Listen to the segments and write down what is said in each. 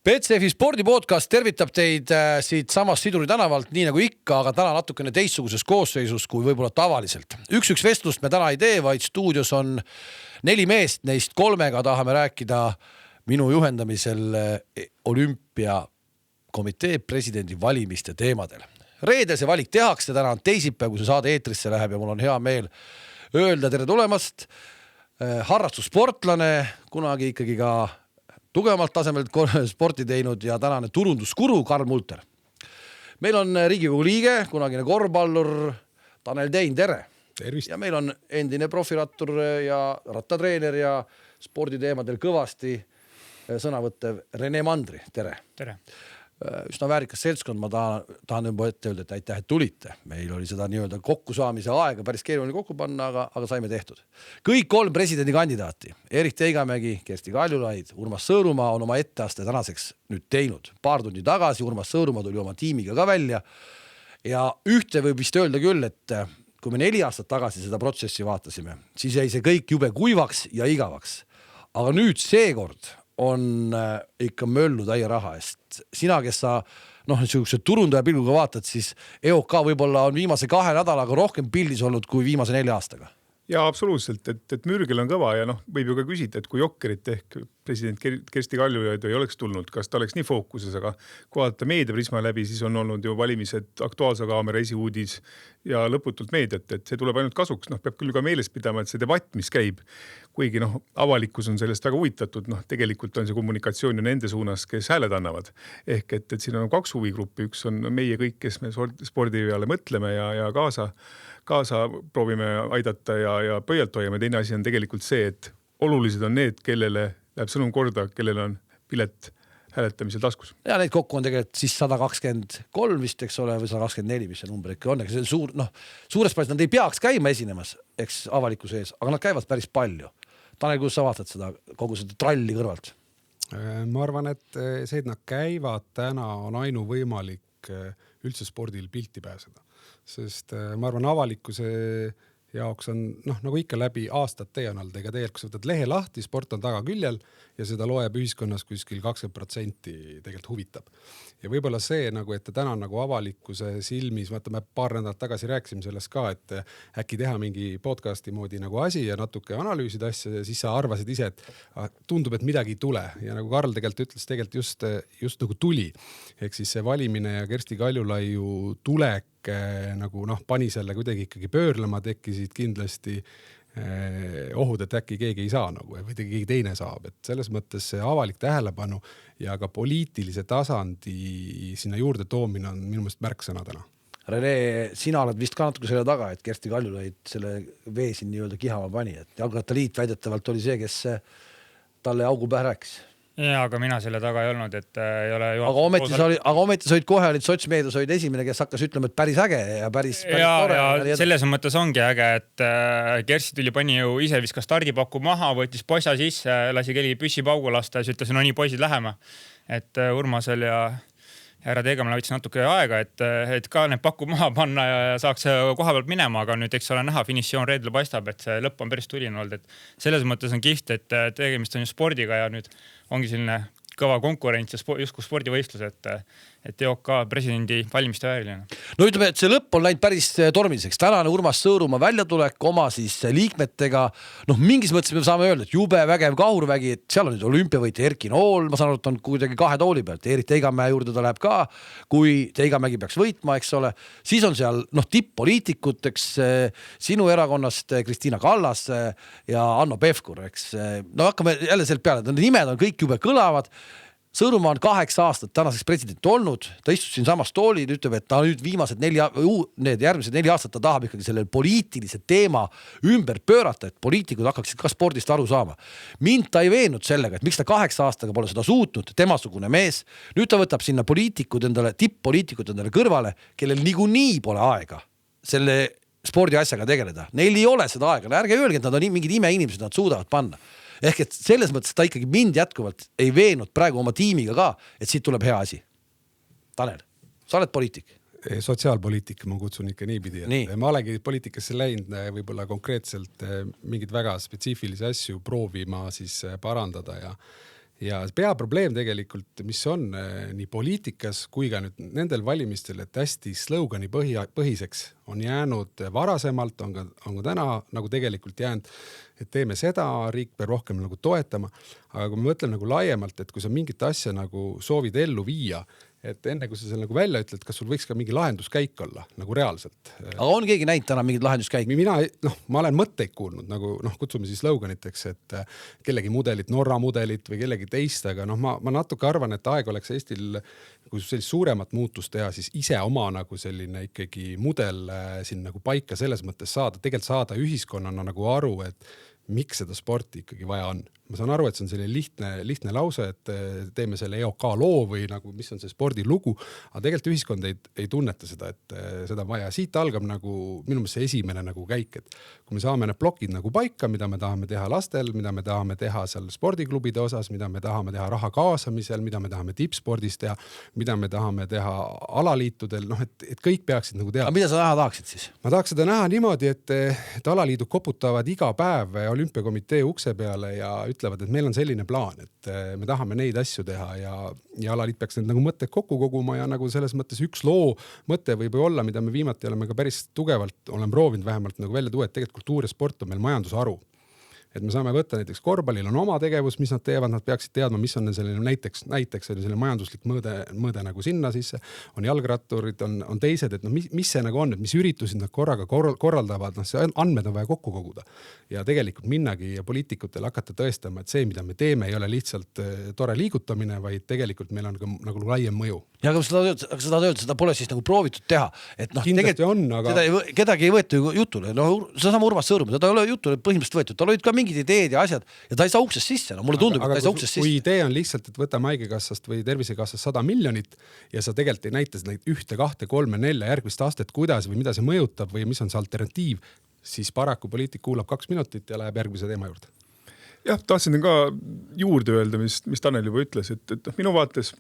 BCF spordipodcast tervitab teid siit samast Siduri tänavalt, nii nagu ikka, aga täna natukene teistsuguses koosseisus kui võib-olla tavaliselt. Üks vestlust me täna ei tee, vaid stuudios on 4 meest, neist 3 tahame rääkida minu juhendamisel olümpiakomitee presidendi valimiste teemadel. Reedel see valik tehakse, täna on teisipäev, kui see saade eetrisse läheb ja mul on hea meel öelda tere tulemast. Harrastussportlane, kunagi ikkagi ka tugevamalt tasemelt sporti teinud ja tänane turunduskuru Karl Multer. Meil on Riigikogu liige, kunagine korvpallur Tanel Tein, tere! Tervist! Ja meil on endine profirattur ja rattatreener ja sporditeemadel kõvasti sõnavõttev Rene Mandri, tere! Tere! Üsna väärikas seltskond, ma tahan juba ette öelda, et aitäh, et tulite. Meil oli seda nii-öelda kokkusaamise aega päris keeruline kokku panna, aga saime tehtud. Kõik 3 presidendi kandidaati, Erik Teigamägi, Kersti Kaljulaid, Urmas Sõõrumaa on oma etteaste tänaseks nüüd teinud. Paar tundi tagasi Urmas Sõõrumaa tuli oma tiimiga ka välja ja ühte võib vist öelda küll, et kui me 4 aastat tagasi seda protsessi vaatasime, siis jäi see kõik jube kuivaks ja igavaks. Aga nüüd seekord on ikka möllu täie raha eest. Sina, kes sa niisuguse turundaja pilguga vaatad, siis EOK võib-olla on viimase 2 nädalaga rohkem pildis olnud kui viimase 4 aastaga. Ja absoluutselt, et mürgel on kõva ja võib ju ka küsida, et kui Jokkerit ehk president Kersti Kaljulaid ei oleks tulnud, kas ta oleks nii fookuses, aga kui vaadata meediaprisma läbi, siis on olnud ju valimised Aktuaalse Kaamera esiuudis ja lõputult meediat, et see tuleb ainult kasuks. Peab küll ka meeles pidama, et see debatt, mis käib, kuigi avalikkus on sellest väga huvitatud, tegelikult on see kommunikatsioon ju nende suunas, kes hääled annavad. Ehk et siin on 2 huvigruppi, üks on meie kõik, kes me spordi peale mõtleme ja kaasa proovime aidata ja pöialt hoiame. Teine asi on tegelikult see, et olulised on need, kellele läheb sõnum korda, kellel on pilet hääletamisel taskus. Ja neid kokku on tegelikult siis 123 vist, eks ole, või 124, mis see number ikka on. See suur, suures paljas nad ei peaks käima esinemas, eks avalikkuse ees, aga nad käivad päris palju. Tanel, kuidas sa vaatad seda, kogu seda tralli kõrvalt? Ma arvan, et see, et nad käivad täna, on ainuvõimalik üldse spordil pilti pääseda. Sest ma arvan, avalikkuse jaoks on, nagu ikka läbi aastate on olnud, ega tegelikult sa võtad lehe lahti, sport on taga küljel ja seda loeb ühiskonnas kuskil 20% tegelikult huvitab. Ja võib-olla see, et täna avalikkuse silmis, me paar nädalat tagasi rääkisime sellest ka, et äkki teha mingi podcasti moodi asi ja natuke analüüsida asja ja siis sa arvasid ise, et tundub, et midagi ei tule. Ja nagu Karl tegelikult ütles, just nagu tuli. Ehk siis see valimine ja Kersti Kaljulaiu tulek pani selle kuidagi ikkagi pöörlema, tekkisid kindlasti ohud, et äkki keegi ei saa või keegi teine saab. Et selles mõttes see avalik tähelepanu ja ka poliitilise tasandi sinna juurde toomine on minu meelest märksõna täna. Rene, sina oled vist ka natuke selle taga, et Kersti Kaljulaid selle vee siin nii-öelda kihama pani. Et Jalgrattaliit väidetavalt oli see, kes talle augu pähe rääkis. Ja, aga mina selle taga ei olnud, et ei ole aga ometi sa olid kohe, olid sotsmeedias olid esimene, kes hakkas ütlema, et päris äge ja päris tore. Ja selles mõttes ongi äge, et Kersti tuli pani ju ise viskas stardipakku maha, võttis poisa sisse, lasi kelli püssipaugu lasta ja siis ütles, no nii poisid läheme. Et Urmasel ja härra Teigamale võttis natuke aega, et ka need pakku maha panna ja saaks koha pealt minema, aga nüüd eks ole näha, finišioon reedel paistab, et see lõpp on päris tuline olnud, et selles mõttes on kiht, et tegemist on ju spordiga ja nüüd ongi selline kõva konkurents ja justkui spordivõistlus, et EOK presidendi valimiste vääriline. No ütleme, et see lõpp on läinud päris tormiliseks. Tänane Urmas Sõõrumaa väljatulek oma siis liikmetega. Mingis mõttes me saame öelda, et jube vägev kahurvägi, et seal on nüüd olümpiavõitja Erki Nool, ma saan aru, et on kuidagi 2 tooli pealt. Erik Teigamäe juurde ta läheb ka, kui Teigamägi peaks võitma, eks ole. Siis on seal tipp-poliitikud, eks sinu erakonnast Kristiina Kallas ja Anno Pevkur, eks. Hakkame jälle sealt peale, nimed on kõik jube kõlavad. Sõõrumaa on 8 aastat tänaseks president olnud, ta istus siin samas toolid, ütleb, et ta nüüd viimased järgmised 4 aastat ta tahab ikkagi selle poliitilise teema ümber pöörata, et poliitikud hakkaksid ka spordist aru saama. Mind ta ei veennud sellega, et miks ta 8 aastaga pole seda suutnud, temasugune mees. Nüüd ta võtab sinna tipp-poliitikud endale kõrvale, kellel niikuinii pole aega selle spordi asjaga tegeleda. Neil ei ole seda aega, ärge öelge, et nad on mingid imeinimesed, nad suudavad panna. Ehk et selles mõttes ta ikkagi mind jätkuvalt ei veenud praegu oma tiimiga ka, et siit tuleb hea asi. Tanel, sa oled poliitik? Sotsiaalpoliitik, ma kutsun ikka niipidi. Ma olengi poliitikasse läinud võib-olla konkreetselt mingid väga spetsiifilisi asju proovima siis parandada ja peaprobleem tegelikult, mis on nii poliitikas kui ka nüüd nendel valimistel, et hästi slogani põhiseks on jäänud varasemalt, on ka täna nagu tegelikult jäänud, et teeme seda, riik peab rohkem nagu toetama. Aga kui me mõtleme nagu laiemalt, et kui sa mingit asja nagu soovid ellu viia, et enne kui sa selle nagu välja ütled, kas sul võiks ka mingi lahenduskäik olla nagu reaalselt. Aga on keegi näinud täna mingid lahenduskäik? Ma olen mõtteid kuulnud, nagu kutsume siis sloganiteks, et kellegi mudelit, Norra mudelit või kellegi teist, aga ma natuke arvan, et aeg oleks Eestil, kui sellist suuremat muutust teha, siis ise oma nagu selline ikkagi mudel siin nagu paika selles mõttes tegelikult saada ühiskonnana nagu aru, et miks seda sporti ikkagi vaja on. Ma saan aru, et see on selline lihtne lause, et teeme selle EOK loo või nagu, mis on see spordilugu, aga tegelikult ühiskond ei tunneta seda, et seda on vaja. Siit algab nagu minu meelest see esimene nagu käik, et kui me saame need plokid nagu paika, mida me tahame teha lastel, mida me tahame teha seal spordiklubide osas, mida me tahame teha raha kaasamisel, mida me tahame tippspordis teha, mida me tahame teha alaliitudel, et kõik peaksid nagu teha. Aga mida sa näha tahaksid siis? Ma tahaks seda näha niimoodi, et alaliidud koputavad iga päev olümpiakomitee ukse peale ja ütlevad, et meil on selline plaan, et me tahame neid asju teha ja alaliit peaks need nagu mõtted kokku koguma ja nagu selles mõttes üks loo mõte võib olla, mida me viimati oleme ka päris tugevalt, olen proovinud vähemalt nagu välja tuua, et tegelikult kultuur ja sport on meil majandusharu. Et me saame võtta näiteks korvpallil on oma tegevus, mis nad teevad, nad peaksid teadma, mis on selline näiteks selline majanduslik mõõde nagu sinna sisse, on jalgratturid, on teised, et mis see nagu on, et mis üritusid nad korraga korraldavad, see andmed on vaja kokku koguda. Ja tegelikult minnagi ja poliitikutel hakata tõestama, et see, mida me teeme, ei ole lihtsalt tore liigutamine, vaid tegelikult meil on ka nagu laiem mõju. Ja aga seda öelda, seda pole siis nagu proovitud teha. Et kindlasti on, aga... Kedagi ei võeta jutule. See sama Urmas Sõõrum, ta ei ole jutule põhimõtteliselt võetud. Tal olid ka mingid ideed ja asjad ja ta ei saa uksest sisse. Mulle tundub, et ta ei saa uksest sisse. Kui idee on lihtsalt, et võtame haigekassast või tervisekassast 100 miljonit ja sa tegelikult ei näita neid 1, 2, 3, 4 järgmist aastat, kuidas või mida see mõjutab või mis on see alternatiiv, siis paraku poliitik kuulab 2 minutit ja läheb järgmise teema juurde. Jah, tahtsin ka juurde öelda, mis Tanel juba ütles, et minu vaates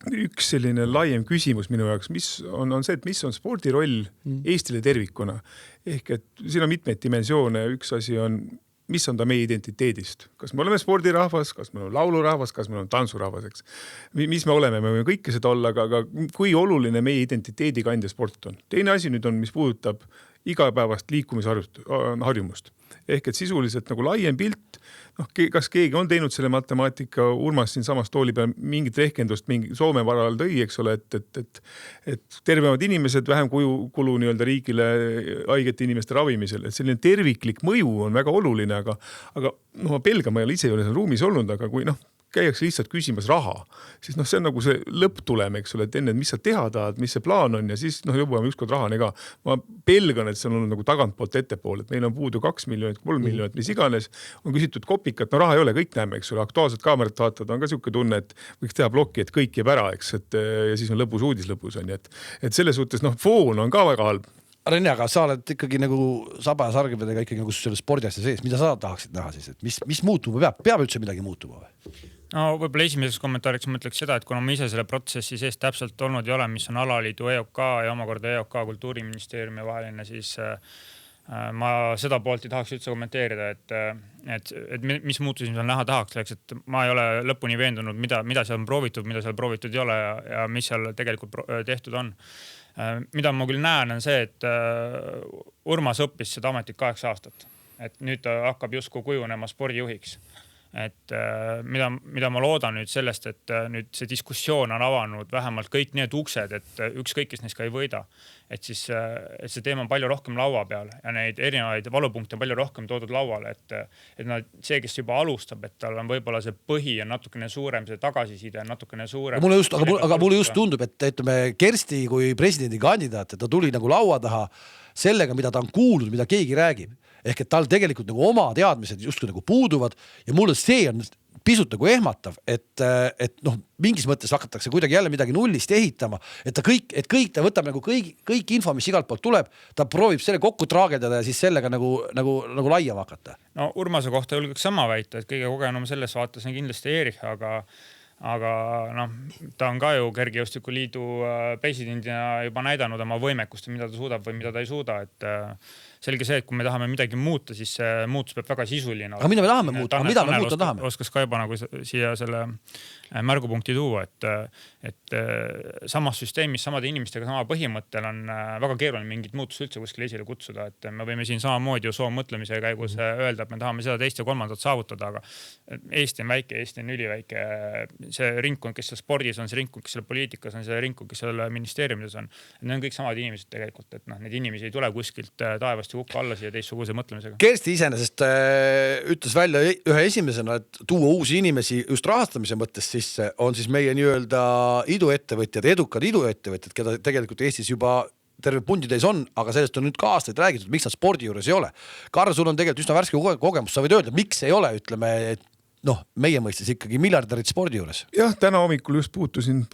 üks selline laiem küsimus minu jaoks, mis on see, et mis on spordi roll Eestile tervikuna. Ehk et siin on mitmeid dimensioone. Üks asi on, mis on ta meie identiteedist. Kas me oleme spordirahvas, kas me oleme laulurahvas, kas me oleme tantsurahvas, eks. Mis me võime kõike seda olla, aga kui oluline meie identiteedi kandja sport on. Teine asi nüüd on, mis puudutab igapäevast liikumisharjumust. Ehk et sisuliselt nagu laiem pilt, kas keegi on teinud selle matemaatika, Urmas siin samas tooli peal mingit rehkendust mingi Soome varal tõi, eks ole, et tervemad inimesed vähem kulu nii-öelda riigile haigete inimeste ravimisel, et selline terviklik mõju on väga oluline, aga ma pelgan, ma ise ei ole seal ruumis olnud, aga kui käiakse lihtsalt küsimas raha, siis see on nagu see lõpptulem, eks ole, et enne, mis sa teha tahad, mis see plaan on ja siis jõuame ükskord rahani ka. Ma pelgan, et see on olnud nagu tagantpoolt ettepool, et meil on puudu 2 miljonit, 3 miljonit, mis iganes, on küsitud kopikat, raha ei ole, kõik näeme, eks ole, aktuaalset kaamerat vaatad, on ka siuke tunne, et võiks teha plokki, et kõik jääb ära, eks, ja siis on lõpus uudis lõpus on, et selles suhtes, foon on ka väga halb. Rene, aga sa oled ikkagi nagu saba ja sargedega ikkagi nagu selle spordiasja sees, mida sa tahaksid näha siis, et mis muutuma peab üldse midagi muutuma või? No võib-olla esimeseks kommentaariks ma ütleks seda, et kuna ma ise selle protsessi sees täpselt olnud ei ole, mis on alaliidu EOK ja omakorda EOK Kultuuriministeeriumi vaheline, siis ma seda poolt ei tahaks üldse kommenteerida, et mis muutusi seal näha tahaks, et ma ei ole lõpuni veendunud, mida seal on proovitud, mida seal proovitud ei ole ja mis seal tegelikult tehtud on. Mida ma küll näen on see, et Urmas õppis seda ametit 8 aastat, et nüüd ta hakkab justkui kujunema spordijuhiks. Et mida ma loodan nüüd sellest, et nüüd see diskussioon on avanud vähemalt kõik need uksed, et ükskõik, kes neist ka ei võida. Et siis et see teema on palju rohkem laua peal ja neid erinevaid valupunkte on palju rohkem toodud lauale, et see, kes juba alustab, et tal on võib-olla see põhi on natukene suurem, see tagasiside on natukene suurem. Aga mulle just tundub, et ütleme Kersti kui presidendi kandidaat, et ta tuli nagu laua taha sellega, mida ta on kuulnud, mida keegi räägib. Ehk et tal tegelikult nagu oma teadmised justkui nagu puuduvad ja mulle see on pisut nagu ehmatav, et mingis mõttes hakatakse kuidagi jälle midagi nullist ehitama, et ta võtab nagu kõik info, mis igalt poolt tuleb, ta proovib selle kokku traageldada ja siis sellega nagu laiama hakata. No Urmase kohta julgeks sama väita, et kõige kogenum selles vaates on kindlasti Erich, aga noh, ta on ka ju kergejõustikuliidu presidendina juba näidanud oma võimekust, mida ta suudab või mida ta ei suuda, et selge see, et kui me tahame midagi muuta, siis see muutus peab väga sisuline. Aga mida me tahame muuta? Mida me muuta tahame? Oskas ka juba nagu siia selle märgupunkti tuua, et samas süsteemis, samade inimestega sama põhimõttel on väga keeruline mingit muutust üldse kuskil esile kutsuda, et me võime siin samamoodi ju soomõtlemise käigus öelda, et me tahame seda teist ja kolmandat saavutada, aga Eesti on väike, Eesti on üliväike. See ringkond, kes seal spordis on, see ringkond, kes seal poliitikas on, see ringkond, kes seal ministeeriumides on. Need on kõik samad inimesed tegelikult, et need inimesi ei tule kuskilt taevast kukku alla siia teistsuguse mõtlemisega. Kersti iseenesest ütles välja ühe esimesena, et tuua uusi inimesi just rahastamise mõttes sisse on siis meie nii-öelda iduettevõtjad, edukad iduettevõtjad, keda tegelikult Eestis juba terve punditäis on, aga sellest on nüüd ka aastaid räägitud, miks nad spordi juures ei ole. Karl, sul on tegelikult üsna värske kogemus, sa võid öelda, miks ei ole, ütleme, et meie mõistes ikkagi miljardärid spordi juures. Jah, täna hommikul just puutusin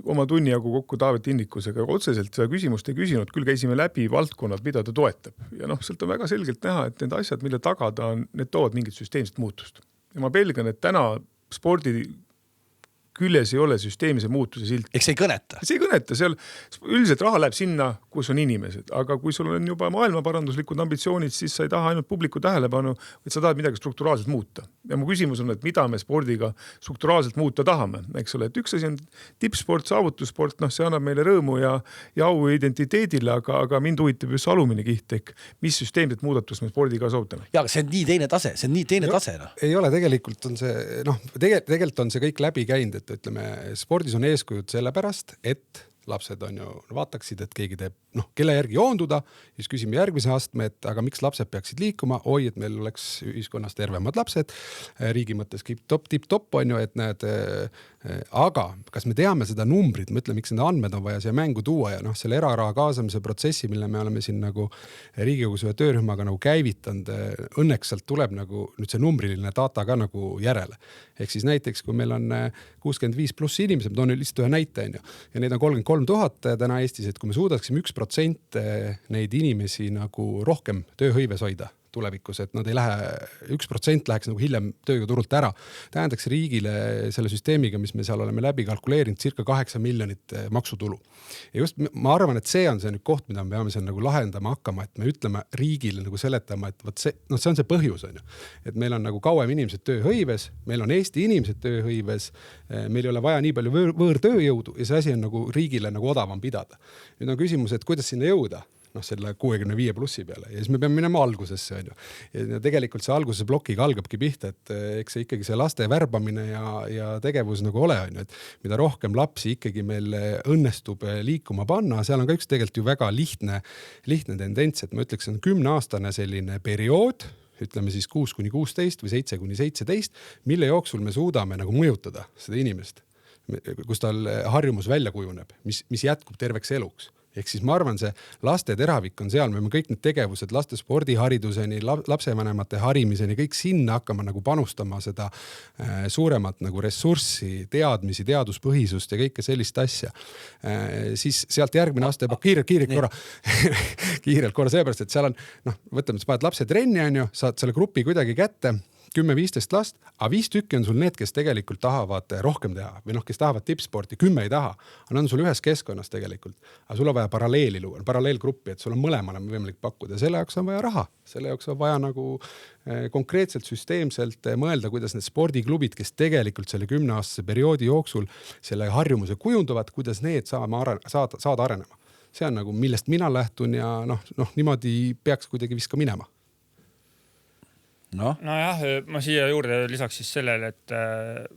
oma tunni jagu kokku Taavet Innikusega. Otseselt seda küsimust ei küsinud, küll käisime läbi valdkonnad, mida ta toetab. Ja sealt on väga selgelt näha, et need asjad, mille tagada on, need toovad mingit süsteemset muutust. Ja ma pelgan, et täna spordi küljes ei ole süsteemse muutuse silt. Eks ei kõneta? See ei kõneta, seal üldiselt raha läheb sinna, kus on inimesed, aga kui sul on juba maailmaparanduslikud ambitsioonid, siis sa ei taha ainult publiku tähelepanu, vaid sa tahad midagi strukturaalselt muuta. Ja mu küsimus on, et mida me spordiga strukturaalselt muuta tahame, eks ole, et üks asi on tippsport, saavutussport, see annab meile rõõmu ja au identiteedile, aga mind huvitab just alumine kiht, mis süsteemset muudatust me spordiga soovutame. Ja, aga see on nii teine tase, Ei ole, tegelikult on see, tegelikult on see kõik läbi käinud, et ütleme, spordis on eeskujud sellepärast, et lapsed on ju vaataksid, et keegi teeb, kelle järgi joonduda, siis küsime järgmise astme, et aga miks lapsed peaksid liikuma, et meil oleks ühiskonnas tervemad lapsed, riigi mõttes tipp-top on ju, et näed, aga kas me teame seda numbrit, ma ütlen, miks need andmed on vaja siia mängu tuua ja selle eraraha kaasamise protsessi, mille me oleme siin nagu Riigikogus ühe töörühmaga nagu käivitanud, õnneks sealt tuleb nagu nüüd see numbriline data ka nagu järele. Ehk siis näiteks, kui meil on 65 pluss inimesed, ma toon lihtsalt ühe näite, ja neid on 33 000 täna Eestis, et kui me suudaksime 1% neid inimesi nagu rohkem tööhõives hoida tulevikus, et nad ei lähe, 1% läheks nagu hiljem tööga turult ära. Tähendaks riigile selle süsteemiga, mis me seal oleme läbi kalkuleerinud, circa 8 miljonit maksutulu. Ja just ma arvan, et see on see nüüd koht, mida me peame seal nagu lahendama hakkama, et me ütleme riigile nagu seletama, et võt see, see on see põhjus, on ju. Et meil on nagu kauem inimesed tööhõives, meil on Eesti inimesed tööhõives, meil ei ole vaja nii palju võõrtööjõudu ja see asi on nagu riigile nagu odavam pidada. Nüüd on küsimus, et kuidas sinna jõuda? Selle 65 plussi peale ja siis me peame minema algusesse, on ju. Ja tegelikult see alguses blokiga algabki pihta, et eks see ikkagi see laste värbamine ja tegevus nagu ole, on ju, et mida rohkem lapsi ikkagi meil õnnestub liikuma panna, seal on ka üks tegelikult ju väga lihtne tendents, et ma ütleks, on 10-aastane selline periood, ütleme siis 6-16 või 7-17, mille jooksul me suudame nagu mõjutada seda inimest, kus tal harjumus välja kujuneb, mis jätkub terveks eluks. Ehk siis ma arvan, see laste teravik on seal, me oleme kõik need tegevused laste spordihariduseni, lapsevanemate harimiseni, kõik sinna hakkama nagu panustama seda suuremat nagu ressurssi, teadmisi, teaduspõhisust ja kõike sellist asja. Siis sealt järgmine aasta juba kiirelt korra seepärast, et seal on, võtame, sa paned lapse trenni, on ju, saad selle grupi kuidagi kätte, 10-15 last, aga 5 tükki on sul need, kes tegelikult tahavad rohkem teha või kes tahavad tippsporti, 10 ei taha. Nad on sul ühes keskkonnas tegelikult, aga sul on vaja paralleeli luua, paralleelgruppi, et sul on mõlemale võimalik pakkuda. Selle jaoks on vaja raha, selle jaoks on vaja nagu konkreetselt süsteemselt mõelda, kuidas need spordiklubid, kes tegelikult selle 10-aastase perioodi jooksul selle harjumuse kujunduvad, kuidas need saada arenema. See on nagu, millest mina lähtun ja niimoodi peaks kuidagi vist ka minema. Nojah, ma siia juurde lisaks siis sellele, et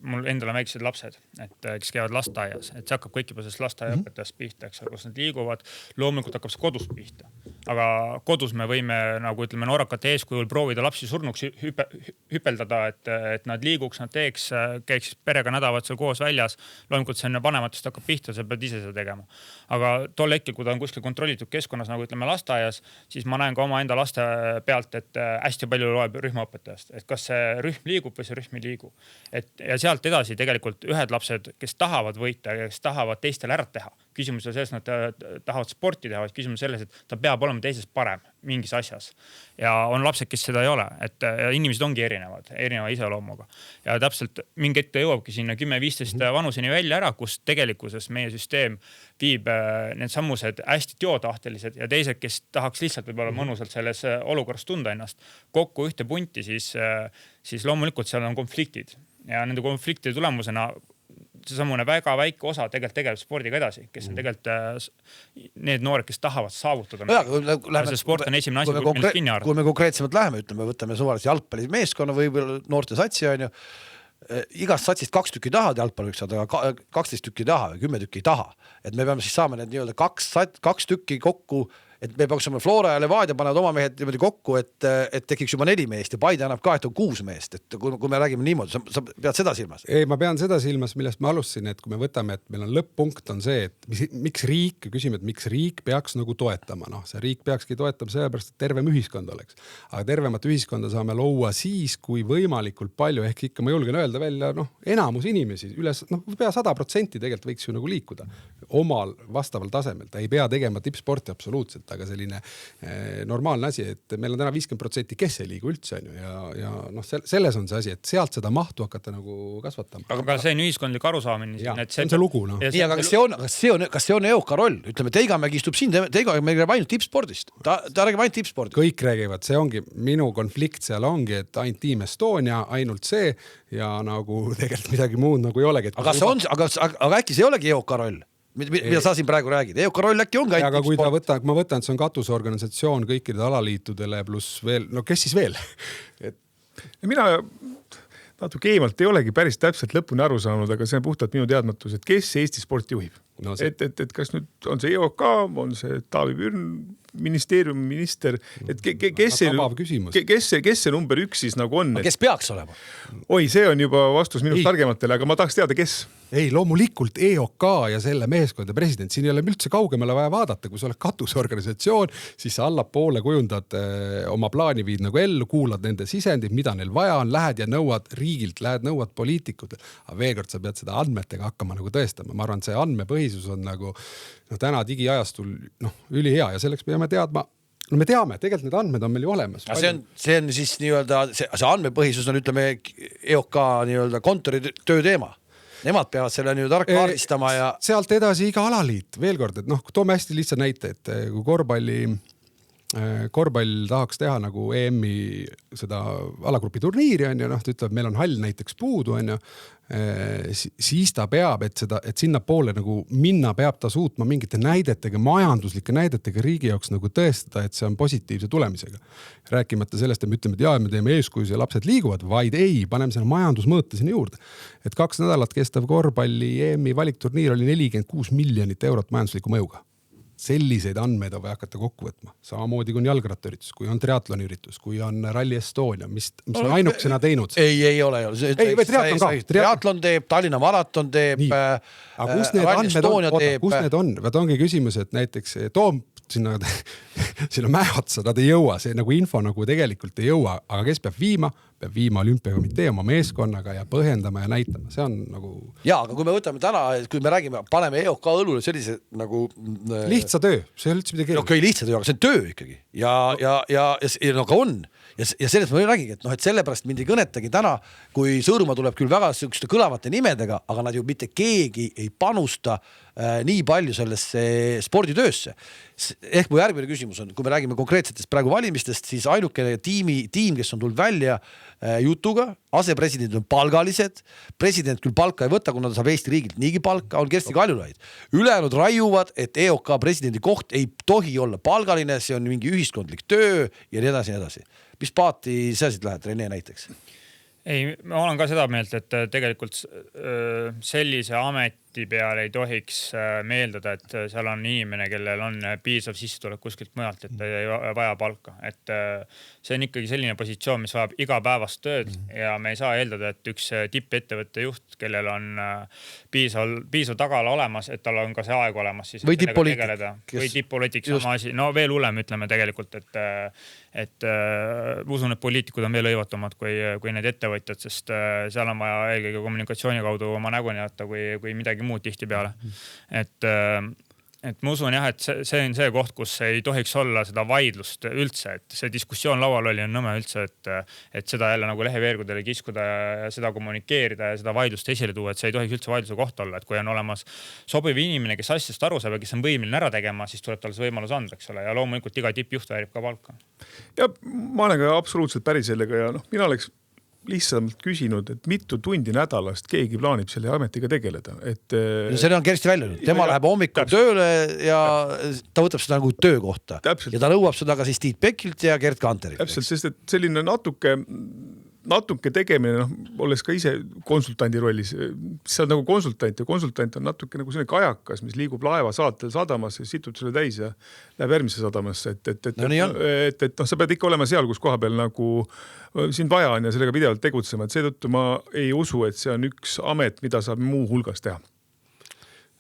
mul endal on väiksed lapsed, et kes käivad lasteaias, et see hakkab kõik juba sellest lasteaiaõpetajast pihta, eks, kus nad liiguvad, loomulikult hakkab see kodus pihta. Aga kodus me võime, nagu ütleme, noorakate eeskujul proovida lapsi surnuks hüpeldada, et nad liiguks, nad teeks, käiks perega nädavad seal koos väljas. Loomulikult see vanematest hakkab pihta, sa pead ise seda tegema. Aga tol hetkel, kui ta on kuskil kontrollitud keskkonnas, nagu ütleme lasteaias, siis ma näen ka oma enda laste pealt, et hästi palju loeb rühmaõpetajast, et kas see rühm liigub või see rühm ei liigu. Ja sealt edasi tegelikult ühed lapsed, kes tahavad võita ja kes tahavad teistele ära teha. Küsimus on selles, nad tahavad sporti teha, vaid küsimus selles, et ta peab olema teisest parem. mingis asjas ja on lapsed, kes seda ei ole, et inimesed ongi erineva iseloomuga ja täpselt mingi hetk jõuabki sinna 10-15 vanuseni välja ära, kus tegelikkuses meie süsteem viib need sammused hästi teotahtelised ja teised, kes tahaks lihtsalt võib-olla mõnusalt selles olukorras tunda ennast kokku ühte punti, siis loomulikult seal on konfliktid ja nende konfliktide tulemusena seesamune väga väike osa tegeleb spordiga edasi, kes on tegelikult need noored, kes tahavad saavutada. See sport on esimene asi, millest kinni arvata. Kui me konkreetsemalt läheme, ütleme, võtame suvalise jalgpallimeeskonna või noorte satsi, on ju. Igast satsist 2 tükki tahavad jalgpalli võiks saada, aga 12 tükki taha või 10 tükki taha. Et me peame siis saama need nii-öelda 2 tükki kokku, et me peaks Flora ja Levadia panevad oma mehed niimoodi kokku, et tekiks juba 4 meest ja Paide annab ka, et on 6 meest. Et kui me räägime niimoodi, sa pead seda silmas? Ei, ma pean seda silmas, millest ma alustasin, et kui me võtame, et meil on lõpp-punkt on see, et miks riik, küsime, et miks riik peaks nagu toetama. No, see riik peakski toetama sellepärast, et tervem ühiskond oleks. Aga tervemat ühiskonda saame loua siis, kui võimalikult palju, ehk ikka ma julgen öelda välja, enamus inimesi üles, pea 100% tegelikult võiks ju nagu liikuda omal vastaval tasemel. Ta ei pea tegema tippsporti absoluutselt, aga selline normaalne asi, et meil on täna 50%, kes ei liigu üldse on ju ja selles on see asi, et sealt seda mahtu hakata nagu kasvatama. Aga see on ühiskondlik arusaamine. See on see lugu. Nii, aga kas see on EOK roll? Ütleme, Teigamägi istub siin, Teigamägi räägib ainult tippspordist. Ta räägib ainult tippspordist. Kõik räägivad, see ongi minu konflikt seal ongi, et ainult Team Estonia, ainult see ja nagu tegelikult midagi muud nagu ei olegi. Aga äkki see ei olegi EOK roll? Mida sa siin praegu räägid? EOK roll äkki on ka aga kui ma võtan, see on katusorganisatsioon kõikidele alaliitudele pluss veel, kes siis veel? Mina natuke eemalt ei olegi päris täpselt lõpuni aru saanud, aga see on puhtalt minu teadmatus, et kes Eesti sporti juhib. Et kas nüüd on see EOK, on see Taavi Pürn, ministeeriumi minister, et kes see number 1 siis nagu on? Kes peaks olema? Oi, see on juba vastus minust targematele, aga ma tahaks teada, kes? Ei, loomulikult EOK ja selle meeskonda president, siin ei ole üldse kaugemale vaja vaadata, kui sa oled katusorganisatsioon, siis sa allapoole kujundad oma plaani viid nagu ellu, kuulad nende sisendid, mida neil vaja on, lähed ja nõuad riigilt, nõuad poliitikud. Aga veel kord sa pead seda andmetega hakkama nagu tõestama. Ma arvan, see andmepõhisus on nagu täna digiajastul ülihea ja selleks peame teadma. Me teame, tegelikult need andmed on meil ju olemas. See on siis nii-öelda, see andmepõhisus on, ütleme, EOK nii-öelda kontori töö teema. Nemad peavad selle nüüd kaardistama ja... Sealt edasi iga alaliit, veel kord, et toome hästi lihtsa näite, et kui korvpall tahaks teha nagu EM-i seda alagrupi turniiri on ju, ta ütleb, meil on hall näiteks puudu on ju, siis ta peab, et sinna poole nagu minna peab ta suutma mingite näidetega, majanduslike näidetega riigi jaoks nagu tõestada, et see on positiivse tulemisega. Rääkimata sellest, et me ütleme, et me teeme eeskujus ja lapsed liiguvad, vaid ei, paneme selle majandusmõõte sinna juurde. Et 2 nädalat kestav korvpalli EM-i valikturniir oli 46 miljonit eurot majandusliku mõjuga. Selliseid andmeid on vaja hakata kokku võtma. Samamoodi kui on jalgrattaüritus, kui on triatloniüritus, kui on Rally Estonia, mis on ainukesena teinud. Ei ole. Triatlon teeb, Tallinna maraton teeb, Rally Estonia teeb. Kus need on? Vaat ongi küsimus, et näiteks Toom sinna mäeotsa, nad ei jõua, see nagu info nagu tegelikult ei jõua, aga kes peab viima olümpiakomitee oma meeskonnaga ja põhjendama ja näitama, see on nagu... Jaa, aga kui me võtame täna, kui me räägime, paneme EOK õlule sellise nagu... Lihtsa töö, see on üldse midagi... Okei, lihtsa töö, aga see on töö ikkagi. Ja ka on. Ja sellest ma räägigi, et sellepärast mind ei kõnetagi täna, kui Sõõrumaa tuleb küll väga selliste kõlavate nimedega, aga nad ju mitte keegi ei panusta nii palju sellesse sporditöösse. Ehk mu järgmine küsimus on, kui me räägime konkreetsetest praegu valimistest, siis ainukene tiim, kes on tulnud välja jutuga, asepresidendid on palgalised, president küll palka ei võta, kuna ta saab Eesti riigilt niigi palka, on Kersti Kaljulaid. Ülejäänud raiuvad, et EOK presidendi koht ei tohi olla palgaline, see on mingi ühiskondlik töö ja nii edasi. Mis paati sa siit lähed, Rene näiteks? Ei, ma olen ka seda meelt, et tegelikult sellise ameti peale ei tohiks meeldada, et seal on inimene, kellel on piisav sissetulek kuskilt mujalt, et ei vaja palka. Et see on ikkagi selline positsioon, mis vajab igapäevast tööd ja me ei saa eeldada, et üks tippettevõtte juht, kellel on piisav tagala olemas, et tal on ka see aeg olemas. Siis või tippoliitik. Või tippoliitik sama asi. No veel hullem ütleme tegelikult, et usun, et poliitikud on veel õivatumad kui need ettevõtjad, sest seal on vaja eelkõige kommunikatsiooni kaudu oma nägu näidata kui midagi muud tihti peale. Et et ma usun jah, et see on see koht, kus ei tohiks olla seda vaidlust üldse, et see diskussioon laual oli on nõme üldse, et seda jälle nagu leheveergudele kiskuda ja seda kommunikeerida ja seda vaidlust esile tuua, et see ei tohiks üldse vaidluse koht olla, et kui on olemas sobiv inimene, kes asjast aru saab ja kes on võimeline ära tegema, siis tuleb talle see võimalus anda, eks ole, ja loomulikult iga tippjuht väärib ka palka. Ja ma olen ka absoluutselt päri sellega ja mina oleks lihtsalt küsinud, et mitu tundi nädalast keegi plaanib selle ametiga tegeleda. See on Kersti välja nüüd. Tema läheb hommikul tööle ja ta võtab seda nagu töökohta. Täpselt. Ja ta nõuab seda ka siis Tiit Pekilt ja Gert Kanterilt. Täpselt, sest et selline natuke tegemine, olles ka ise konsultandi rollis, sa oled nagu konsultant ja konsultant on natuke nagu selline kajakas, mis liigub laeva saatel sadamasse, situb selle täis ja läheb järgmisse sadamasse. Et sa pead ikka olema seal, kus koha peal nagu sind vaja on ja sellega pidevalt tegutsema. Et seetõttu ma ei usu, et see on üks amet, mida saab muu hulgas teha.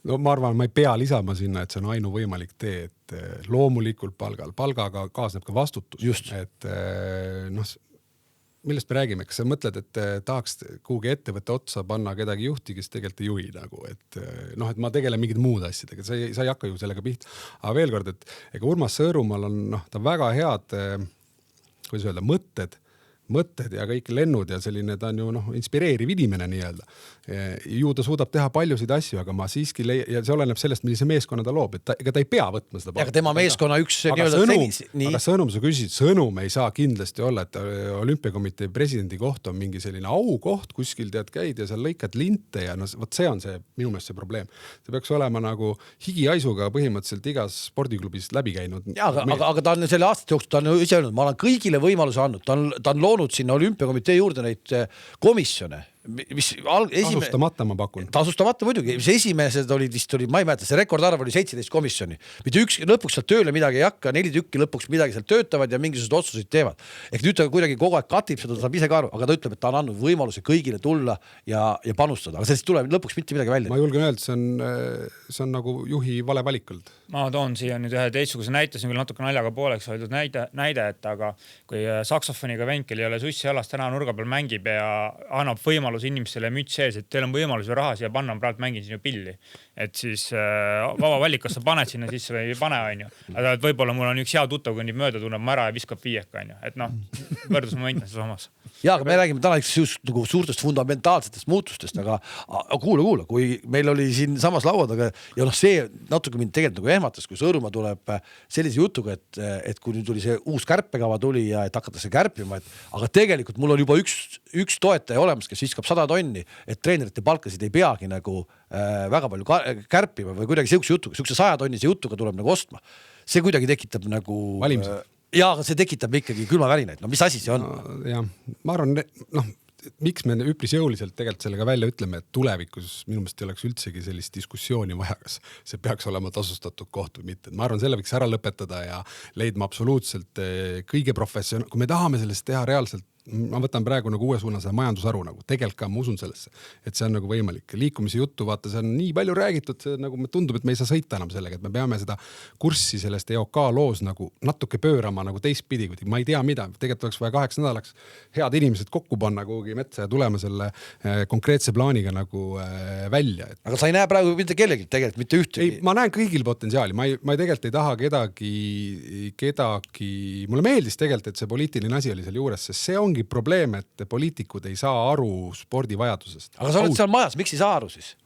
No ma arvan, ma ei pea lisama sinna, et see on ainuvõimalik tee, et loomulikult palgaga kaasneb ka vastutus. Just. Et millest me räägime, kas sa mõtled, et tahaks kuhugi ettevõtte otsa panna kedagi juhti, kes tegelikult ei juhi nagu, et ma tegelen mingid muud asjadega, sa ei hakka ju sellega pihta. Aga veel kord, et ega Urmas Sõõrumaal on, ta väga head, kuidas öelda, mõtted ja kõik lennud ja selline, ta on ju inspireeriv inimene nii-öelda. Ju ta suudab teha paljusid asju, aga ma siiski ja see oleneb sellest, millise meeskonna ta loob, et ega ta ei pea võtma seda. Aga tema meeskonna üks aga sõnum sa küsisid, sõnum ei saa kindlasti olla, et olümpiakomitee presidendi koht on mingi selline aukoht, kuskil tead käid ja seal lõikad linte ja võt see on see minu meelest see probleem. See peaks olema nagu higiaisuga põhimõtteliselt igas spordiklubis läbi käinud. Ja, aga ta on selle aastate jooksul, ta on ise öelnud, ma olen kõigile võimaluse andnud, ta on loonud sinna olümpiakomitee juurde neid komisjone, mis tasustamata ma pakun. Tasustamata muidugi, mis esimesed olid vist ma ei mäleta, see rekordarv oli 17 komisjoni. Mitte üks lõpuks sealt tööle midagi ei hakka, 4 tükki lõpuks midagi sealt töötavad ja mingisugused otsuseid teevad. Ehk nüüd ta kuidagi kogu aeg katib seda, ta saab ise ka aru, aga ta ütleb, et ta on andnud võimaluse kõigile tulla ja panustada, aga sellest tuleb lõpuks mitte midagi välja. Ma julgen öelda, see on nagu juhi vale valikult. Ma toon siia nüüd ühe teistsuguse näite, see on küll natuke naljaga pooleks hoidnud näide, et aga kui saksofoniga venkel ei ole sussi alas täna nurga peal mängib ja annab võimalus inimestele müts sees, et teil on võimalus või raha siia panna, praegu mängin siin ju pilli. Et siis vaba valik, kas sa paned sinna sisse või ei pane, on ju. Aga võib-olla mul on üks hea tuttav, kui mööda tunneb ma ära ja viskab viieka, on ju. Et võrdlusmoment on see samas. Ja, aga me räägime täna nagu suurtest fundamentaalsetest muutustest, aga kuula, kui meil oli siin samas lauad, aga ja see natuke mind tegelikult nagu ehmatas, kui Sõõrumaa tuleb sellise jutuga, et kui nüüd tuli see uus kärpekava tuli ja et hakatakse kärpima, aga tegelikult mul on juba üks toetaja olemas, kes viskab 100 tonni, et treenerite palkasid ei peagi nagu väga palju kärpima või kuidagi siukse 100 tonnise jutuga tuleb nagu ostma. See kuidagi tekitab nagu valimised. Ja, aga see tekitab ikkagi külmavärinaid. Mis asi see on? Ja, ma arvan, miks me üpris jõuliselt tegelikult sellega välja ütleme, et tulevikus minu meelest ei oleks üldsegi sellist diskussiooni vaja, kas see peaks olema tasustatud koht või mitte. Ma arvan, selle võiks ära lõpetada ja leidma absoluutselt kõige kui me tahame sellest teha reaalselt, ma võtan praegu nagu uue suuna seda majandusharu nagu, tegelikult ka ma usun sellesse, et see on nagu võimalik. Liikumise juttu, vaata, see on nii palju räägitud, see nagu me tundub, et me ei saa sõita enam sellega, et me peame seda kurssi sellest EOK loos nagu natuke pöörama nagu teistpidi, kui ma ei tea mida, tegelikult oleks vaja 8 nädalaks head inimesed kokku panna kuhugi metsa ja tulema selle konkreetse plaaniga nagu välja. Aga sa ei näe praegu mitte kellegi tegelikult, mitte ühtegi? Ei, ma näen kõigil potentsiaali, ma tegelikult ei taha kedagi, mulle meeldis tegelikult, et see poliitiline asi oli seal juures, sest see ongi probleem, et poliitikud ei saa aru spordi vajadusest. Aga sa oled seal majas, miks ei saa aru siis?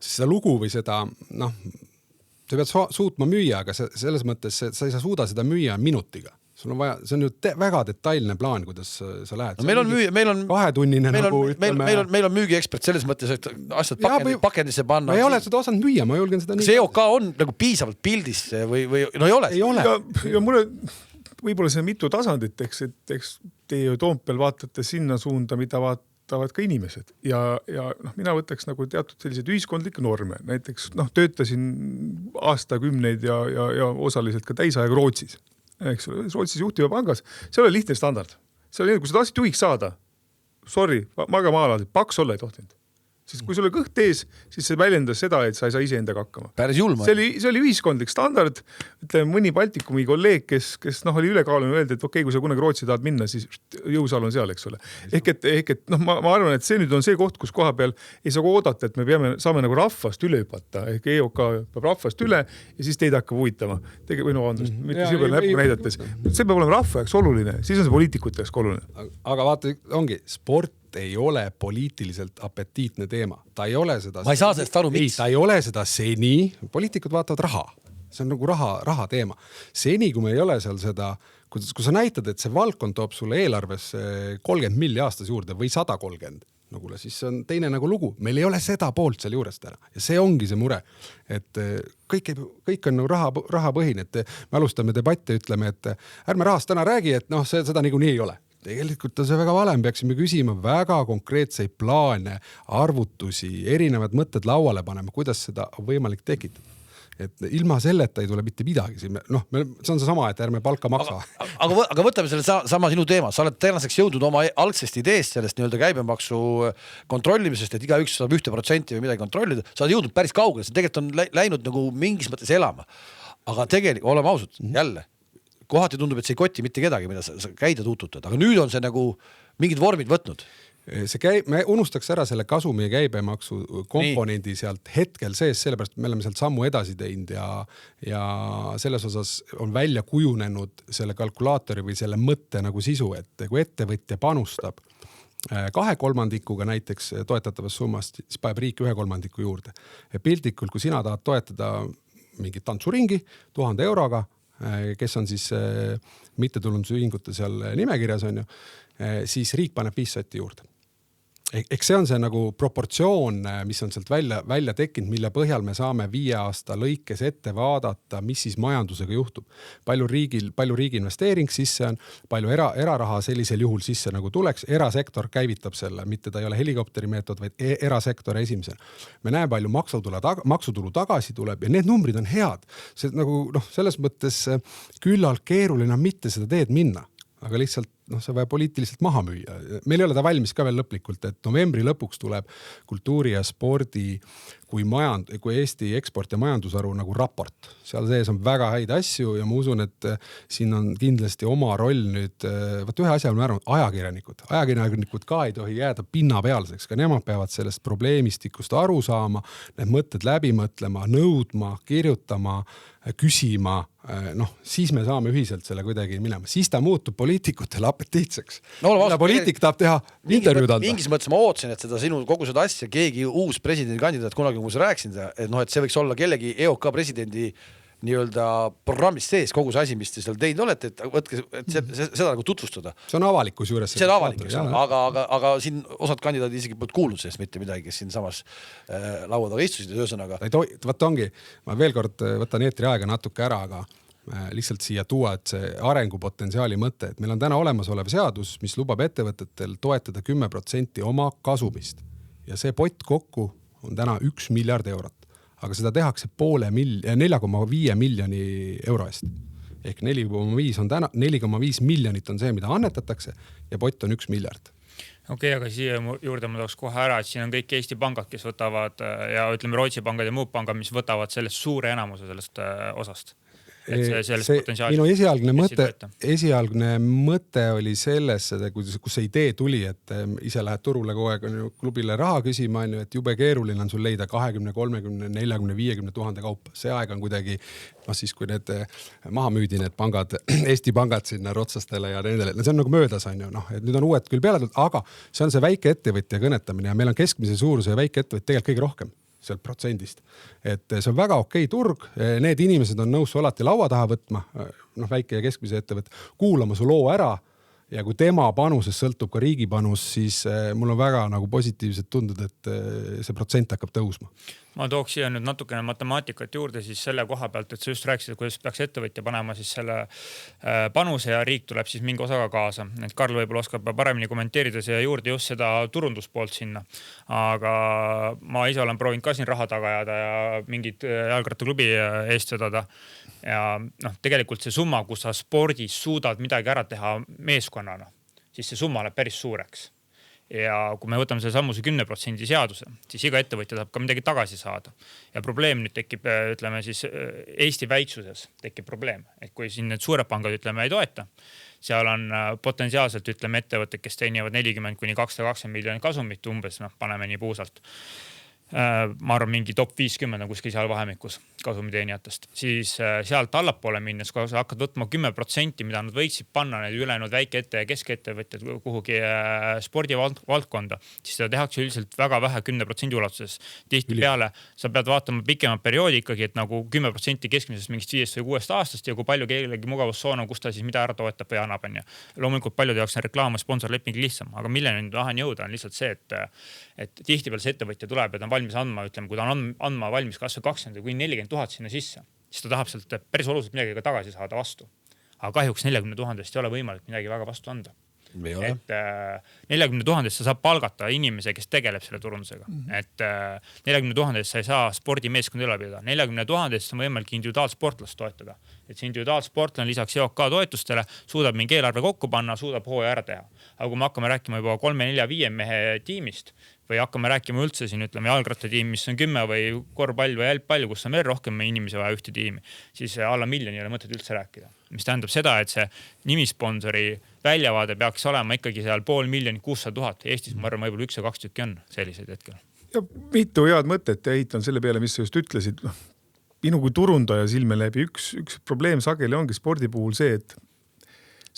Seda lugu või seda, sa pead suutma müüa, aga selles mõttes sa ei saa suuda seda müüa minutiga. Sul on vaja, see on ju väga detailne plaan, kuidas sa lähed. No, meil on 2-tunnine nagu ütleme... Meil on müügiekspert selles mõttes, et asjad pakendisse panna. Ma ei ole seda osanud müüa, ma julgen seda nii. See EOK on nagu piisavalt pildis või no ei ole. Ei ole. Ja mulle võib-olla see mitu tasandit, eks teie Toompeal vaatate sinna suunda, mida vaatavad ka inimesed. Ja mina võtaks nagu teatud selliseid ühiskondlikke norme. Näiteks töötasin aastakümneid ja osaliselt ka täisaeg Rootsis. Eks ole, Rootsis juhtiva pangas, see oli lihtne standard. See oli, kui sa tahtsid juhiks saada, sorry, maga maalad, paks olla ei tohtinud. sest kui sul oli kõht ees, siis see väljendas seda, et sa ei saa iseendaga hakkama. Päris julm. See oli ühiskondlik standard, ütleme mõni Baltikumi kolleeg, kes oli ülekaaluline, öeldi, et okei, kui sa kunagi Rootsi tahad minna, siis jõusaal on seal, eks ole. Ehk et ma arvan, et see nüüd on see koht, kus koha peal ei saa oodata, et me saame nagu rahvast üle hüpata, ehk EOK peab rahvast üle ja siis teid hakkab huvitama. Näidates. See peab olema rahva jaoks oluline, siis on see poliitikute jaoks oluline. Aga vaata, ongi sport ei ole poliitiliselt apetiitne teema. Ta ei ole seda. Ma ei saa sellest aru, miks. Ta ei ole seda seni. Poliitikud vaatavad raha. See on nagu raha teema. Seni, kui me ei ole seal seda, kui sa näitad, et see valdkond toob sulle eelarves 30 milli aastas juurde või 130, nagu siis see on teine nagu lugu. Meil ei ole seda poolt seal juures täna. Ja see ongi see mure, et kõik on nagu rahapõhine, et me alustame debatte, ütleme, et ärme rahast täna räägi, et seda niikuinii ei ole. Tegelikult on see väga vale, me peaksime küsima väga konkreetseid plaane, arvutusi, erinevad mõtted lauale panema, kuidas seda on võimalik tekitada. Et ilma selleta ei tule mitte midagi. See on see sama, et ärme palka maksa. Aga võtame selle sama sinu teema. Sa oled tänaseks jõudnud oma algsest ideest sellest nii-öelda käibemaksu kontrollimisest, et igaüks saab 1% või midagi kontrollida. Sa oled jõudnud päris kaugele. See tegelikult on läinud nagu mingis mõttes elama. Aga tegelikult, oleme ausad, jälle, kohati tundub, et see ei koti mitte kedagi, mida sa käid ja tuututad. Aga nüüd on see nagu mingid vormid võtnud. Me unustaks ära selle kasumi ja käibemaksu komponendi sealt hetkel sees, sellepärast me oleme sealt sammu edasi teinud ja selles osas on välja kujunenud selle kalkulaatori või selle mõtte nagu sisu, et kui ettevõtja panustab 2/3 näiteks toetatavast summast, siis paneb riik 1/3 juurde. Ja piltlikult, kui sina tahad toetada mingit tantsuringi 1000 euroga, kes on siis mittetulundusühingute seal nimekirjas on ju, siis riik paneb 500 juurde. Eks see on see nagu proportsioon, mis on sealt välja tekkinud, mille põhjal me saame 5 aasta lõikes ette vaadata, mis siis majandusega juhtub. Palju riigi investeering sisse on, palju eraraha sellisel juhul sisse nagu tuleks. Erasektor käivitab selle, mitte ta ei ole helikopteri meetod, vaid erasektor esimesena. Me näeme, palju maksutulu tagasi tuleb ja need numbrid on head. See nagu, selles mõttes küllalt keeruline on mitte seda teed minna, aga lihtsalt see vaja poliitiliselt maha müüa. Meil ei ole ta valmis ka veel lõplikult, et novembri lõpuks tuleb kultuuri ja spordi kui Eesti eksport ja majandusaru nagu raport. Seal sees on väga häid asju ja ma usun, et siin on kindlasti oma roll nüüd, ühe asja on määranud ajakirjanikud. Ajakirjanikud ka ei tohi jääda pinnapealseks, ka nemad peavad sellest probleemistikust aru saama, need mõtted läbi mõtlema, nõudma, kirjutama, küsima, siis me saame ühiselt selle kuidagi minema. Siis ta muutub poliitikutele apetiitseks. Poliitik tahab teha intervjuud anda. Mingis mõttes ma ootsin, et kogu seda asja keegi uus presidendikandidaat kunagi, kui sa rääkisin, et see võiks olla kellegi EOK presidendi nii-öelda programmist sees kogu see asi, mis te seal teinud olete, et võtke seda nagu tutvustada. See on avalikus juures. See on avalikus, aga siin osad kandidaadid isegi pole kuulnud sellest mitte midagi, kes siin samas laua taga istusid ja ühesõnaga. Vaat ongi, ma veel kord võtan eetri aega natuke ära, aga lihtsalt siia tuua, et see arengupotentsiaali mõte, et meil on täna olemasolev seadus, mis lubab ettevõtetel toetada 10% oma kasumist ja see pott kokku on täna 1 miljard eurot. Aga seda tehakse 4,5 miljoni euro eest. Ehk 4,5 miljonit on see, mida annetatakse ja pott on 1 miljard. Okei, aga siia juurde ma tooks kohe ära, et siin on kõik Eesti pangad, kes võtavad ja ütleme Rootsi pangad ja muud pangad, mis võtavad sellest suure enamuse sellest osast. Minu esialgne mõte oli selles, kus see idee tuli, et ise lähed turule kogu aeg klubile raha küsima, et jube keeruline on sul leida 20, 30, 40, 50 000 kaupa. See aeg on kuidagi, siis kui need maha müüdi, need pangad, Eesti pangad sinna rotsastele ja nendele, see on nagu möödas, on ju, et nüüd on uued küll peale tulnud, aga see on see väike ettevõtja kõnetamine ja meil on keskmise suuruse ja väike ettevõtja tegelikult kõige rohkem sealt protsendist. Et see on väga okei turg, need inimesed on nõus alati laua taha võtma, väike ja keskmise ettevõtte, kuulama su loo ära ja kui tema panusest sõltub ka riigi panus, siis mul on väga nagu positiivsed tunded, et see protsent hakkab tõusma. Ma tooks siia nüüd natukene matemaatikat juurde siis selle koha pealt, et sa just rääkisid, kuidas peaks ettevõtja panema siis selle panuse ja riik tuleb siis mingi osaga kaasa. Et Karl võib-olla oskab paremini kommenteerida siia juurde just seda turunduspoolt sinna. Aga ma ise olen proovinud ka siin raha taga jääda ja mingit jalgrattaklubi eest vedada. Ja tegelikult see summa, kus sa spordis suudad midagi ära teha meeskonnana, siis see summa läheb päris suureks. ja kui me võtame selle sammuse 10% seaduse, siis iga ettevõtja tahab ka midagi tagasi saada. Ja probleem nüüd tekib, ütleme siis Eesti väiksuses tekib probleem, et kui siin need suured pangad, ütleme, ei toeta, seal on potentsiaalselt, ütleme, ettevõtted, kes teenivad 40–220 miljonit kasumit umbes, paneme nii puusalt. Ma arvan, mingi top 50 on kuskil seal vahemikus kasumiteenijatest, siis sealt allapoole minnes, kui sa hakkad võtma 10%, mida nad võiksid panna need ülejäänud väikeette ja keskettevõtjad kuhugi spordivaldkonda, siis seda tehakse üldiselt väga vähe 10% ulatuses. Tihtipeale sa pead vaatama pikema perioodi ikkagi, et nagu 10% keskmisest mingist 5 või 6 aastast ja kui palju kellegi mugavustsoon on, kus ta siis mida ära toetab või annab. Loomulikult paljude jaoks on reklaam ja sponsorleping lihtsam, aga milleni tahan jõuda on lihtsalt see, et tihtipeale see ettevõtja tuleb ja ta on valmis andma, ütleme, kui ta on andma valmis kas või 20 või 40 000 sinna sisse, siis ta tahab sealt päris oluliselt midagi ka tagasi saada vastu. Aga kahjuks 40 000 ei ole võimalik midagi väga vastu anda. Et 40 000 sa saab palgata inimese, kes tegeleb selle turundusega. Et 40 000 sa ei saa spordimeeskond üle pidada. 40 000 on võimalik individuaalsportlast toetada. Et see individuaalsportlane lisaks EOK toetustele suudab mingi eelarve kokku panna, suudab hooaja ära teha. Aga kui me hakkame rääkima juba 3, 4, 5 mehe tiimist või hakkame rääkima üldse siin, ütleme, jalgrattatiim, mis on 10 või korvpall või jalgpall, kus on veel rohkem inimesi vaja ühte tiimi, siis alla miljoni ei ole mõtet üldse rääkida. Mis tähendab seda, et see nimisponsori väljavaade peaks olema ikkagi seal 500 000, 600 000. Eestis ma arvan, võib-olla 1 ja 2 tükki on selliseid hetkel. Ja mitu head mõtet ehitan selle peale, mis sa just ütlesid. Minu kui turundaja silme läbi üks probleem sageli ongi spordi puhul see, et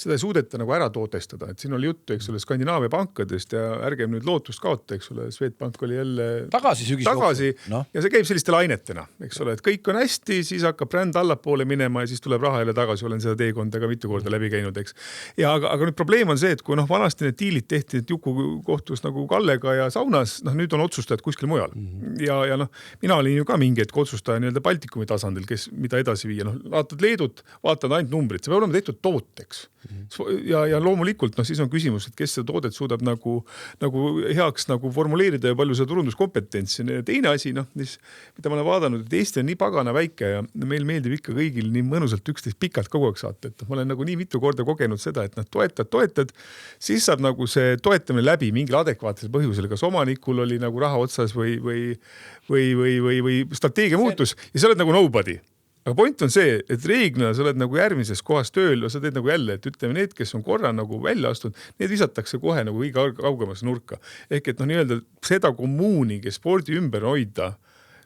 seda ei suudeta nagu ära tootestada, et siin oli juttu, eks ole, Skandinaavia pankadest ja ärgem nüüd lootust kaota, eks ole, Swedbank oli jälle tagasi no. Ja see käib selliste lainetena, eks ole, et kõik on hästi, siis hakkab bränd allapoole minema ja siis tuleb raha jälle tagasi, olen seda teekonda ka mitu korda läbi käinud, eks. Ja aga nüüd probleem on see, et kui vanasti need diilid tehti, et Juku kohtus nagu Kallega ja saunas, nüüd on otsustajad kuskil mujal. Ja mina olin ju ka mingi hetk otsustaja nii-öelda Baltikumi tasandil, kes mida edasi viia. Vaatad Leedut, vaatad ainult numbrid, see peab olema tehtud tooteks. Ja loomulikult siis on küsimus, et kes seda toodet suudab nagu heaks nagu formuleerida ja palju seda turunduskompetentsi. Teine asi, mida ma olen vaadanud, et Eesti on nii pagana väike ja meil meeldib ikka kõigil nii mõnusalt 11 pikalt kogu aeg saata. Et ma olen nagu nii mitu korda kogenud seda, et toetad, siis saab nagu see toetamine läbi mingil adekvaatsel põhjusel, kas omanikul oli nagu raha otsas või strateegia muutus ja sa oled nagu nobody. Aga point on see, et reeglina sa oled nagu järgmises kohas tööl ja sa teed nagu jälle, et ütleme need, kes on korra nagu välja astunud, need visatakse kohe nagu kõige kaugemasse nurka. Ehk et nii-öelda seda kommuuni, kes spordi ümber hoida,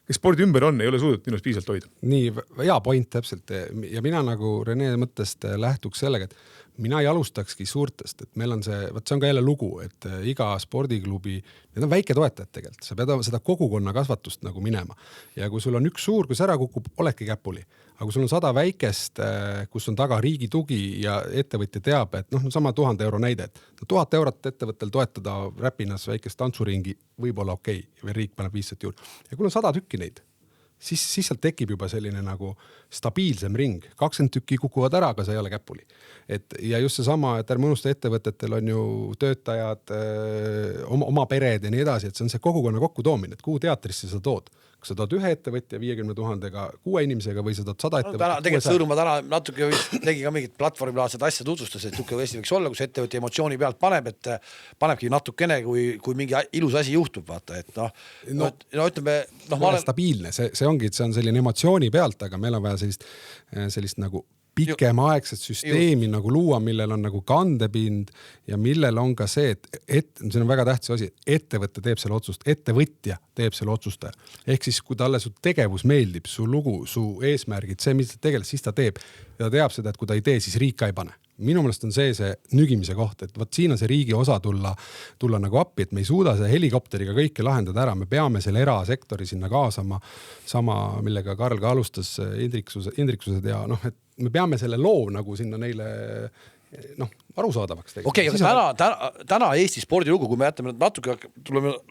kes spordi ümber on, ei ole suudet minust piisalt hoida. Nii, hea point täpselt. Ja mina nagu Rene mõttest lähtuks sellega, et mina ei alustakski suurtest, et meil on see on ka jälle lugu, et iga spordiklubi, need on väike toetajad tegelikult, sa pead seda kogukonna kasvatust nagu minema. Ja kui sul on üks suur, kui see ära kukub, oledki käpuli. Aga kui sul on 100 väikest, kus on taga riigi tugi ja ettevõtja teab, et sama 1000 euro näide, et 1000 eurot ettevõttel toetada Räpinas väikest tantsuringi võib olla okei, või riik paneb 500 juurde. Ja kui on 100 tükki neid, siis sealt tekib juba selline nagu stabiilsem ring. 20 tükki kukuvad ära, aga see ei ole käpuli. Ja just see sama, et ärme unusta ettevõtetel on ju töötajad, oma pered ja nii edasi, et see on see kogukonna kokkutoomine, et kuhu teatrisse sa tood. Kas sa tood ühe ettevõtja 50 000-ga, 6 inimesega või sa tood 100 ettevõtja? Tegelikult Sõõrumaa täna natuke tegi ka mingit platvormilaadset asja tutvustas, et niisugune Eesti võiks olla, kus ettevõtja emotsiooni pealt paneb, et panebki natukene, kui mingi ilus asi juhtub, vaata, et ütleme... ma olen stabiilne, see ongi, et see on selline emotsiooni pealt, aga meil on vaja sellist nagu pikemaaegset süsteemi nagu luua, millel on nagu kandepind ja millel on ka see, et see on väga tähtis asi, ettevõte teeb selle otsust, ettevõtja teeb selle otsustaja. Ehk siis, kui talle su tegevus meeldib, su lugu, su eesmärgid, see, mis ta tegeleb, siis ta teeb. Ja ta teab seda, et kui ta ei tee, siis riik ka ei pane. Minu meelest on see nügimise koht, et siin on see riigi osa tulla nagu appi, et me ei suuda see helikopteriga kõike lahendada ära, me peame selle erasektori sinna kaasama, sama, millega Karl ka alustas, Indriksused ja et me peame selle loo nagu sinna neile arusaadavaks tegema. Okei, aga täna Eesti spordilugu, kui me jätame natuke,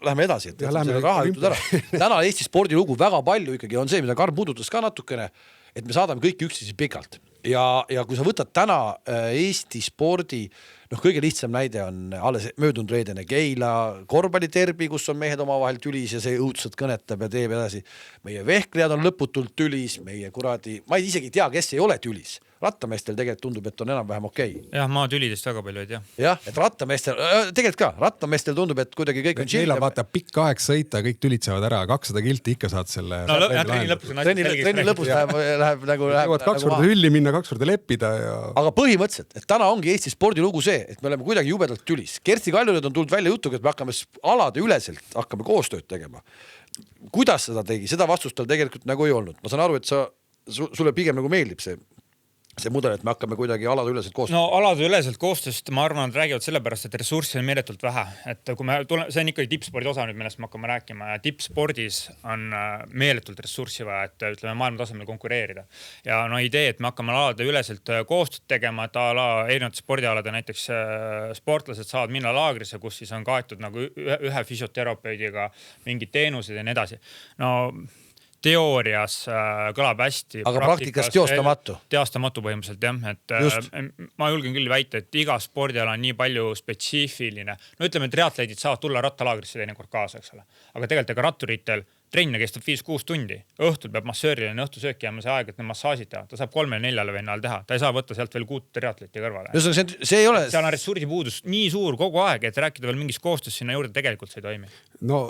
läheme edasi, et raha jutud ära. Täna Eesti spordilugu väga palju ikkagi on see, mida Karl puudutas ka natukene, et me saadame kõik üksteise pikalt. Ja kui sa võtad täna Eesti spordi, kõige lihtsam näide on alles möödunud reedene Keila korvpalliterbi, kus on mehed omavahel tülis ja see õudselt kõnetab ja teeb edasi. Meie vehklejad on lõputult tülis, meie kuradi, ma ei isegi tea, kes ei ole tülis. rattameestel tegelikult tundub, et on enam-vähem okei. jah, maatülidest väga palju, et jah. Jah, et rattameestel, tegelikult ka, rattameestel tundub, et kuidagi kõik on Neil on vaata pikk aeg sõita, kõik tülitsevad ära, 200 kilti ikka saad selle. No trenni lõpus on trenni lõpus läheb nagu jõuad 2 korda hülli minna, 2 korda leppida ja. Aga põhimõtteliselt, et täna ongi Eesti spordilugu see, et me oleme kuidagi jubedalt tülis. Kersti Kaljulaid on tulnud välja jutuga, et me hakkame alade üleselt hakkame koostööd tegema. Kuidas seda tegi? Seda vastust tal tegelikult nagu ei olnud. Ma saan aru, et sulle pigem nagu meeldib see mudel, et me hakkame kuidagi alade üleselt koostööd. No alade üleselt koostööst, ma arvan, et räägivad sellepärast, et ressurssi on meeletult vähe. Et kui me see on ikkagi tippspordi osa nüüd, millest me hakkame rääkima ja tippspordis on meeletult ressurssi vaja, et ütleme maailma tasemel konkureerida. Ja no idee, et me hakkame alade üleselt koostööd tegema, et erinevate spordialade näiteks sportlased saavad minna laagrisse, kus siis on kaetud nagu ühe füsioterapeudiga mingid teenused ja nii edasi. No teoorias kõlab hästi. Aga praktikas teostamatu. Teostamatu põhimõtteliselt, jah. Et ma julgen küll väita, et iga spordiala on nii palju spetsiifiline. No ütleme, et triatleedid saavad tulla rattalaagrisse teinekord kaasa, eks ole. Aga tegelikult ega ratturitel trenne kestab 5-6 tundi. Õhtul peab massöörile õhtusööki jääma see aeg, et need massaažid teha. Ta saab 3-4 vennal teha. Ta ei saa võtta sealt veel 6 triatleti kõrvale. See ei ole... Seal on ressursipuudus nii suur kogu aeg, et rääkida veel mingis koostöös sinna juurde tegelikult see ei toimi. No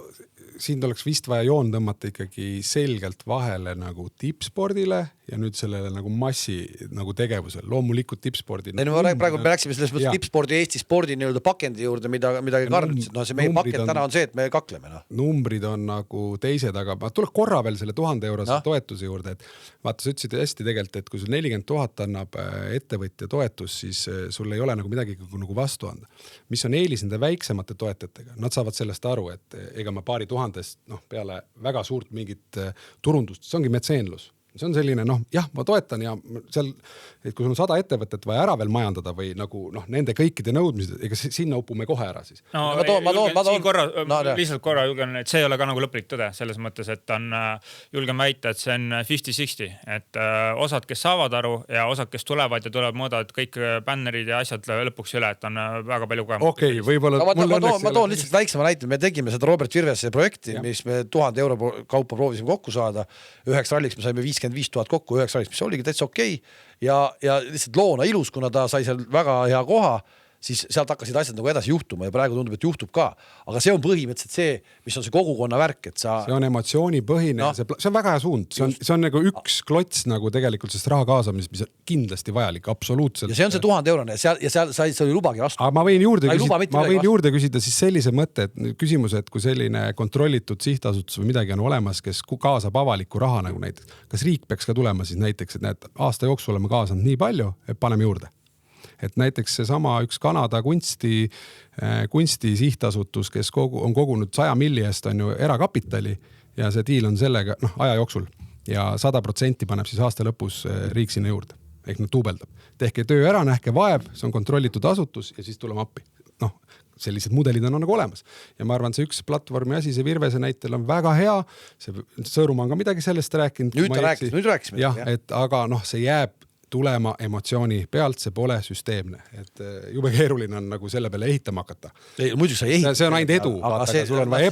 siin oleks vist vaja joon tõmmata ikkagi selgelt vahele nagu tippspordile ja nüüd sellele nagu massi nagu tegevusel. Loomulikult tippspordi. Praegu me läksime selles mõttes tippspordi Eesti spordi nii-öelda pakendi juurde, mida Karl ütles. No see meie pakett täna on see, et me kakleme. Numbrid on nagu teised, aga ma tuleb korra veel selle 1000 eurose toetuse juurde, et vaata, sa ütlesid hästi tegelikult, et kui sul 40 000 annab ettevõtja toetus, siis sul ei ole nagu midagi nagu vastu anda. Mis on eelis nende väiksemate toetajatega? Nad saavad sellest aru, et ega ma paari tuhandest peale väga suurt mingit turundust, see ongi metseenlus. See on selline, jah, ma toetan ja seal, et kui sul on 100 ettevõtet vaja ära veel majandada või nagu nende kõikide nõudmised, ega sinna upume kohe ära siis. No, lihtsalt korra julgen, et see ei ole ka nagu lõplik tõde selles mõttes, et on julgen väita, et see on 50-60, et osad, kes saavad aru ja osad, kes tulevad ja tulevad mõõdavad kõik bännerid ja asjad lõpuks üle, et on väga palju kogemus. Okei, võib-olla... Ma toon lihtsalt väiksema näite, me tegime seda Robert Virvese projekti, mis me 1000 euro kaupa proovisime kokku saada. Üheks ralliks me saime 55 000 kokku 9 ralliks, mis oligi täitsa okei. Ja lihtsalt loona ilus, kuna ta sai seal väga hea koha, siis sealt hakkasid asjad nagu edasi juhtuma ja praegu tundub, et juhtub ka. Aga see on põhimõtteliselt see, mis on see kogukonna värk, et sa... See on emotsioonipõhine, see on väga hea suund. See on nagu üks klots nagu tegelikult sellest raha kaasamist, mis on kindlasti vajalik, absoluutselt. Ja see on see 1000 eurone ja seal sa ei lubagi vastu. Aga ma võin juurde küsida siis sellise mõtte, et küsimus, et kui selline kontrollitud sihtasutus või midagi on olemas, kes kaasab avalikku raha nagu näiteks, kas riik peaks ka tulema siis näiteks, et näed, aasta jooksul oleme kaasanud nii palju, et paneme juurde. Et näiteks see sama üks Kanada kunsti sihtasutus, kes on kogunud 100 milli eest on ju erakapitali ja see diil on sellega aja jooksul ja 100% paneb siis aasta lõpus riik sinna juurde. Ehk nad tuubeldab. Tehke töö ära, nähke vaeb, see on kontrollitud asutus ja siis tuleme appi. Sellised mudelid on nagu olemas. Ja ma arvan, see üks platvormi asi, see Virvese näitel on väga hea. Sõõrumaa on ka midagi sellest rääkinud. Nüüd rääkisime. Jah, aga see jääb tulema emotsiooni pealt, see pole süsteemne. Et jube keeruline on nagu selle peale ehitama hakata. Muidugi sa ehitad. See on ainult edu. Sul on vaja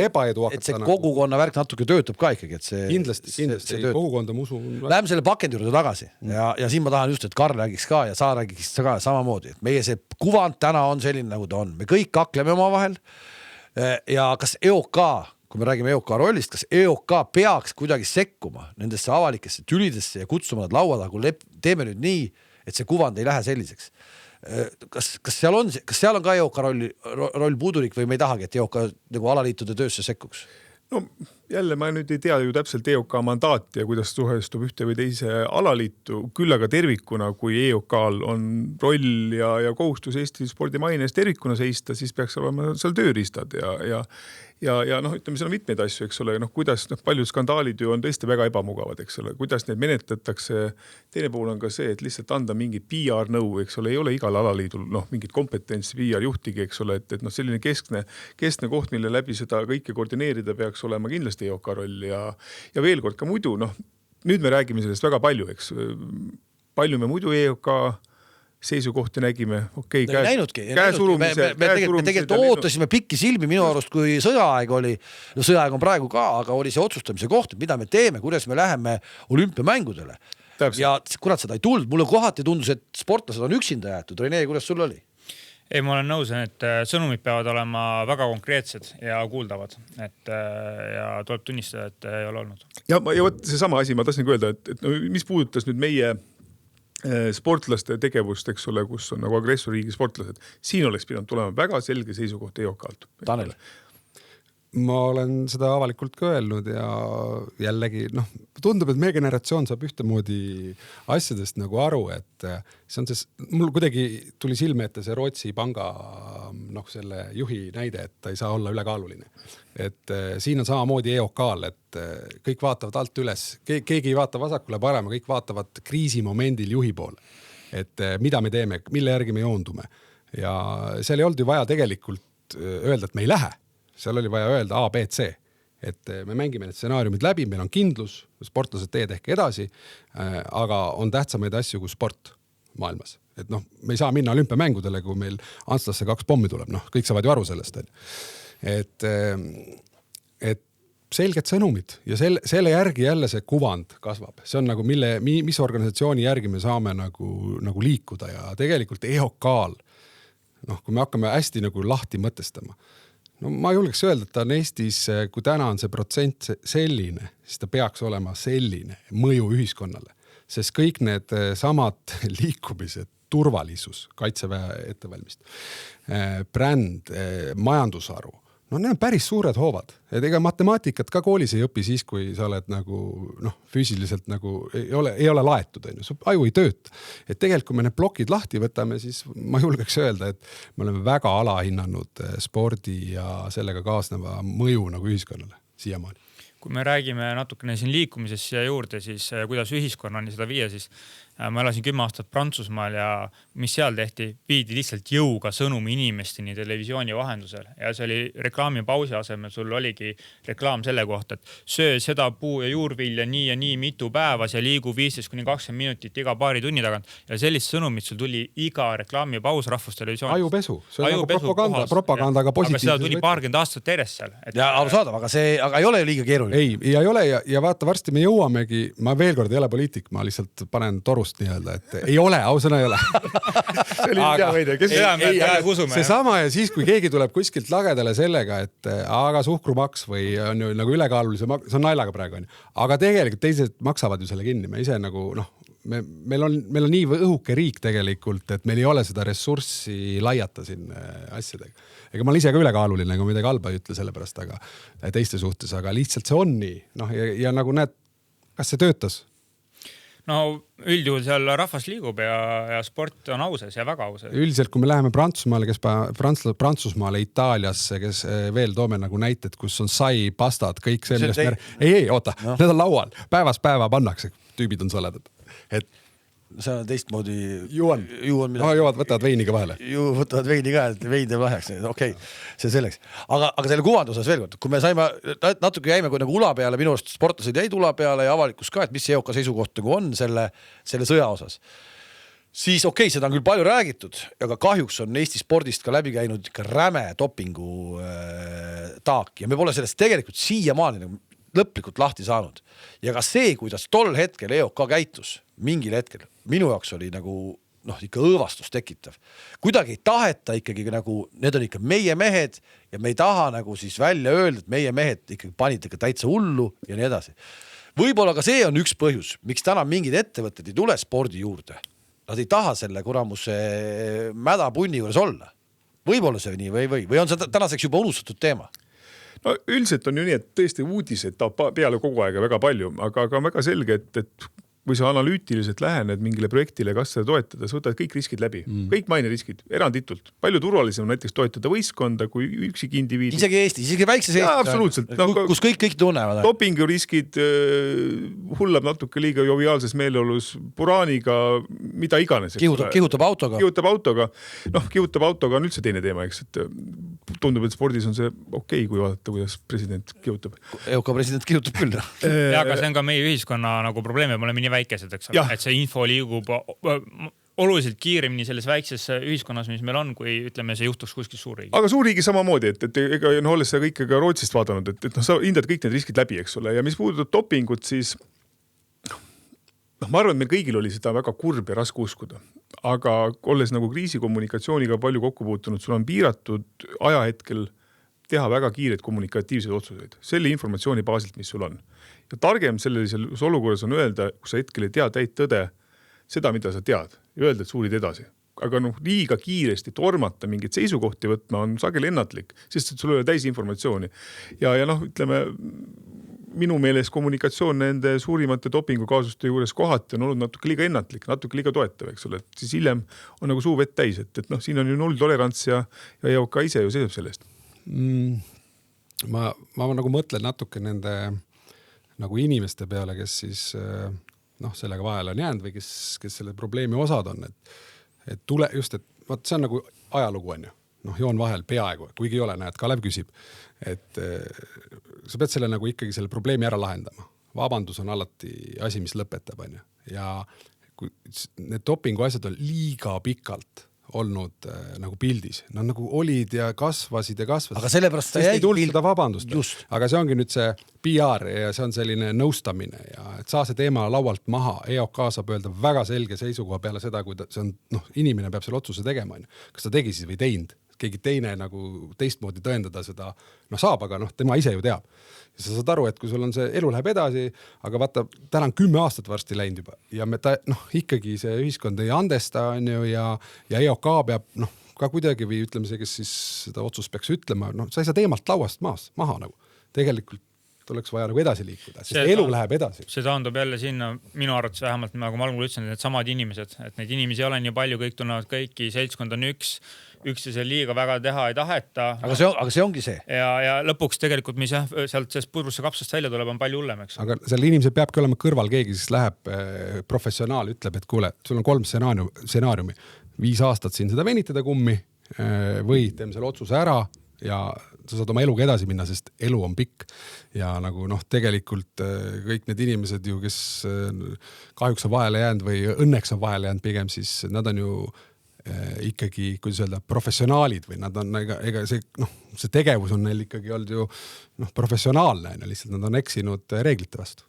ebaedu hakata. Et see kogukonna värk natuke töötab ka ikkagi. Kindlasti. Kogukonda ma usun. Läheme selle pakendi juurde tagasi. Ja siin ma tahan just, et Karl räägiks ka ja sa räägiks ka samamoodi. Et meie see kuvand täna on selline, nagu ta on. Me kõik kakleme oma vahel. Ja kas EOK, kui me räägime EOK rollist, kas EOK peaks kuidagi sekkuma nendesse avalikesse tülidesse ja kutsuma nad laua taha, kui teeme nüüd nii, et see kuvand ei lähe selliseks. Kas seal on ka EOK roll puudulik või me ei tahagi, et EOK nagu alaliitude töösse sekkuks? No jälle ma nüüd ei tea ju täpselt EOK mandaati ja kuidas suhestub ühte või teise alaliitu, küll aga tervikuna, kui EOK-l on roll ja kohustus Eesti spordimaine eest tervikuna seista, siis peaks olema seal tööriistad ja ütleme, seal on mitmeid asju, eks ole, kuidas paljud skandaalid ju on tõesti väga ebamugavad, eks ole, kuidas neid menetletakse. Teine pool on ka see, et lihtsalt anda mingi PR-nõu, eks ole, ei ole igal alaliidul mingit kompetentsi PR-juhtigi, eks ole, et selline keskne koht, mille läbi seda kõike koordineerida peaks olema kindlasti EOK roll ja veel kord ka muidu, nüüd me räägime sellest väga palju, eks. Palju me muidu EOK seisukohti nägime. Okay, me tegelikult ootasime pikki silmi minu arust, kui sõjaaeg oli. Sõjaaeg on praegu ka, aga oli see otsustamise koht, mida me teeme, kuidas me läheme olümpiamängudele. ja kurat seda ei tulnud, mulle kohati tundus, et sportlased on üksinda jäetud. Rene, kuidas sul oli? Ei, ma olen nõus, et sõnumid peavad olema väga konkreetsed ja kuuldavad, ja tuleb tunnistada, et ei ole olnud. Ja võt see sama asi, ma tahtsin öelda, et no, mis puudutas nüüd meie sportlaste tegevust, eks ole, kus on nagu agressorriigi sportlased, siin oleks pidanud tulema väga selge seisukoht EOK-lt. Tanel? Ma olen seda avalikult ka öelnud ja jällegi, tundub, et meie generatsioon saab ühtemoodi asjadest nagu aru, et see on mul kuidagi tuli silme ette see Rootsi panga selle juhi näide, et ta ei saa olla ülekaaluline. Et siin on samamoodi EOK-l, et kõik vaatavad alt üles, keegi ei vaata vasakule parema, kõik vaatavad kriisimomendil juhi poole. Et mida me teeme, mille järgi me joondume. Ja seal ei olnud ju vaja tegelikult öelda, et me ei lähe. Seal oli vaja öelda A, B, C, et me mängime need stsenaariumid läbi, meil on kindlus, sportlased teed ehk edasi, aga on tähtsamaid asju kui sport maailmas. Et me ei saa minna olümpiamängudele, kui meil Antslasse 2 pommi tuleb, kõik saavad ju aru sellest. Et selged sõnumid ja selle järgi jälle see kuvand kasvab. See on nagu mis organisatsiooni järgi me saame nagu liikuda ja tegelikult EOK-l, kui me hakkame hästi nagu lahti mõtestama, ma julgeks öelda, et ta on Eestis, kui täna on see protsent selline, siis ta peaks olema selline mõju ühiskonnale, sest kõik need samad liikumised, turvalisus, kaitseväe ettevalmist, bränd, majandusharu, need on päris suured hoovad. Et ega matemaatikat ka koolis ei õpi siis, kui sa oled füüsiliselt ei ole laetud. Su aju ei tööta. Et tegelikult, kui me need plokid lahti võtame, siis ma julgeks öelda, et me oleme väga alahinnanud spordi ja sellega kaasneva mõju ühiskonnale siiamaani. Kui me räägime natukene siin liikumisest siia juurde, siis kuidas ühiskonnani seda viia, siis ma elasin 10 aastat Prantsusmaal ja mis seal tehti, viidi lihtsalt jõuga sõnumi inimesteni televisiooni vahendusel ja see oli reklaamipausi asemel, sul oligi reklaam selle kohta, et söö seda puu- ja juurvilja nii ja nii mitu päevas ja liigu 15-20 minutit iga paari tunni tagant ja sellist sõnumit sul tuli iga reklaamipaus rahvustelevisioon. Ajupesu, see on propagandaga positiivses. Aga seda tuli 20 aastat järjest seal. Ja arusaadav, aga ei ole ju liiga keeruline. Ei ole ja vaata, varsti me jõuamegi, ma veel kord ei ole poliitik, ma lihtsalt panen torust nii-öelda, et ei ole, ausõna ei ole. See oli hea veide. See sama ja siis, kui keegi tuleb kuskilt lagedale sellega, et aga suhkrumaks või on ju nagu ülekaalulise maks, see on naljaga praegu. Aga tegelikult teised maksavad ju selle kinni. Me ise meil on nii õhuke riik tegelikult, et meil ei ole seda ressurssi laiata siin asjadega. Ega ma olen ise ka ülekaaluline, kui midagi halba ei ütle selle pärast, aga teiste suhtes, aga lihtsalt see on nii. Ja nagu näed, kas see töötas? Üldjuhul seal rahvas liigub ja sport on ausas ja väga ausas. Üldiselt, kui me läheme Prantsusmaale, Itaaliasse, kes veel toome nagu näited, kus on sai, pastad, kõik see, millest ei, oota, need on laual. Päevast päeva pannakse, tüübid on soledad. Et see on teistmoodi. Juuan, võtavad veiniga vahele. Võtavad veini ka, et vein teeb lahjaks. Okei, see selleks. Aga selle kuvandusas veel kord, kui me saime, natuke jäime nagu ula peale, minu arust sportlased jäid ula peale ja avalikkus ka, et mis see EOK seisukoht on selle sõja osas. Siis seda on küll palju räägitud, aga kahjuks on Eesti spordist ka läbi käinud ikka räme dopingu taak ja me pole sellest tegelikult siiamaani lõplikult lahti saanud. Ja ka see, kuidas tol hetkel EOK käitus, mingil hetkel, minu jaoks oli ikka õõvastus tekitav. Kuidagi ei taheta ikkagi need on ikka meie mehed ja me ei taha siis välja öelda, et meie mehed ikkagi panid ikka täitsa hullu ja nii edasi. Võib-olla ka see on üks põhjus, miks täna mingid ettevõtted ei tule spordi juurde. Nad ei taha selle kuramuse mädapunni juures olla. Võib-olla see nii või on see tänaseks juba unustatud teema? Üldiselt on ju nii, et tõesti uudised peale kogu aega väga palju, aga on väga selge, et või sa analüütiliselt lähened mingile projektile, kas seda toetada, sa võtad kõik riskid läbi. Kõik maineriskid, eranditult. Palju turvalisem näiteks toetada võistkonda kui üksik indiviidi. Isegi Eestis, isegi väikses Eestis. Absoluutselt. Kus kõik tunnevad. Dopinguriskid hullab natuke liiga joviaalses meeleolus puraaniga, mida iganes. Kihutab autoga. Kihutab autoga on üldse teine teema, eks. Tundub, et spordis on see okei, kui vaadata, kuidas president kihutab. EOK president kihutab küll. Ja, aga see on ka meie ühiskonna probleem, me oleme nii väikesed, eks ole, et see info liigub oluliselt kiiremini selles väikses ühiskonnas, mis meil on, kui ütleme, see juhtuks kuskil suurriigi. Aga suurriigi samamoodi, et olles seda kõike ka Rootsist vaadanud, et sa hindad kõik need riskid läbi, eks ole, ja mis puudutab dopingut, siis ma arvan, et meil kõigil oli seda väga kurb ja raske uskuda, aga olles nagu kriisikommunikatsiooniga palju kokku puutunud, sul on piiratud ajahetkel teha väga kiireid kommunikatiivseid otsuseid selle informatsiooni baasilt, mis sul on. Ja targem sellises olukorras on öelda, kui sa hetkel ei tea täit tõde, seda, mida sa tead ja öelda, et suurid edasi. Aga liiga kiiresti tormata mingit seisukohti võtma on sageli ennatlik, sest sul ei ole täis informatsiooni. Ja ütleme, minu meeles kommunikatsioon nende suurimate dopingukaasuste juures kohati on olnud natuke liiga ennatlik, natuke liiga toetav, eks ole. Et siis hiljem on nagu suu vett täis, et siin on ju null tolerants ja EOK ise ju seisab sellest. Ma nagu mõtlen natuke nende nagu inimeste peale, kes siis sellega vahele on jäänud või kes selle probleemi osad on, et tule just, et vaat see on nagu ajalugu on ju. Joon vahel peaaegu, kuigi ei ole, näed, Kalev küsib, et sa pead selle nagu ikkagi selle probleemi ära lahendama. Vabandus on alati asi, mis lõpetab, on ju. Ja kui need dopingu asjad on liiga pikalt olnud nagu pildis. Nad nagu olid ja kasvasid. Aga sellepärast ei tulnud seda vabandust. Just. Aga see ongi nüüd see PR ja see on selline nõustamine ja et saa see teema laualt maha. EOK saab öelda väga selge seisukoha peale seda, kui see on, inimene peab selle otsuse tegema. Kas ta tegi siis või teinud? Keegi teine nagu teistmoodi tõendada seda, saab, aga tema ise ju teab. Ja sa saad aru, et kui sul on see elu läheb edasi, aga vaata, täna on 10 aastat varsti läinud juba ja me ikkagi see ühiskond ei andesta on ju ja EOK peab ka kuidagi või ütleme see, kes siis seda otsust peaks ütlema, sa ei saa teemalt lauast maha nagu. Tegelikult oleks vaja nagu edasi liikuda, sest elu läheb edasi. See taandub jälle sinna, minu arvates vähemalt, nagu ma algul ütlesin, et need samad inimesed, et neid inimesi ei ole nii palju, kõik tunnevad kõiki, seltskond on üksteisel liiga väga teha ei taheta. Aga see ongi see. Ja lõpuks tegelikult, mis sealt sellest pudrusse kapsast välja tuleb, on palju hullem, eks. Aga selle inimesel peabki olema kõrval keegi, siis läheb professionaal, ütleb, et kuule, sul on 3 stsenaariumi. 5 aastat siin seda venitada kummi või teeme selle otsuse ära ja sa saad oma eluga edasi minna, sest elu on pikk ja nagu tegelikult kõik need inimesed ju, kes kahjuks on vahele jäänud või õnneks on vahele jäänud pigem, siis nad on ju ikkagi, kuidas öelda, professionaalid või nad on, ega see tegevus on neil ikkagi olnud ju professionaalne, lihtsalt nad on eksinud reeglite vastu.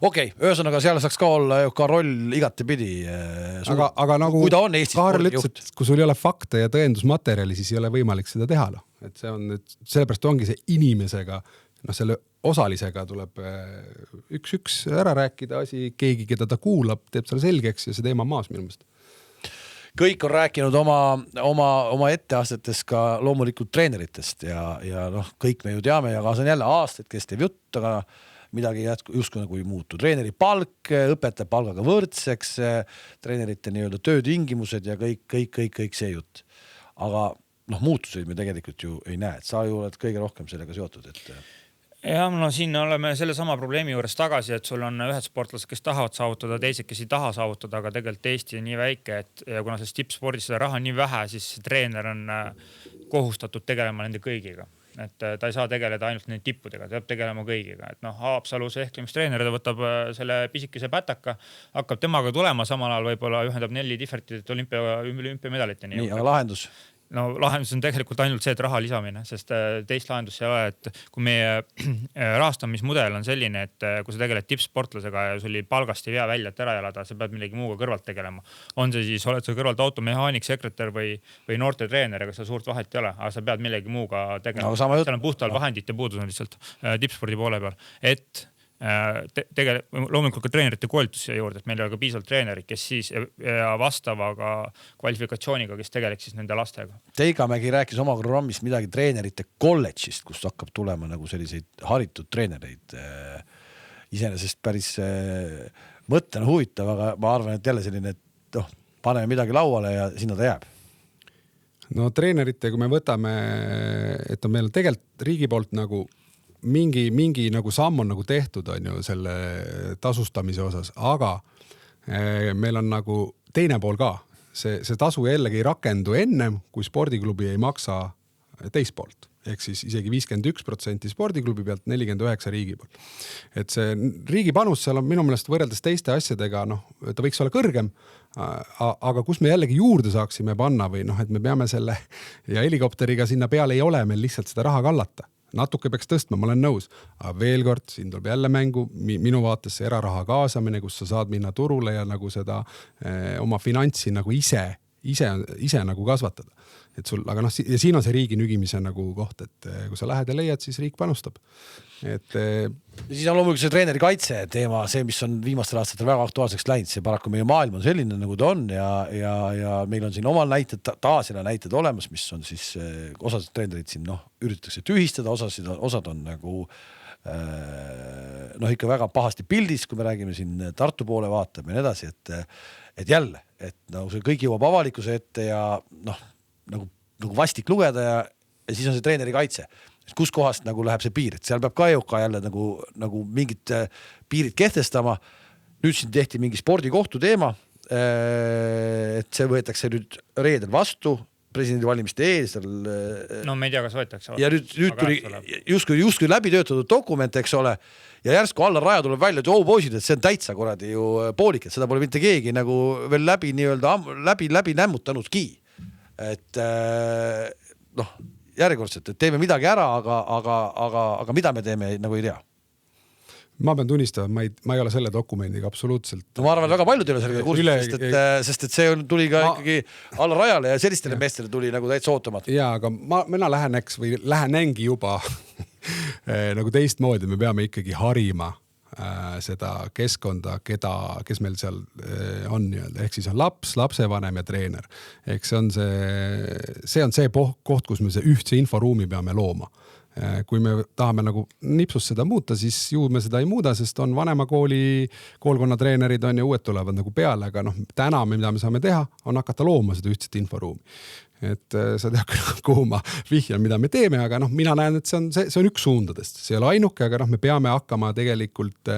Okei, ühesõnaga seal saaks ka olla ka roll igatepidi. Aga nagu kui ta on Eestis Kaarel ütles, et kui sul ei ole fakte ja tõendusmaterjali, siis ei ole võimalik seda teha. Et see on, sellepärast ongi see inimesega, selle osalisega tuleb üks ära rääkida asi, keegi, keda ta kuulab, teeb selle selgeks ja see teema maas minu meelest. Kõik on rääkinud oma etteastetes ka loomulikult treeneritest ja kõik me ju teame ja see on jälle aastaid kestev jutt, aga midagi justkui nagu ei muutu. Treeneri palk, õpetab palgaga võrdseks, treenerite nii-öelda töötingimused ja kõik see jutt. Aga muutuseid me tegelikult ju ei näe, et sa ju oled kõige rohkem sellega seotud, et ja siin oleme selle sama probleemi juures tagasi, et sul on ühed sportlased, kes tahavad saavutada, teised, kes ei taha saavutada, aga tegelikult Eesti on nii väike, et ja kuna selles tippspordis seda raha on nii vähe, siis treener on kohustatud tegelema nende kõigiga. Et ta ei saa tegeleda ainult neid tippudega, ta peab tegelema kõigiga. Et Haapsalus ehklemistreener, ta võtab selle pisikese pätaka, hakkab temaga tulema, samal ajal võib-olla ühendab 4 differentidit olümpiamedaliteni. Nii, aga lahendus? Lahendus on tegelikult ainult see, et raha lisamine, sest teist lahendust ei ole, et kui meie rahastamismudel on selline, et kui sa tegeled tippsportlasega ja sul palgast ei vea välja, et ära elada, sa pead millegi muuga kõrvalt tegelema. On see siis, oled sa kõrvalt automehaanik, sekretär või noorte treener, ega seal suurt vahet ei ole, aga sa pead millegi muuga tegelema. Seal on puhtal vahendite puudus on lihtsalt tippspordi poole peal, et loomulikult ka treenerite koolituse juurde, et meil ei ole ka piisavalt treenerid, kes siis ja vastava ka kvalifikatsiooniga, kes tegeleks siis nende lastega. Teigamägi rääkis oma programmist midagi treenerite kolledžist, kus hakkab tulema nagu selliseid haritud treenereid. Iseenesest päris mõttena huvitav, aga ma arvan, et jälle selline, et paneme midagi lauale ja sinna ta jääb. No treenerite, kui me võtame, et on meil tegelikult riigi poolt nagu mingi nagu samm on nagu tehtud on ju selle tasustamise osas, aga meil on nagu teine pool ka. See tasu jällegi ei rakendu ennem, kui spordiklubi ei maksa teist poolt. Ehk siis isegi 51% spordiklubi pealt, 49% riigi poolt. Et see riigi panus seal on minu meelest võrreldes teiste asjadega, ta võiks olla kõrgem, aga kus me jällegi juurde saaksime panna või et me peame selle ja helikopteriga sinna peale ei ole meil lihtsalt seda raha kallata. natuke peaks tõstma, ma olen nõus, aga veel kord, siin tuleb jälle mängu minu vaates see eraraha kaasamine, kus sa saad minna turule ja nagu seda oma finantsi nagu ise nagu kasvatada. Et sul, aga noh, ja siin on see riigi nügimise nagu koht, et kui sa lähed ja leiad, siis riik panustab. Et siis on loomulikult see treeneri kaitse teema, see, mis on viimastel aastatel väga aktuaalseks läinud, see paraku meie maailm on selline, nagu ta on ja meil on siin omal näited, taas jälle näited olemas, mis on siis osad treenerid siin üritatakse tühistada, osad on nagu ikka väga pahasti pildis, kui me räägime siin Tartu poole vaatab ja nii edasi, et jälle, et nagu see kõik jõuab avalikkuse ette ja nagu vastik lugeda ja siis on see treeneri kaitse. Kus kohast nagu läheb see piir, et seal peab ka EOK jälle nagu mingid piirid kehtestama. Nüüd siin tehti mingi spordikohtu teema, et see võetakse nüüd reedel vastu presidendivalimiste ees. No me ei tea, kas võetakse. Ja nüüd tuli justkui läbi töötatud dokument, eks ole, ja järsku Allar Raja tuleb välja, et poisid, et see on täitsa korradi ju poolik, et seda pole mitte keegi nagu veel läbi nämmutanudki. Et järjekordselt, et teeme midagi ära, aga mida me teeme, nagu ei tea. Ma pean tunnistama, ma ei ole selle dokumendiga absoluutselt. No ma arvan, et väga paljud ei ole sellega kursus, sest et see tuli ka ikkagi Allar Rajale ja sellistele meestele tuli nagu täitsa ootamatu. Jaa, aga mina lähenengi juba nagu teistmoodi, me peame ikkagi harima seda keskkonda, kes meil seal on nii-öelda. Ehk siis on laps, lapsevanem ja treener. Ehk see on see koht, kus me see ühtse inforuumi peame looma. Kui me tahame nagu nipsus seda muuta, siis ju me seda ei muuda, sest on vanema koolkonna treenerid on ja uued tulevad nagu peale, aga täna mida me saame teha, on hakata looma seda ühtset inforuumi. Et sa tead, kuhu ma vihjan, mida me teeme, aga mina näen, et see on üks suundadest. See ei ole ainuke, aga me peame hakkama tegelikult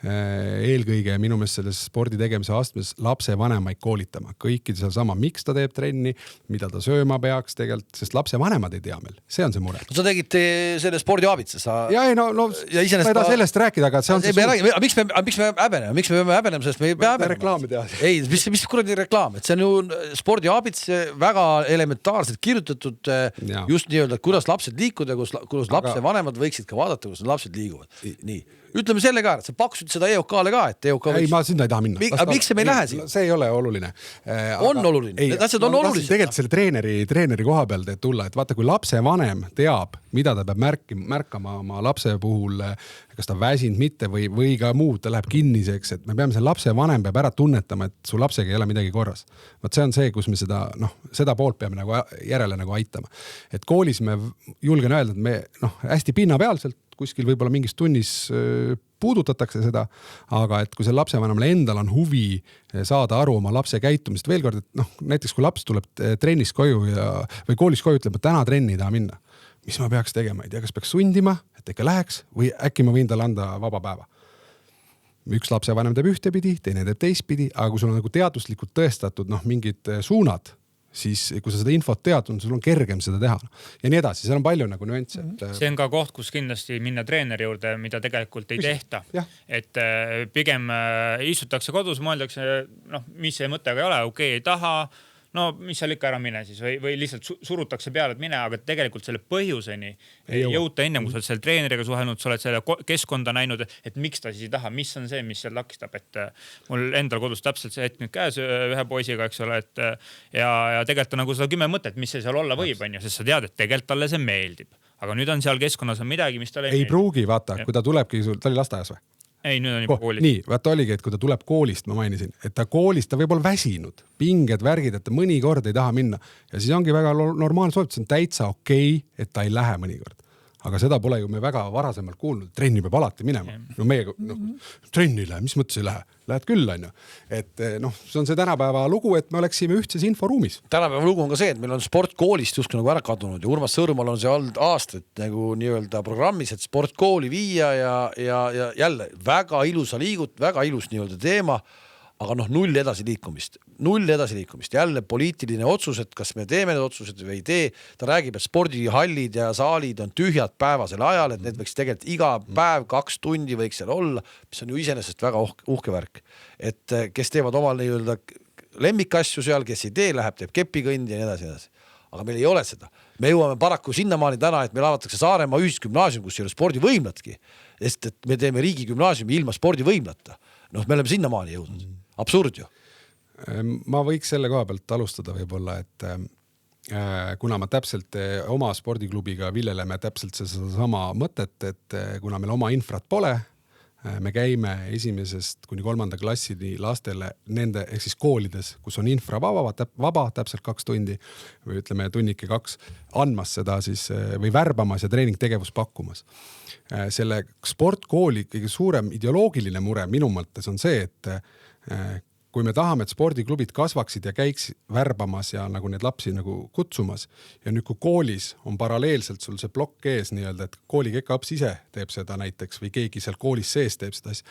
eelkõige minu meelest selles spordi tegemise astmes lapse vanemaid koolitama. Kõikide seal sama, miks ta teeb trenni, mida ta sööma peaks tegelikult, sest lapse vanemad ei tea meil. See on see mure. No sa tegid selle spordiaabitse. Ja ei, ma ei taha sellest rääkida, aga see on see miks me häbeneme? Miks me peame häbenema, sest me ei pea häbenema? Reklaami teha. Ei, mis kuradi reklaam? Et see on ju spordiaabitse väga elementaarselt kirjutatud just nii-öelda, kuidas lapsed liikuda, kuidas lapse vanemad võiksid ka vaadata, kuidas lapsed liiguvad. Nii. Ütleme selle ka, et sa pakkusid seda EOK-le ka, et EOK võiks... Ei, ma sinna ei taha minna. Aga miks see me ei lähe siin? See ei ole oluline. On oluline. Need asjad on oluline. Tegelikult selle treeneri koha peal tulla, et vaata, kui lapse vanem teab, mida ta peab märkama oma lapse puhul, kas ta väsinud mitte või ka muud, ta läheb kinniseks, et me peame selle lapse vanem peab ära tunnetama, et su lapsega ei ole midagi korras. Vaat see on see, kus me seda poolt peame nagu järele nagu aitama. Et koolis me julgen öelda, et me hästi pinnapealselt kuskil võib-olla mingis tunnis puudutatakse seda, aga et kui see lapsevanemale endal on huvi saada aru oma lapse käitumist, veel kord, et näiteks kui laps tuleb trennist koju või koolis koju ütleb, et täna trenni ei taha minna, mis ma peaks tegema, ei tea, kas peaks sundima, et ikka läheks või äkki ma võin talle anda vaba päeva. Üks lapsevanem teeb ühtepidi, teine teeb teistpidi, aga kui sul on nagu teaduslikult tõestatud mingid suunad, siis kui sa seda infot tead, sul on kergem seda teha. Ja nii edasi, seal on palju nagu nüansse. See on ka koht, kus kindlasti minna treeneri juurde, mida tegelikult ei tehta. Et pigem istutakse kodus, mõeldakse, mis see mõttega ei ole, okei, ei taha, no mis seal ikka ära mine siis või lihtsalt surutakse peale, et mine, aga tegelikult selle põhjuseni ei jõuta enne, kui sa oled selle treeneriga suhelnud, sa oled selle keskkonda näinud, et miks ta siis ei taha, mis on see, mis seal takistab, et mul endal kodus täpselt see hetk nüüd käes ühe poisiga, eks ole, et ja tegelikult on nagu 110 mõtet, mis see seal olla võib, sest sa tead, et tegelikult talle see meeldib, aga nüüd on seal keskkonnas on midagi, mis talle ei pruugi, vaata, kui ta tulebki, ta oli lasteaias või? Ei, nüüd on juba koolis. Nii, vaata oligi, et kui ta tuleb koolist, ma mainisin, et ta koolist, ta võib olla väsinud, pinged, värgid, et ta mõnikord ei taha minna. Ja siis ongi väga normaalne soovitus, on täitsa okei, et ta ei lähe mõnikord. Aga seda pole ju me väga varasemalt kuulnud. Trenni peab alati minema. No meie trennile, mis mõttes ei lähe? Lähed küll, on ju. Et see on see tänapäeva lugu, et me oleksime ühtses inforuumis. Tänapäeva lugu on ka see, et meil on sport koolist just nagu ära kadunud ja Urmas Sõõrumaal on see olnud aastat nagu nii-öelda programmis, et sport kooli viia ja jälle väga ilusa väga ilus nii-öelda teema, aga null edasiliikumist. Jälle poliitiline otsus, et kas me teeme need otsused või ei tee. Ta räägib, et spordihallid ja saalid on tühjad päevasel ajal, et need võiks tegelikult iga päev 2 tundi võiks seal olla, mis on ju iseenesest väga uhke värk. Et kes teevad omal nii-öelda lemmikasju seal, kes ei tee, läheb, teeb kepikõndi ja nii edasi. aga meil ei ole seda. Me jõuame paraku sinnamaani täna, et meil avatakse Saaremaa ühisgümnaasium, kus ei ole spordivõimlatki, sest et me teeme riigigümnaasiumi ilma spordivõimlata. Noh, me oleme sinnamaani jõudnud. Absurd ju. Ma võiks selle koha pealt alustada võib-olla, et kuna ma täpselt oma spordiklubiga viljeleme täpselt seda sama mõtet, et kuna meil oma infrat pole, me käime 1. kuni 3. klassini lastele nende ehk siis koolides, kus on infra vaba täpselt 2 tundi või ütleme tunnike 2 andmas seda siis või värbamas ja treeningtegevus pakkumas. Selle sportkooli kõige suurem ideoloogiline mure minu mõttes on see, et kui me tahame, et spordiklubid kasvaksid ja käiks värbamas ja nagu need lapsi nagu kutsumas ja nüüd kui koolis on paralleelselt sul see plokk ees nii-öelda, et kooli kekaps ise teeb seda näiteks või keegi seal koolis sees teeb seda asja,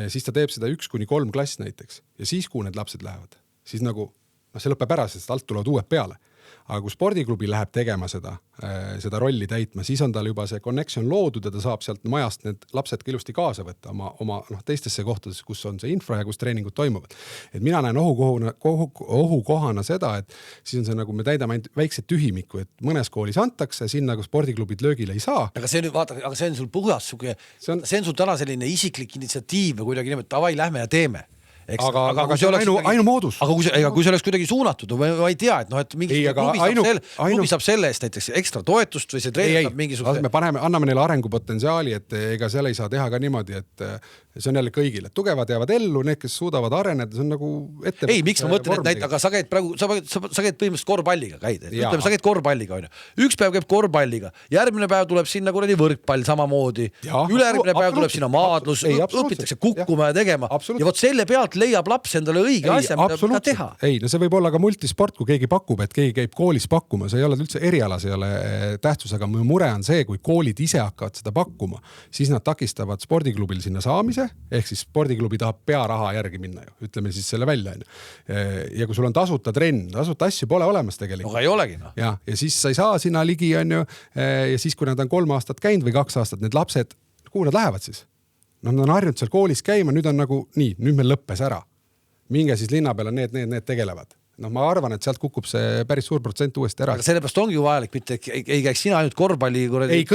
siis ta teeb seda 1 kuni 3 klass näiteks ja siis kui need lapsed lähevad, siis nagu see lõpeb ära, sest alt tulevad uued peale. Aga kui spordiklubi läheb tegema seda rolli täitma, siis on tal juba see connection loodud ja ta saab sealt majast need lapsed ilusti kaasa võtta oma teistesse kohtades, kus on see infra ja kus treeningud toimuvad. Et mina näen ohukohana seda, et siis on see nagu me täidame ainult väikset tühimikku, et mõnes koolis antakse, sinna kui spordiklubid löögile ei saa. Aga see nüüd vaata, aga see on sul puhas, see on sul täna selline isiklik initsiatiiv või kuidagi niimoodi, tavai, lähme ja teeme. Aga see on ainu moodus. Aga kui see oleks kuidagi suunatud, ma ei tea, et noh, et mingi klubi saab selle eest näiteks ekstra toetust või see treener saab mingisuguse... Me anname neile arengupotentsiaali, et ega seal ei saa teha ka niimoodi, et see on jälle kõigile. Tugevad jäävad ellu, need, kes suudavad areneda, see on nagu ette... Ei, miks ma mõtlen, et aga sa käid praegu, sa käid põhimõtteliselt korvpalliga käid. Ütleme, sa käid korvpalliga, on ju. Üks päev käib korvpalliga, järgmine päev tuleb sinna kuradi võrkpall samamoodi. Ülejärgmine päev tuleb sinna maadlus, õpitakse kukkuma ja tegema. Ja vot selle pealt leiab laps endale õige asja, mida teha. Ei, no see võib olla ka multisport, kui keegi pakub, et keegi käib koolis pakkuma, see ei ole üldse erialas, ei ole tähtsus, aga mu mure on see, kui koolid ise hakkavad seda pakkuma, siis nad takistavad spordiklubil sinna saamise, ehk siis spordiklubi tahab pearaha järgi minna ju, ütleme siis selle välja. Ja kui sul on tasuta trenn, tasuta asju pole olemas tegelikult. No ei olegi, no. Ja siis sa ei saa sinna ligi, on ju, ja siis kui nad on 3 aastat käinud või 2 aastat, need lapsed, kuhu nad lähevad siis? Nad on harjunud seal koolis käima, nüüd on nagu nii, nüüd meil lõppes ära. Minge siis linna peale, need tegelevad. No ma arvan, et sealt kukub see päris suur protsent uuesti ära. Aga sellepärast ongi ju vajalik, mitte ei käiks sina ainult korvpalli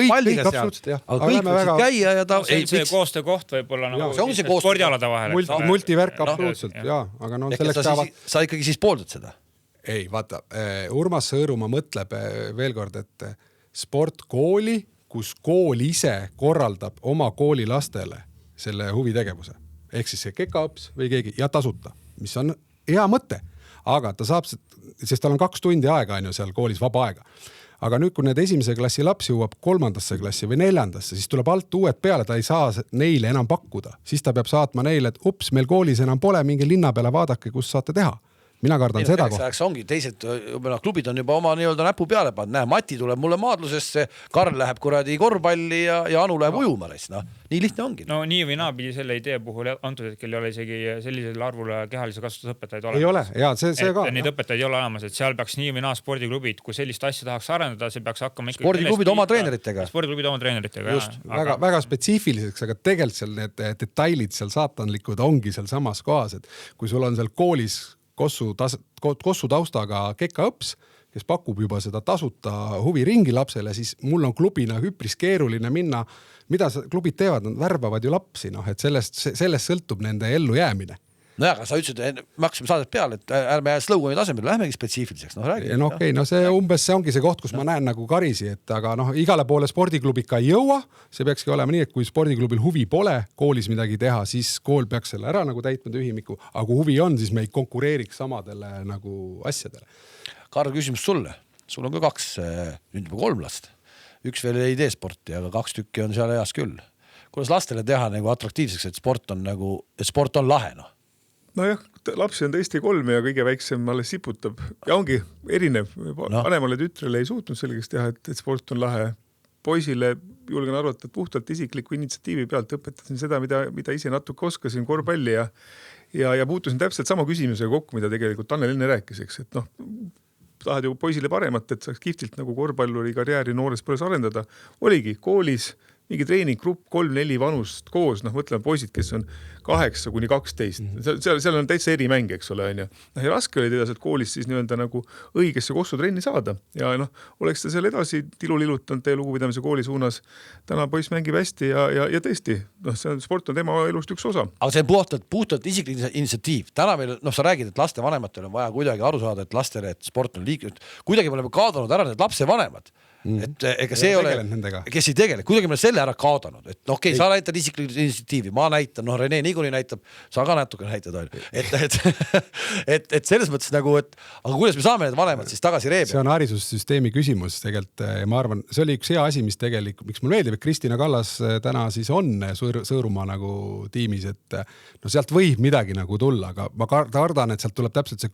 palliga seal. Aga kõik võiksid käia ja ta... See koostöö koht võib-olla nagu spordialade vahel. Multivärk absoluutselt, jaa. Aga no selleks saavad... Sa ikkagi siis pooldad seda? Ei, vaata, Urmas Sõõrumaa mõtleb veel kord, et sportkooli, kus kool ise korraldab oma kooli lastele selle huvitegevuse. Ehk siis see kekaõps või keegi ja tasuta, mis on hea mõte, aga ta saab, sest tal on 2 tundi aega on ju seal koolis vaba aega. Aga nüüd, kui need 1. klassi laps jõuab 3. klassi või 4. siis tuleb alt uued peale, ta ei saa neile enam pakkuda. Siis ta peab saatma neile, et ups, meil koolis enam pole, mingi linna peale vaadake, kus saate teha. Mina kardan seda kohta. Ongi teised klubid on juba oma nii-öelda näpu peale pannud. Näe, Mati tuleb mulle maadlusesse, Karl läheb kuradi korvpalli ja Anu läheb ujuma. Nii lihtne ongi. No nii või naapidi selle idee puhul antud hetkel ei ole isegi sellisel arvul kehalise kasvatusõpetajaid olemas. Ei ole, jaa, see ka. Neid õpetajaid ei ole olemas, et seal peaks nii või naa spordiklubid, kui sellist asja tahaks arendada, see peaks hakkama ikkagi... Spordiklubid oma treeneritega. Spordiklubid oma treeneritega, just, väga spetsiifiliseks, aga tegelikult seal need detailid seal saatanlikud ongi seal samas kohas, et kui sul on seal koolis kossu taustaga kekaõps, kes pakub juba seda tasuta huviringi lapsele, siis mul on klubina üpris keeruline minna. Mida klubid teevad? Nad värbavad ju lapsi, et sellest sõltub nende ellu jäämine. No aga sa ütlesid, me hakkasime saadet peale, et ärme jää slõugani tasemel, lähmegi spetsiifiliseks. See umbes see ongi see koht, kus ma näen nagu karisi, et aga igale poole spordiklubid ka ei jõua. See peakski olema nii, et kui spordiklubil huvi pole koolis midagi teha, siis kool peaks selle ära nagu täitma tühimiku. Aga kui huvi on, siis me ei konkureeriks samadele nagu asjadele. Karl, küsimus sulle. Sul on ka 2, nüüd juba 3 last. Üks veel ei tee sporti, aga 2 tükki on seal eas küll. Kuidas lastele teha nagu atraktiivseks, et sport on lahe, no? Nojah, lapsi on tõesti 3 ja kõige väiksem alles siputab. Ja ongi erinev. Vanemale tütrele ei suutnud selgeks teha, et sport on lahe. Poisile julgen arvata, et puhtalt isikliku initsiatiivi pealt õpetasin seda, mida ise natuke oskasin korvpalli ja puutusin täpselt sama küsimusega kokku, mida tegelikult Annel enne rääkis, eks, et tahad ju poisile paremat, et saaks kihvtilt nagu korvpalluri karjääri noores põles arendada. Oligi koolis mingi treeninggrupp 3-4 vanust koos, mõtleme poisid, kes on 8-12. Seal on täitsa eri mäng, eks ole, on ju. Ja raske oli teda sealt koolis siis nii-öelda nagu õigesse kossutrenni saada ja oleks ta seal edasi tilulilutanud teie lugupidamise kooli suunas. Täna poiss mängib hästi ja tõesti, sport on tema elust üks osa. Aga see on puhtalt isiklik initsiatiiv. Täna meil, sa räägid, et laste vanematel on vaja kuidagi aru saada, et lastele, et sport on liikunud. Kuidagi me oleme kaadanud ära need lapse vanemad. Et ega see ole, kes ei tegele, kuidagi me selle ära kaadanud, et okei, sa näitad isiklik initsiatiivi, ma näitan, Rene niikuinii näitab, sa ka natuke näitad, et selles mõttes nagu, et aga kuidas me saame need vanemad siis tagasi reebida? See on haridussüsteemi küsimus tegelikult, ma arvan, see oli üks hea asi, mis tegelikult, miks mulle meeldib, et Kristina Kallas täna siis on Sõõrumaa nagu tiimis, et sealt võib midagi nagu tulla, aga ma kardan, et sealt tuleb täpselt see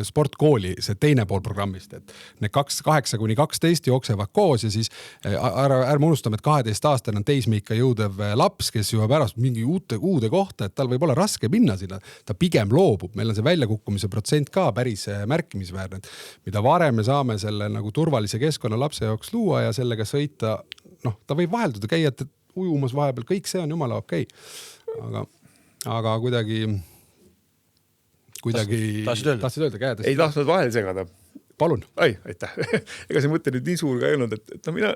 sportkooli, see teine pool programmist, et need 8-12 jooksevad koos ja siis ärme unustame, et 12-aastane on teismeikka jõudev laps, kes juba pärast mingi uude kohta, et tal võib olla raske minna sinna, ta pigem loobub. Meil on see väljakukkumise protsent ka päris märkimisväärne, mida varem me saame selle nagu turvalise keskkonna lapse jaoks luua ja sellega sõita, ta võib vahelduda, käia ujumas vahepeal, kõik see on jumala okei. Aga kuidagi tahtsid öelda käed. Ei tahtnud vahel segada. Palun. Aitäh. Ega see mõte nüüd nii suur ka ei olnud, et mina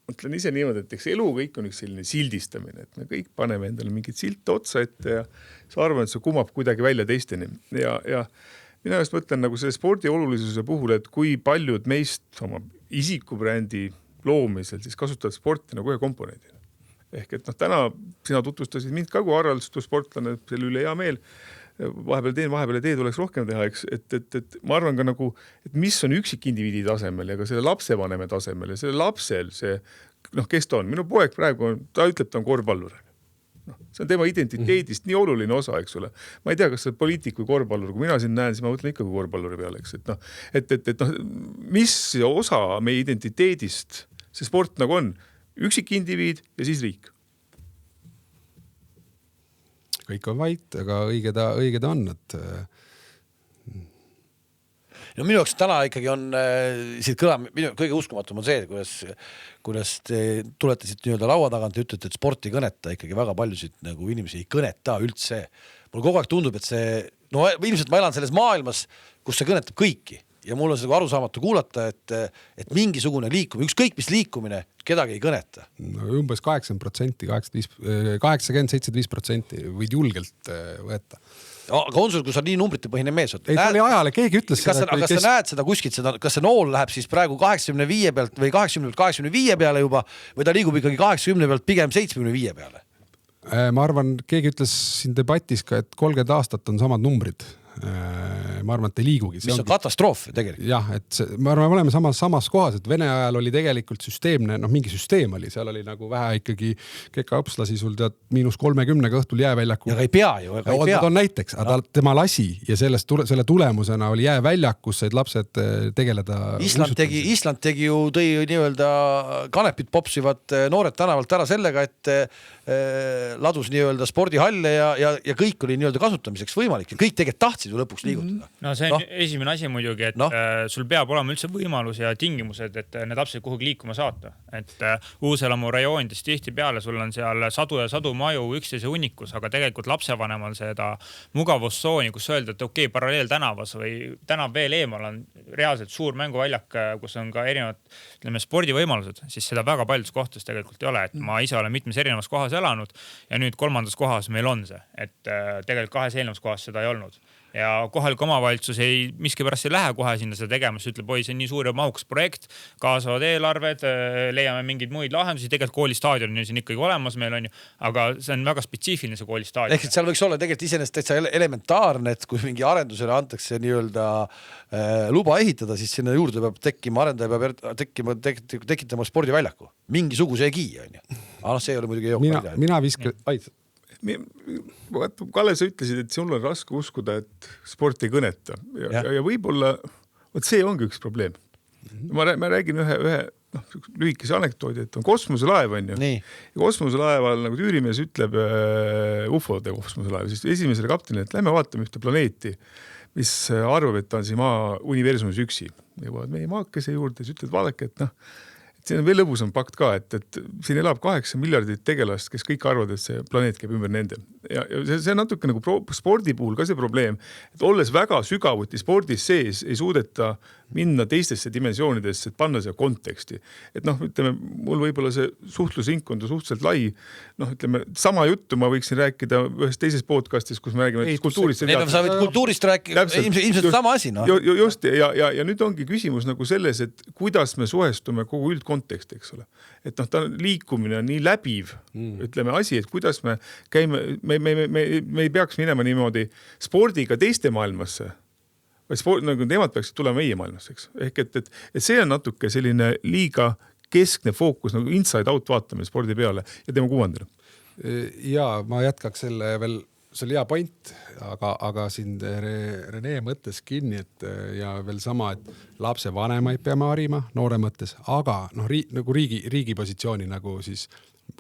mõtlen ise niimoodi, et eks elu kõik on üks selline sildistamine, et me kõik paneme endale mingit silte otsa ette ja sa arvan, et see kumab kuidagi välja teisteni. Ja mina just mõtlen nagu selle spordi olulisuse puhul, et kui paljud meist oma isikubrändi loomisel siis kasutavad sporti nagu ühe komponendina. Ehk et täna sina tutvustasid mind ka kui harrastussportlane, selle üle hea meel. Vahepeal ei tee, tuleks rohkem teha, eks, et ma arvan ka nagu, et mis on üksik indiviidi tasemel ja ka selle lapsevaneme tasemel ja selle lapsel see, kes ta on, minu poeg praegu on, ta ütleb, ta on korvpallur. See on tema identiteedist nii oluline osa, eks ole. Ma ei tea, kas see poliitik või korvpallur, kui mina siin näen, siis ma mõtlen ikka kui korvpalluri peale, eks, et mis osa meie identiteedist see sport nagu on, üksik indiviid ja siis riik. Kõik on vait, aga õige ta on, et minu jaoks täna ikkagi on siit kõige uskumatum on see, kuidas te tuletasid nii-öelda laua tagant ja ütlete, et sport ei kõneta ikkagi väga paljusid nagu inimesi ei kõneta üldse. Mul kogu aeg tundub, et see, ilmselt ma elan selles maailmas, kus see kõnetab kõiki ja mul on seda arusaamatu kuulata, et mingisugune liikumine, ükskõik mis liikumine, kedagi ei kõneta. Umbes 80%, 80-75% võid julgelt võeta. Aga on sul, kui sa nii numbrite põhine mees ei, see oli ajale, keegi ütles kas sa näed seda kuskilt, kas see nool läheb siis praegu 85 pealt või 80 pealt 85 peale juba või ta liigub ikkagi 80 pealt pigem 75 peale? Ma arvan, keegi ütles siin debatis ka, et 30 aastat on samad numbrid. Ma arvan, et ei liigugi. Mis on katastroof tegelikult. Jah, et ma arvan, me oleme samas kohas, et Vene ajal oli tegelikult süsteemne, mingi süsteem oli, seal oli nagu vähe ikkagi Keka õpslasi sul tead -30 õhtul jääväljaku. Ja ei pea ju, ega ei pea. On näiteks, aga tema lasi ja selle tulemusena oli jääväljakus, said lapsed tegeleda. Island tegi ju tõi nii-öelda kanepit popsivad noored tänavalt ära sellega, et ladus nii-öelda spordihalle ja kõik oli nii-öelda kasutamiseks võimalik. Kõik tegelikult tahtsid ju lõpuks liigutada. No see on esimene asi muidugi, et sul peab olema üldse võimalus ja tingimused, et need lapsed kuhugi liikuma saata. Et Uuselamu rajoonides tihti peale sul on seal sadu ja sadu maju üksteise hunnikus, aga tegelikult lapsevanemal seda mugavustsooni, kus öelda, et okei, paralleel tänavas või tänav veel eemal on reaalselt suur mänguväljak, kus on ka erinevad spordivõimalused, siis seda väga paljudes kohtades tegelikult ei ole. Et ma ise olen mitmes erinevas kohas elanud ja nüüd 3. kohas meil on see, et tegelikult 2 eelnevas kohas seda ei olnud. Ja kohalik omavalitsus miskipärast ei lähe kohe sinna seda tegema, siis ütleb, see on nii suur ja mahukas projekt, kaasavad eelarved, leiame mingeid muid lahendusi, tegelikult koolistaadion on siin ikkagi olemas meil on ju, aga see on väga spetsiifiline see koolistaadion. Ehk et seal võiks olla tegelikult iseenesest täitsa elementaarne, et kui mingi arendusele antakse nii-öelda luba ehitada, siis sinna juurde peab tekkima, arendaja peab tekitama spordiväljaku. Mingisugusegi on ju. Aga see ei ole muidugi jook. Mina viskan... Kalle, sa ütlesid, et sul on raske uskuda, et sport ei kõneta ja võib-olla, see ongi üks probleem. Ma räägin ühe lühikese anekdoodi, et on kosmoselaev on ju. Ja kosmoselaeval, nagu Tüürimees ütleb ufode kosmoselaev, siis esimesele kaptenile, et lähme vaatame ühte planeeti, mis arvab, et ta on siin maa universumis üksi. Jõuavad meie maakese juurde, siis ütled, vaadake, et siin on veel lõbusam pakt ka, et siin elab 8 miljardit tegelast, kes kõik arvavad, et see planeet käib ümber nende. Ja see on natuke nagu spordi puhul ka see probleem, et olles väga sügavuti spordis sees, ei suudeta minna teistesse dimensioonidesse, et panna see konteksti. Et noh, ütleme, mul võib-olla see suhtlusringkond on suhteliselt lai. Noh, ütleme, sama juttu ma võiksin rääkida ühes teises podcastis, kus me räägime kultuurist. Sa võid kultuurist rääkida, ilmselt sama asi. No. Just, ja nüüd ongi küsimus nagu selles, et kuidas me suhestume kogu üldkonteksti, eks ole. Et noh, ta liikumine on nii läbiv, ütleme asi, et kuidas me käime, me ei peaks minema niimoodi spordiga teiste maailmasse, vaid nagu nemad peaksid tulema meie maailmasse, eks. Ehk et see on natuke selline liiga keskne fookus nagu inside out vaatamine spordi peale ja tema kuvandile. Ja ma jätkaks selle veel, see oli hea point, aga siin Rene mõttes kinni, et ja veel sama, et lapse vanemaid peame harima noore mõttes, aga noh, nagu riigi positsiooni nagu siis,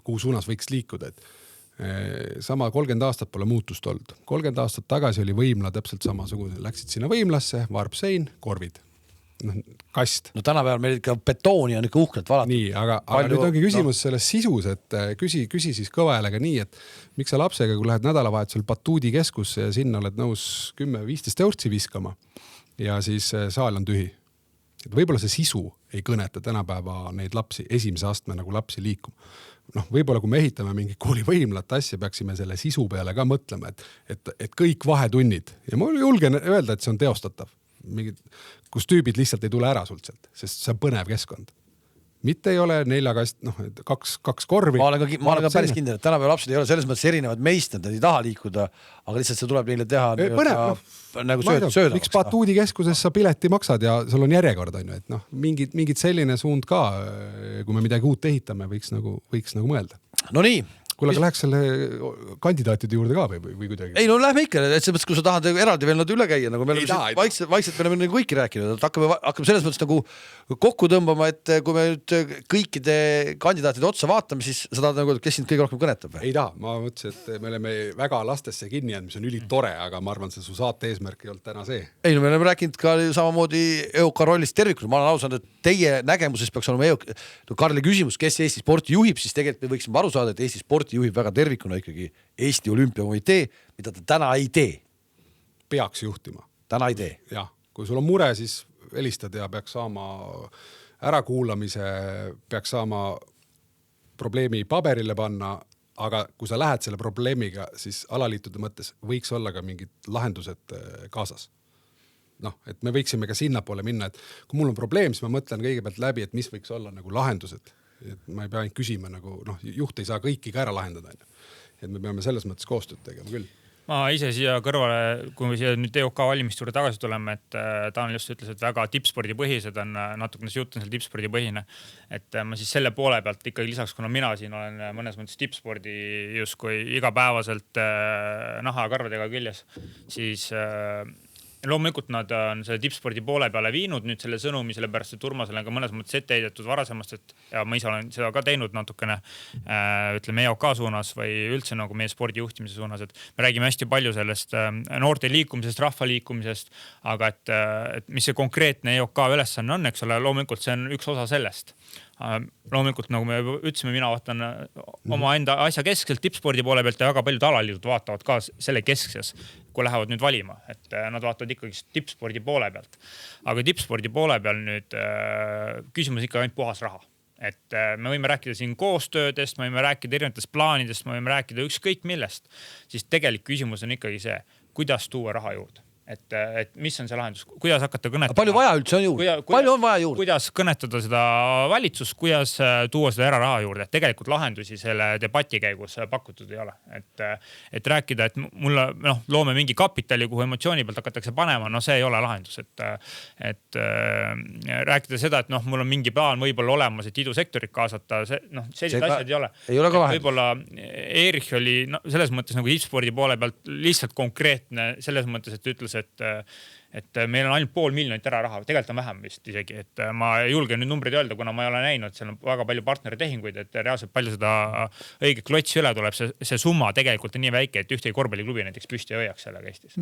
kuhu suunas võiks liikuda, et sama 30 aastat pole muutust olnud. 30 aastat tagasi oli võimla täpselt samasugune. Läksid sinna võimlasse, varpsein, korvid, kast. No tänapäeval meil ikka betooni on ikka uhkelt valatud. Nii, aga nüüd ongi küsimus selles sisus, et küsi siis kõva häälega nii, et miks sa lapsega, kui lähed nädalavahetusel Batuudi keskusse ja sinna oled nõus 10-15 eurtsi viskama ja siis saal on tühi. Et võib-olla see sisu ei kõneta tänapäeva neid lapsi, esimese astme nagu lapsi liikuma. Noh, võib-olla kui me ehitame mingi koolivõimlat asja, peaksime selle sisu peale ka mõtlema, et kõik vahetunnid ja ma julgen öelda, et see on teostatav, kus tüübid lihtsalt ei tule ära sult sealt, sest see on põnev keskkond. Mitte ei ole 4 kast, noh, 2 korvi. Ma olen ka päris kindel, et tänapäeva lapsed ei ole selles mõttes erinevad meist, nad ei taha liikuda, aga lihtsalt see tuleb neile teha nagu sööda. Miks Batuudi keskuses sa pileti maksad ja sul on järjekord, on ju, et noh, mingid selline suund ka, kui me midagi uut ehitame, võiks nagu mõelda. No nii. Kuule, aga läheks selle kandidaatide juurde ka või kuidagi? Ei, no lähme ikka, et selles mõttes, kui sa tahad eraldi veel nad üle käia, nagu me oleme vaikselt me oleme kõiki rääkinud, et hakkame selles mõttes nagu kokku tõmbama, et kui me nüüd kõikide kandidaatide otsa vaatame, siis sa tahad nagu, kes sind kõige rohkem kõnetab? Ei taha, ma mõtlesin, et me oleme väga lastesse kinni jäänud, mis on ülitore, aga ma arvan, see su saate eesmärk ei olnud täna see. Ei, no me oleme rääkinud ka samamoodi EOK rollist tervikul. Ma olen ausanud, et teie nägemuses peaks olema Karli küsimus, kes Eesti sporti juhib, siis tegelikult me võiksime aru saada, et Eesti sporti juhib väga tervikuna ikkagi Eesti Olümpiakomitee, mida ta täna ei tee. Peaks juhtima. Täna ei tee. Jah, kui sul on mure, siis helistad ja peaks saama ärakuulamise, peaks saama probleemi paberile panna, aga kui sa lähed selle probleemiga, siis alaliitude mõttes võiks olla ka mingid lahendused kaasas. Noh, et me võiksime ka sinna poole minna, et kui mul on probleem, siis ma mõtlen kõigepealt läbi, et mis võiks olla nagu lahendused. Et ma ei pea ainult küsima, nagu juht ei saa kõiki ka ära lahendada. Et me peame selles mõttes koostööd tegema küll. Ma ise siia kõrvale, kui me siia nüüd EOK valimiste juurde tagasi tuleme, et Taanel just ütles, et väga tippspordi põhised on natukene see jutt on seal tippspordi põhine. Et ma siis selle poole pealt ikkagi lisaks, kuna mina siin olen mõnes mõttes tippspordi justkui igapäevaselt naha ja karvadega küljes, siis loomulikult nad on selle tippspordi poole peale viinud nüüd selle sõnumi, sellepärast, et Urmasele on ka mõnes mõttes ette heidetud varasemast, et ja ma ise olen seda ka teinud natukene, ütleme EOK suunas või üldse nagu meie spordi juhtimise suunas, et me räägime hästi palju sellest noorte liikumisest, rahva liikumisest, aga et mis see konkreetne EOK ülesanne on, eks ole, loomulikult see on üks osa sellest. Loomulikult, nagu me ütlesime, mina vaatan oma enda asja keskselt tippspordi poole pealt ja väga paljud alaliidud vaatavad ka selle keskses, kui lähevad nüüd valima, et nad vaatavad ikkagi tippspordi poole pealt. Aga tippspordi poole peal nüüd küsimus ikka ainult puhas raha. Et me võime rääkida siin koostöödest, me võime rääkida erinevatest plaanidest, me võime rääkida ükskõik millest, siis tegelik küsimus on ikkagi see, kuidas tuua raha juurde. Et mis on see lahendus, kuidas hakata kõnetama. Palju vaja üldse on juurde? Palju on vaja juurde? Kuidas kõnetada seda valitsust, kuidas tuua seda eraraha juurde? Tegelikult lahendusi selle debati käigus pakutud ei ole. Et rääkida, et mulle loome mingi kapitali, kuhu emotsiooni pealt hakatakse panema, see ei ole lahendus. Et rääkida seda, et mul on mingi plaan võib-olla olemas, et idusektorit kaasata, sellised asjad ei ole. Ei ole ka lahendus. Võib-olla Erich oli selles mõttes nagu tippspordi poole pealt lihtsalt konkreetne selles mõttes, et ütles, ütles, et meil on ainult 500 000 eraraha, tegelikult on vähem vist isegi, et ma ei julge nüüd numbreid öelda, kuna ma ei ole näinud, seal on väga palju partneritehinguid, et reaalselt palju seda õiget klotsi üle tuleb, see summa tegelikult on nii väike, et ühtegi korvpalliklubi näiteks püsti ei hoiaks sellega Eestis.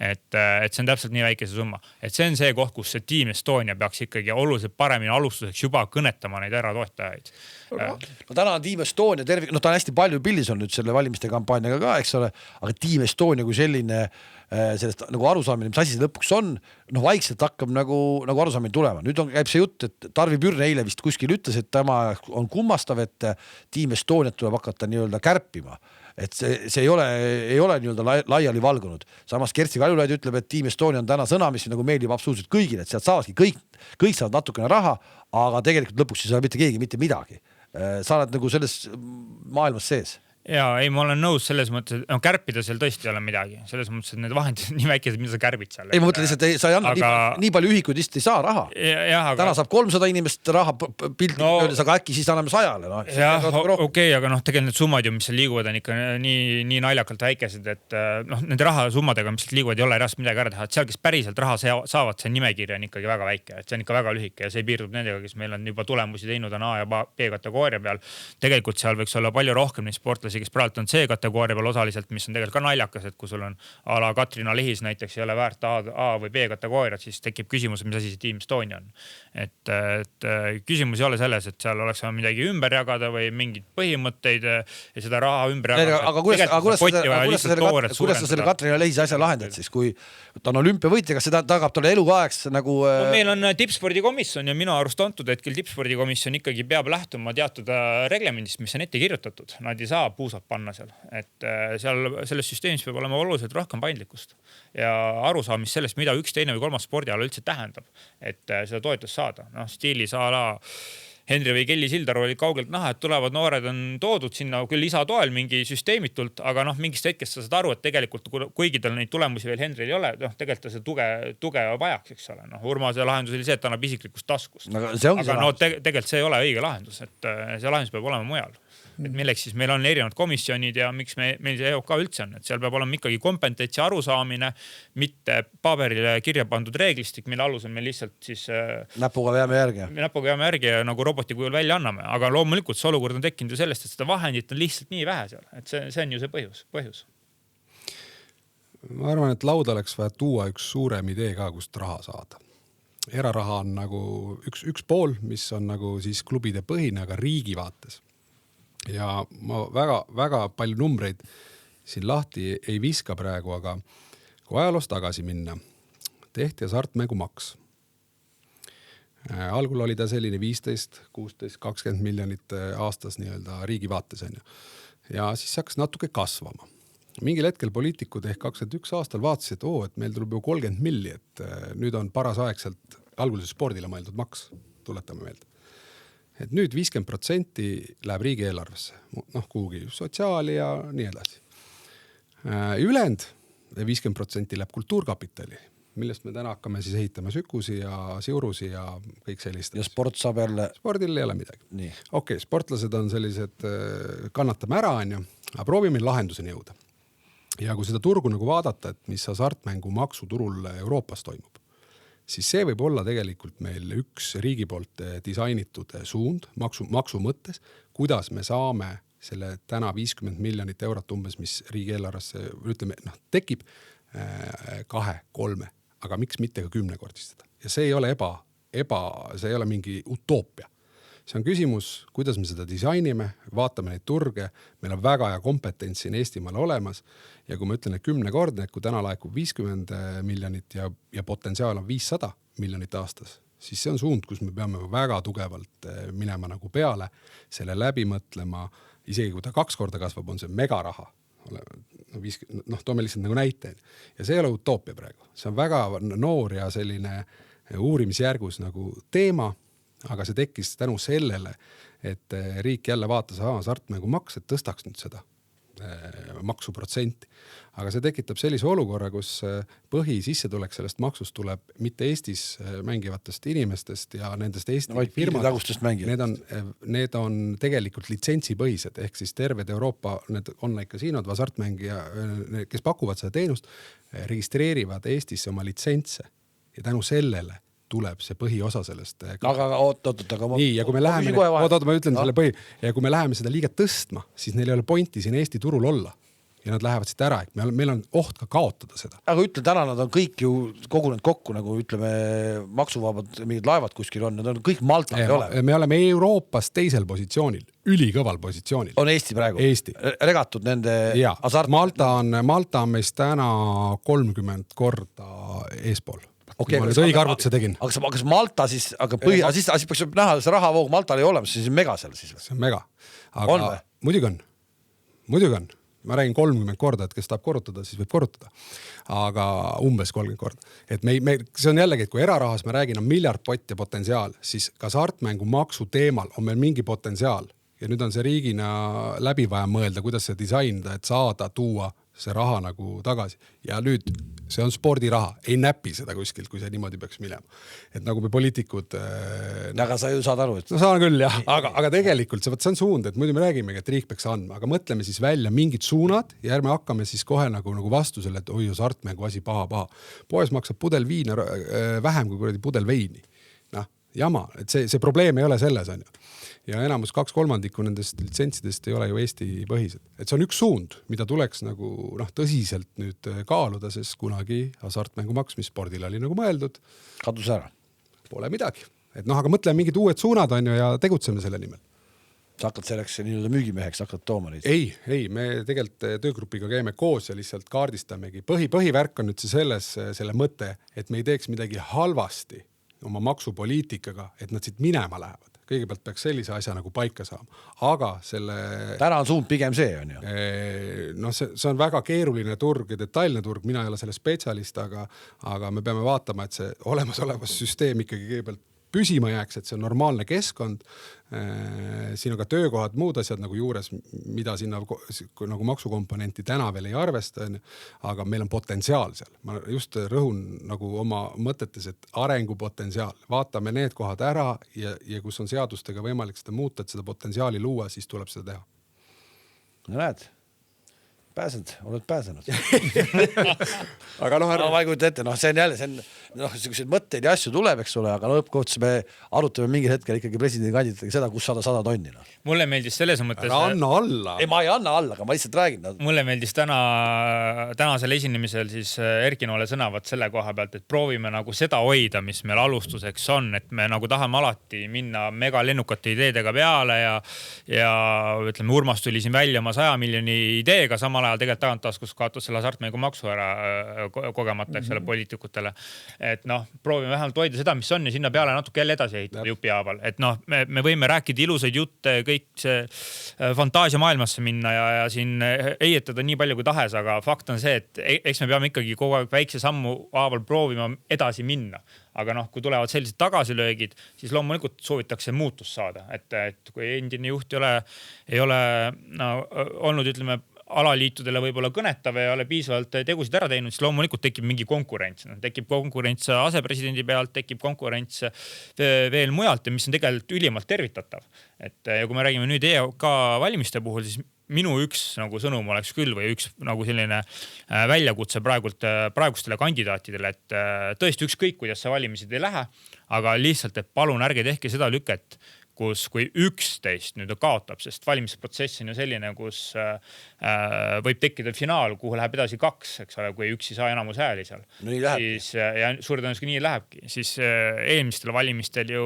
Et see on täpselt nii väike see summa, et see on see koht, kus see Team Estonia peaks ikkagi oluliselt paremini alustuseks juba kõnetama neid eratoetajaid. No täna on Team Estonia tervik, ta on hästi palju pildis on nüüd selle valimiste kampaaniaga ka, eks ole, aga Team Estonia kui selline sellest nagu arusaamine, mis asi see lõpuks on, vaikselt hakkab nagu arusaamine tulema. Nüüd käib see jutt, et Tarvi Pürn eile vist kuskil ütles, et tema on kummastav, et Team Estoniat tuleb hakata nii-öelda kärpima. Et see ei ole nii-öelda laiali valgunud. Samas Kersti Kaljulaid ütleb, et Team Estonia on täna sõna, mis nagu meeldib absoluutselt kõigile, et sealt saavadki kõik saavad natukene raha, aga tegelikult lõpuks ei saa mitte keegi mitte midagi. Sa oled nagu selles maailmas sees. Ja ei, ma olen nõus selles mõttes, et kärpida seal tõesti ei ole midagi. Selles mõttes, et need vahendid on nii väikesed, mida sa kärbid seal. Ei, ma mõtlen lihtsalt, sa ei anna nii palju ühikuid, lihtsalt ei saa raha. Täna saab 300 inimest raha pilti öeldes, aga äkki siis anname 100-le. Okei, aga tegelikult need summad ju, mis seal liiguvad, on ikka nii naljakalt väikesed, et nende rahasummadega, mis liiguvad, ei ole reaalselt midagi ära teha. Et seal, kes päriselt raha saavad, see nimekirja on ikkagi väga väike. Et see on ikka väga lühike ja see piirdub nendega, kes meil on juba tulemusi teinud on A ja B kategooria peal. Tegelikult seal võiks olla palju rohkem neid sportlasi, kes praegu on C-kategooria peal osaliselt, mis on tegelikult ka naljakas, et kui sul on a la Katrina Lihis näiteks ei ole väärt A või B kategooriat, siis tekib küsimus, mis asi see Team Estonia on. Et küsimus ei ole selles, et seal oleks midagi ümber jagada või mingid põhimõtteid ja seda raha ümber jagada. Aga kuidas sa selle Katrina Lihis asja lahendad siis, kui ta on olümpiavõitja, kas seda tagab talle eluaegs nagu... Meil on tippspordikomisjon ja minu arust antud hetkel tippspordikomisjon ikkagi peab lähtuma teatud reglemendist, mis on ette kirjutatud. Nad ei saa puusad panna seal, et seal selles süsteemis peab olema oluliselt rohkem paindlikkust ja arusaamist sellest, mida üks, teine või kolmas spordiala üldse tähendab, et seda toetust saada. Stiilis a la Henri või Kelly Sildaru olid kaugelt näha, et tulevad noored on toodud sinna küll lisatoel mingi süsteemitult, aga mingist hetkest sa saad aru, et tegelikult kuigi tal neid tulemusi veel Henril ei ole, tegelikult ta see tuge vajaks, eks ole. Urmase lahendus oli see, et ta annab isiklikust taskust. Aga tegelikult see ei ole õige lahendus, et see lahendus peab olema mujal. Et milleks siis meil on erinevad komisjonid ja miks meil see EOK üldse on, et seal peab olema ikkagi kompetentsi arusaamine, mitte paberile kirja pandud reeglistik, mille alusel me lihtsalt siis näpuga veame järgi ja nagu roboti kujul välja anname, aga loomulikult see olukord on tekkinud ju sellest, et seda vahendit on lihtsalt nii vähe seal, et see on ju see põhjus. Ma arvan, et lauda oleks vaja tuua üks suurem idee ka, kust raha saada. Eraraha on nagu üks pool, mis on nagu siis klubide põhine, aga riigi vaates. Ja ma väga palju numbreid siin lahti ei viska praegu, aga kui ajaloos tagasi minna, tehti hasartmängumaks. Algul oli ta selline 15, 16, 20 miljonit aastas nii-öelda riigi vaates on ju. Ja siis hakkas natuke kasvama. Mingil hetkel poliitikud ehk 21 aastal vaatasid, et meil tuleb ju 30 milli, et nüüd on parasaegselt alguses spordile mõeldud maks, tuletame meelde. Et nüüd 50% läheb riigi eelarvesse, kuhugi sotsiaali ja nii edasi. Ülend 50% läheb kultuurkapitali, millest me täna hakkame siis ehitama Sükusi ja Siurusi ja kõik sellist. Ja sport saab jälle... Spordil ei ole midagi. Okei, sportlased on sellised, kannatame ära, aga proovime lahenduseni jõuda. Ja kui seda turgu nagu vaadata, et mis hasartmängu maksuturul Euroopas toimub, siis see võib olla tegelikult meil üks riigi poolt disainitud suund maksu mõttes, kuidas me saame selle täna 50 miljonit eurot umbes, mis riigieelarvesse tekib 2, 3, aga miks mitte ka 10-kordistada. Ja see ei ole see ei ole mingi utoopia. See on küsimus, kuidas me seda disainime, vaatame neid turge, meil on väga hea kompetents siin Eestimaal olemas ja kui ma ütlen, et 10-kordne, et kui täna laekub 50 miljonit ja potentsiaal on 500 miljonit aastas, siis see on suund, kus me peame väga tugevalt minema nagu peale, selle läbi mõtlema, isegi kui ta 2 korda kasvab, on see megaraha. Toome lihtsalt nagu näite. Ja see ei ole utoopia praegu. See on väga noor ja selline uurimisjärgus nagu teema, aga see tekkis tänu sellele, et riik jälle vaatas hasartmängumaks, et tõstaks nüüd seda. maksuprotsenti. Aga see tekitab sellise olukorra, kus põhisissetulek sellest maksust tuleb mitte Eestis mängivatest inimestest ja nendest Eesti firmadest. Need on tegelikult litsentsipõhised, ehk siis terved Euroopa, need online-kasiinod, hasartmängija, kes pakuvad seda teenust, registreerivad Eestisse oma litsentse ja tänu sellele tuleb see põhiosa sellest. Aga oot. Nii, ja kui me läheme, ma ütlen selle ja kui me läheme seda liiga tõstma, siis neil ei ole pointi siin Eesti turul olla. Ja nad lähevad siit ära, et meil on oht ka kaotada seda. Aga ütle, täna nad on kõik ju kogunenud kokku, nagu ütleme, maksuvabad mingid laevad kuskil on, nad on kõik Malta ei ole. Me oleme Euroopas teisel positsioonil, ülikõval positsioonil. On Eesti praegu? Eesti. Regatud nende hasart... Malta on meist täna 30 korda eespool. Okay, ma nüüd õige arvutuse tegin. Aga kas Malta siis, siis peaks näha, see rahavoog Maltal ei olemas, siis on mega seal siis? See on mega. Aga muidugi on. Ma räägin 30 korda, et kes tahab korrutada, siis võib korrutada. Aga umbes 30 korda. Et see on jällegi, et kui erarahas me räägin, on miljard pott ja potentsiaal, siis ka hasartmängu maksu teemal on meil mingi potentsiaal. Ja nüüd on see riigina läbi vaja mõelda, kuidas see disainida, et saada tuua see raha nagu tagasi. Ja nüüd see on spordiraha, ei näpi seda kuskilt, kui see niimoodi peaks minema. Et nagu me poliitikud... Aga sa ju saad aru, et... No saan küll, jah. Aga tegelikult see on suund, et muidu me räägimegi, et riik peaks andma, aga mõtleme siis välja mingid suunad ja ärme hakkame siis kohe nagu vastusele, et oi, hasartmängu asi paha. Poes maksab pudel viina vähem kui kuradi pudel veini. Jama, et see probleem ei ole selles, on ju. Ja enamus 2/3 nendest litsentsidest ei ole ju Eesti põhised. Et see on üks suund, mida tuleks nagu tõsiselt nüüd kaaluda, sest kunagi hasartmängumaks, mis spordil oli nagu mõeldud. Kadus ära. Pole midagi. Et aga mõtleme mingid uued suunad on ju ja tegutseme selle nimel. Sa hakkad selleks nii-öelda müügimeheks, hakkad tooma neid? Ei, me tegelikult töögrupiga käime koos ja lihtsalt kaardistamegi. Põhivärk on nüüd selle mõte, et me ei teeks midagi halvasti oma maksupoliitikaga, et nad siit minema lähevad. Kõigepealt peaks sellise asja nagu paika saama. Aga selle... Täna on suund pigem see, on ju? See on väga keeruline turg ja detailne turg. Mina ei ole selle spetsialist, aga me peame vaatama, et see olemasolevas süsteem ikkagi kõigepealt püsima jääks, et see on normaalne keskkond. Siin on ka töökohad, muud asjad nagu juures, mida sinna nagu maksukomponenti täna veel ei arvesta, aga meil on potentsiaal seal. Ma just rõhun nagu oma mõtetes, et arengupotentsiaal. Vaatame need kohad ära ja kus on seadustega võimalik seda muuta, et seda potentsiaali luua, siis tuleb seda teha. No näed, oled pääsenud. Aga ma ei kujuta ette, see on jälle, selliseid mõtteid ja asju tuleb, eks ole, aga lõppkohtus me arutame mingil hetkel ikkagi presidendi kandidaatidega seda, kus 100 tonni. Mulle meeldis selles mõttes... Anna alla. Ei, ma ei anna alla, aga ma lihtsalt räägin. Mulle meeldis tänasel esinemisel siis Erkinoole sõnavad selle koha pealt, et proovime nagu seda hoida, mis meil alustuseks on, et me nagu tahame alati minna mega lennukate ideedega peale ja ütleme, Urmas tuli siin välja oma 100 miljoni ideega, samal ajal tegelikult taganttaskus kaotas selle hasartmängu maksu ära kogemata, eks ole, poliitikutele. Et proovime vähemalt hoida seda, mis on ja sinna peale natuke jälle edasi ehitada jupi haaval. Et me võime rääkida ilusaid jutte, kõik see fantaasia maailmasse minna ja siin eietada nii palju kui tahes, aga fakt on see, et eks me peame ikkagi kogu aeg väikse sammu haaval proovima edasi minna. Aga kui tulevad sellised tagasilöögid, siis loomulikult soovitakse muutust saada. Et kui endine juht ei ole olnud, ütleme, alaliitudele võib-olla kõnetav ja ole piisavalt tegusid ära teinud, siis loomulikult tekib mingi konkurents. Tekib konkurents asepresidendi pealt, tekib konkurents veel mujalt ja mis on tegelikult ülimalt tervitatav. Ja kui me räägime nüüd EOK valimiste puhul, siis minu üks nagu sõnum oleks küll või üks nagu selline väljakutse praegustele kandidaatidele, et tõesti ükskõik, kuidas see valimised ei lähe, aga lihtsalt, et palun ärge tehke seda lüket, kui 11 nüüd kaotab, sest valimisprotsess on ju selline, kus võib tekkida finaal, kuhu läheb edasi 2, eks ole, kui üks ei saa enamus hääli seal. No nii lähebki. Ja suure tõenäoliselt nii lähebki. Siis eelmistel valimistel ju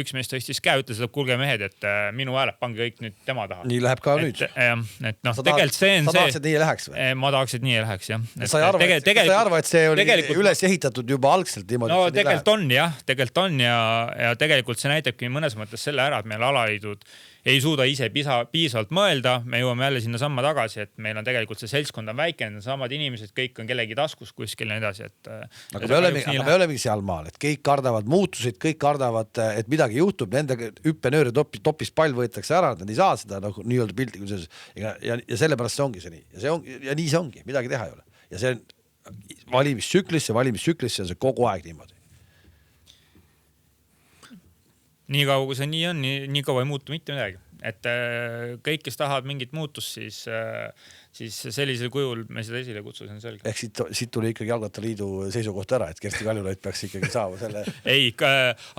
üks mees tõstis käe, ütles, et kuulge mehed, et minu hääled pange kõik nüüd tema taha. Nii läheb ka nüüd. Tegelikult see on see... Sa tahaks, et nii läheks või? Ma tahaks, et nii läheks, jah. Sa ei arva, et see oli üles ehitatud juba algselt niimoodi? No tegelikult on, jah. Tegelikult on ja tegelikult see näitabki mõnes mõttes selle ära, et meil alaliidud ei suuda ise piisavalt mõelda. Me jõuame jälle sinna samma tagasi, et meil on tegelikult see seltskond on väike, need on samad inimesed, kõik on kellegi taskus kuskil ja nii edasi. Aga me olemegi seal maal, et kõik kardavad muutusid, kõik kardavad, et midagi juhtub, nende hüppenööri topis pall võetakse ära, nad ei saa seda nii-öelda pilti. Ja sellepärast see ongi see nii. Ja nii see ongi, midagi teha ei ole. Ja see on valimistsüklisse on see kogu aeg niimoodi. Nii kaua, kui see nii on, nii kaua ei muutu mitte midagi. Et kõik, kes tahavad mingit muutust, siis sellisel kujul me seda esile kutsu, see on selge. Ehk siit tuli ikkagi Jalgrattaliidu seisukoht ära, et Kersti Kaljulaid peaks ikkagi saama selle... Ei,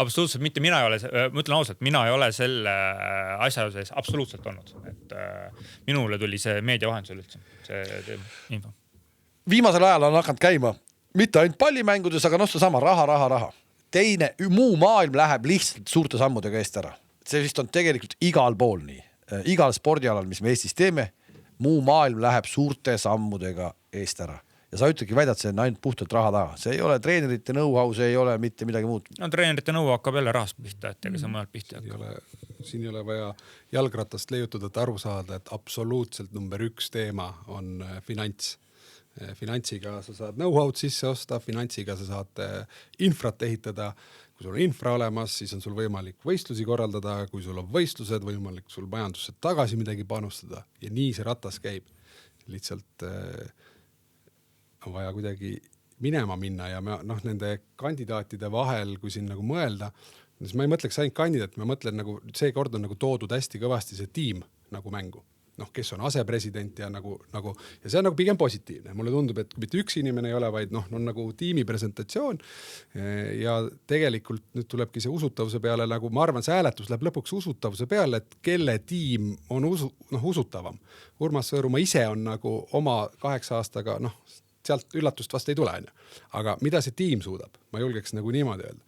absoluutselt mitte. Mina ütlen ausalt, mina ei ole selle asja sees absoluutselt olnud. Et minule tuli see meedia vahendusel üldse, see info. Viimasel ajal on hakanud käima mitte ainult pallimängudes, aga sama raha. Teine, muu maailm läheb lihtsalt suurte sammudega eest ära. See vist on tegelikult igal pool nii. Igal spordialal, mis me Eestis teeme, muu maailm läheb suurte sammudega eest ära. Ja sa ütledki väidad, see on ainult puhtalt raha taha. See ei ole treenerite know-how, see ei ole mitte midagi muud. No treenerite know-how hakkab jälle rahast pihta, et ega see mõnelt pihta hakkab. Siin ei ole vaja jalgratast leiutada, et aru saada, et absoluutselt number 1 teema on finants. Finantsiga sa saad know-how'd sisse osta, finantsiga sa saad infrat ehitada. Kui sul on infra olemas, siis on sul võimalik võistlusi korraldada. Kui sul on võistlused, võimalik sul majandusse tagasi midagi panustada. Ja nii see ratas käib. Lihtsalt on vaja kuidagi minema minna ja nende kandidaatide vahel, kui siin nagu mõelda, siis ma ei mõtleks ainult kandidaat, ma mõtlen nagu see kord on nagu toodud hästi kõvasti see tiim nagu mängu. Kes on asepresident ja ja see on nagu pigem positiivne. Mulle tundub, et mitte üks inimene ei ole, vaid on nagu tiimi presentatsioon ja tegelikult nüüd tulebki see usutavuse peale, nagu ma arvan, see hääletus läheb lõpuks usutavuse peale, et kelle tiim on usutavam. Urmas Sõõrumaa ise on nagu oma 8 aastaga, sealt üllatust vast ei tule, aga mida see tiim suudab? Ma julgeks nagu niimoodi öelda.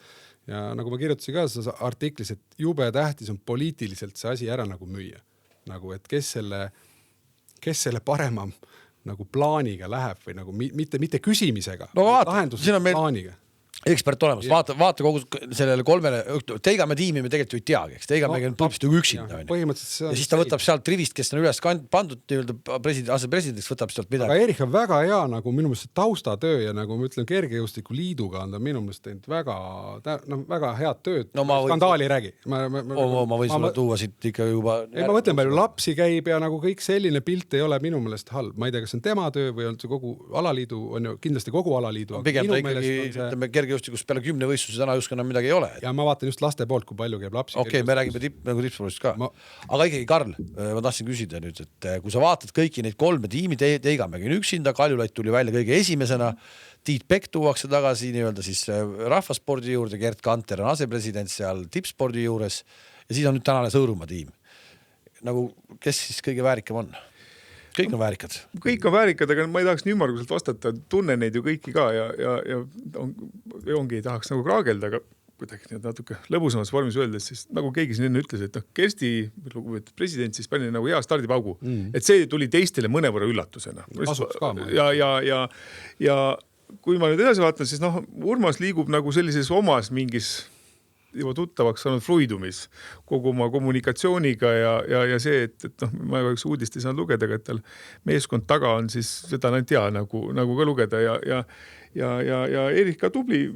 Ja nagu ma kirjutasin ka artiklis, et jube tähtis on poliitiliselt see asi ära nagu müüa. Nagu, et kes selle parema nagu plaaniga läheb või nagu mitte küsimisega, lahenduse plaaniga. Ekspert olemas, vaata kogu sellele 3, Teigame tiimi me tegelikult ju ei teagi, eks Teigamegi on põhimõtteliselt üksinda. Ja siis ta võtab sealt rivist, kes on üles pandud asepresidendiks, võtab sealt midagi. Aga Erich on väga hea nagu minu meelest taustatöö ja nagu ma ütlen Kergejõustiku liiduga on ta minu meelest teinud väga head tööd. Skandaali räägi. Ma võin sulle tuua siit ikka juba... Ma mõtlen palju lapsi käib ja nagu kõik selline pilt ei ole minu meelest halb. Ma ei tea, kas on tema töö või on see kogu alaliidu, on ju kindlasti kogu alaliidu. Pigem ta ikkagi Kergejõustikus peale 10 võistlusi täna just enam midagi ei ole. Ja ma vaatan just laste poolt, kui palju käib lapsi. Okei, me räägime tippspordist ka. Aga ikkagi, Karl, ma tahtsin küsida nüüd, et kui sa vaatad kõiki neid 3 tiimi, Teigamegi üksinda, Kaljulaid tuli välja kõige esimesena, Tiit Pekk tuuakse tagasi nii-öelda siis rahvaspordi juurde, Gert Kanter on asepresident seal tippspordi juures ja siis on nüüd tänane Sõõrumaa tiim. Nagu, kes siis kõige väärikam on? Kõik on väärikad. Kõik on väärikad, aga ma ei tahaks nii ümmarguselt vastata, tunnen neid ju kõiki ka ja ongi ei tahaks nagu kraagelda, aga kuidagi natuke lõbusamas vormis öeldes, siis nagu keegi siin enne ütles, et Kersti president siis pani nagu hea stardipaugu, et see tuli teistele mõnevõrra üllatusena. Ja kui ma nüüd edasi vaatan, siis Urmas liigub nagu sellises omas mingis juba tuttavaks saanud fluidumis kogu oma kommunikatsiooniga ja see, et ma üks uudist ei saanud lugeda, et tal meeskond taga on, siis seda nad ei tea nagu ka lugeda ja Erich ka tubli,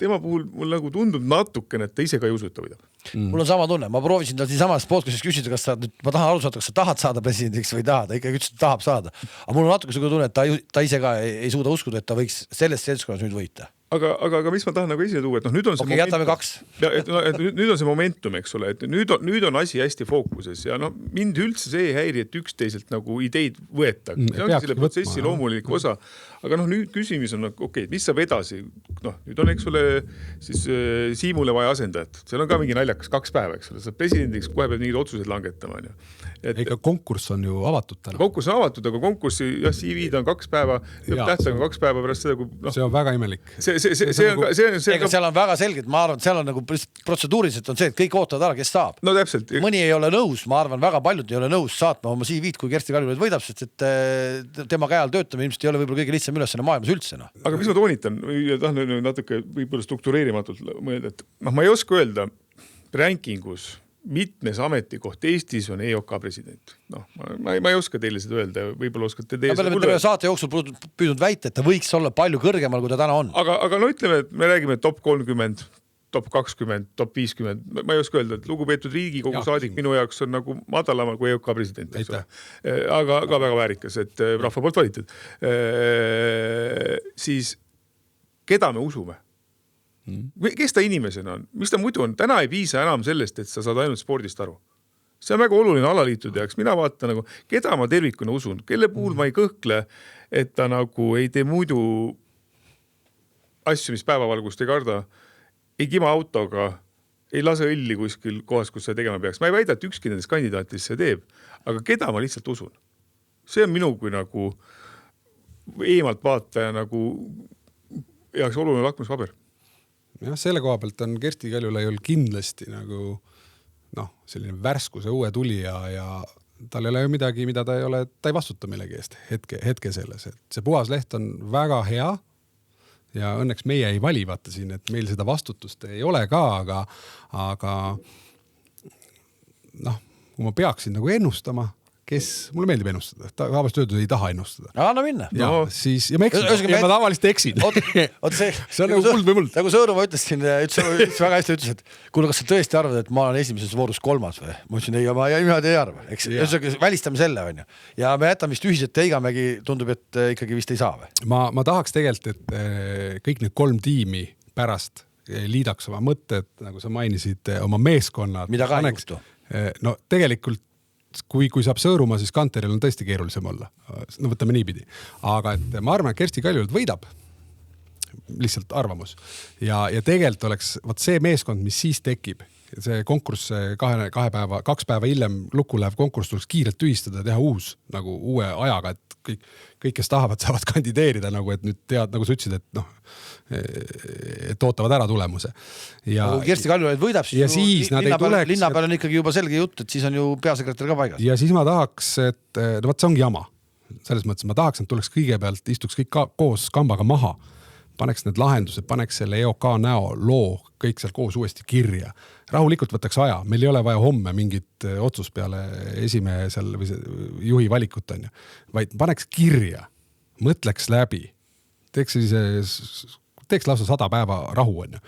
tema puhul mul nagu tundub natukene, et ta ise ka ei usuta võidab. Mul on sama tunne, ma proovisin tal siin samas podcastis küsida, kas sa nüüd, ma tahan aru saada, kas sa tahad saada presidendiks või ei taha, ta ikkagi ütles, et tahab saada. Aga mul on natuke sugu tunne, et ta ise ka ei suuda uskuda, et ta võiks sellest seltskonnas nüüd võita. Aga mis ma tahan nagu esile tuua, et nüüd on see jätame 2. Nüüd on see momentum, eks ole, et nüüd on asi hästi fookuses ja mind üldse see ei häiri, et üksteiselt nagu ideid võetakse. See ongi selle protsessi loomulik osa. Aga nüüd küsimus on, mis saab edasi? Nüüd on, eks ole, siis Siimule vaja asendajat. Seal on ka mingi naljakas 2 päeva, eks ole. Sa presidendiks kohe peab mingid otsused langetama. Ega konkurss on ju avatud täna. Konkurss on avatud, aga konkurssi CV-d on 2 päeva, tähtsag on 2 päeva pärast seda, kui... See on väga imelik. Ega seal on väga selgelt, ma arvan, et seal on nagu protseduuriliselt on see, et kõik ootavad ära, kes saab. No täpselt. Mõni ei ole nõus, ma arvan, väga paljud ei ole nõus saatma oma CV-d, kui Kersti Kaljulaid võidab, sest et tema käe all töötamine ilmselt ei ole võib-olla kõige lihtsam ülesanne maailmas üldse. Aga mis ma toonitan, ja tahan natuke võib-olla struktureerimatult mõelda, et ma ei oska öelda rankingus mitmes ametikoht Eestis on EOK president. Noh, ma ei oska teile seda öelda, võib-olla oskate teie. Me oleme terve saate jooksul püüdnud väita, et ta võiks olla palju kõrgemal, kui ta täna on. Aga no ütleme, et me räägime top 30, top 20, top 50. Ma ei oska öelda, et lugupeetud Riigikogu saadik minu jaoks on nagu madalamal kui EOK president. Aga ka väga väärikas, et rahva poolt valitud. Siis keda me usume? Kes ta inimesena on? Mis ta muidu on? Täna ei piisa enam sellest, et sa saad ainult spordist aru. See on väga oluline alaliitude jaoks. Mina vaatan nagu, keda ma tervikuna usun, kelle puhul ma ei kõhkle, et ta nagu ei tee muidu asju, mis päevavalgust ei karda, ei kima autoga, ei lase õlli kuskil kohas, kus see tegema peaks. Ma ei väida, et ükski nendest kandidaatidest see teeb, aga keda ma lihtsalt usun? See on minu kui nagu eemalt vaataja nagu jaoks oluline lakmuspaber. Jah, selle koha pealt on Kersti Kaljulaid kindlasti nagu selline värskuse uue tulija ja tal ei ole ju midagi, mida ta ei vastuta millegi eest hetke selles. Et see puhas leht on väga hea ja õnneks meie ei vali vaata siin, et meil seda vastutust ei ole ka, aga kui ma peaksin nagu ennustama, mulle meeldib ennustada, tavaliselt öeldud ei taha ennustada. Anna minna. Ja ma eksin, ma tavaliselt eksin. See on nagu kuld või muld. Nagu Sõõrumaa ütles väga hästi, et kuule, kas sa tõesti arvad, et ma olen esimeses voorus 3. või? Ma ütlesin, ei, ma ei arva. Välistame selle, on ju. Ja me jätame vist ühiselt Teigamägi, tundub, et ikkagi vist ei saa või? Ma tahaks tegelikult, et kõik need 3 tiimi pärast liidaks oma mõtted, nagu sa mainisid, oma meeskonnad. Mida ka ei juhtu? No tegelikult kui saab Sõõrumaa, siis Kanteril on tõesti keerulisem olla. No võtame niipidi. Aga et ma arvan, et Kersti Kaljulaid võidab. Lihtsalt arvamus. Ja tegelikult oleks see meeskond, mis siis tekib. See konkurss 2 päeva hiljem lukku läheb konkurss tuleks kiirelt tühistada ja teha uue ajaga, et kõik, kes tahavad, saavad kandideerida, nagu et nüüd tead, nagu sa ütlesid, et ootavad ära tulemuse. Ja kui Kersti Kaljulaid võidab, siis linna peal on ikkagi juba selge jutt, et siis on ju peasekretär ka paigas. Ja siis ma tahaks, et see ongi jama. Selles mõttes ma tahaks, et tuleks kõigepealt, istuks kõik koos kambaga maha, paneks need lahendused, paneks selle EOK näo loo, kõik seal koos uuesti kirja. Rahulikult võtaks aja, meil ei ole vaja homme mingit otsust peale esimehe seal või juhi valikut on ju, vaid paneks kirja, mõtleks läbi, teeks lausa 100 päeva rahu on ju,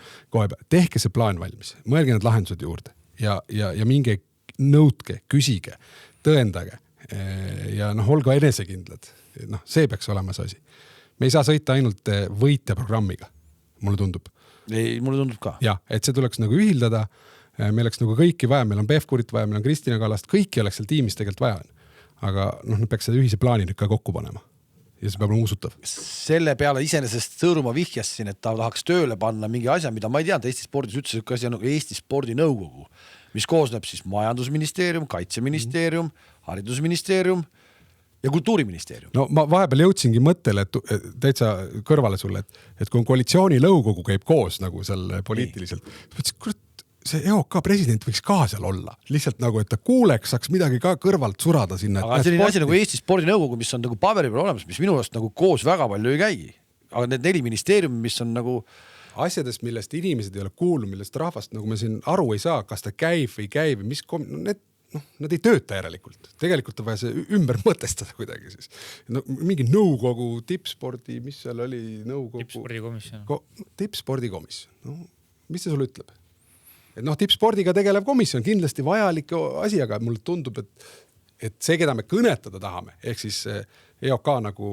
tehke see plaan valmis, mõelge need lahendused juurde ja minge nõudke, küsige, tõendage ja olge enesekindlad, see peaks olema see asi. Me ei saa sõita ainult võiteprogrammiga, mulle tundub. Ei, mulle tundub ka. Ja, et see tuleks nagu ühildada, meil oleks nagu kõiki vaja, meil on Pevkurit vaja, meil on Kristina Kallast, kõiki oleks seal tiimis tegelikult vaja. Aga nad peaks seda ühise plaani nüüd ka kokku panema. Ja see peab olema usutav. Selle peale iseenesest Sõõrumaa vihjas siin, et ta tahaks tööle panna mingi asja, mida ma ei tea, Eesti spordis ütles, et asi on Eesti spordinõukogu, mis koosneb siis majandusministeerium, kaitseministeerium, haridusministeerium ja kultuuriministeerium. No ma vahepeal jõudsingi mõttele, et täitsa kõrvale sulle, et kui on koalitsiooninõukogu käib koos nagu seal poliitiliselt, see EOK president võiks ka seal olla. Lihtsalt nagu, et ta kuuleks, saaks midagi ka kõrvalt surada sinna. Aga selline asi nagu Eesti spordinõukogu, mis on nagu paberi peal olemas, mis minu arust nagu koos väga palju ei käi. Aga need 4 ministeeriumi, mis on nagu asjadest, millest inimesed ei ole kuulnud, millest rahvast nagu me siin aru ei saa, kas ta käib või käib, mis nad ei tööta järelikult. Tegelikult on vaja see ümber mõtestada kuidagi siis. Mingi nõukogu, tippspordi, mis seal oli nõukogu? Tippspordikomisjon. Mis see sulle ütleb? Tippspordiga tegelev komisjon, kindlasti vajalik asi, aga mulle tundub, et see, keda me kõnetada tahame, ehk siis EOK nagu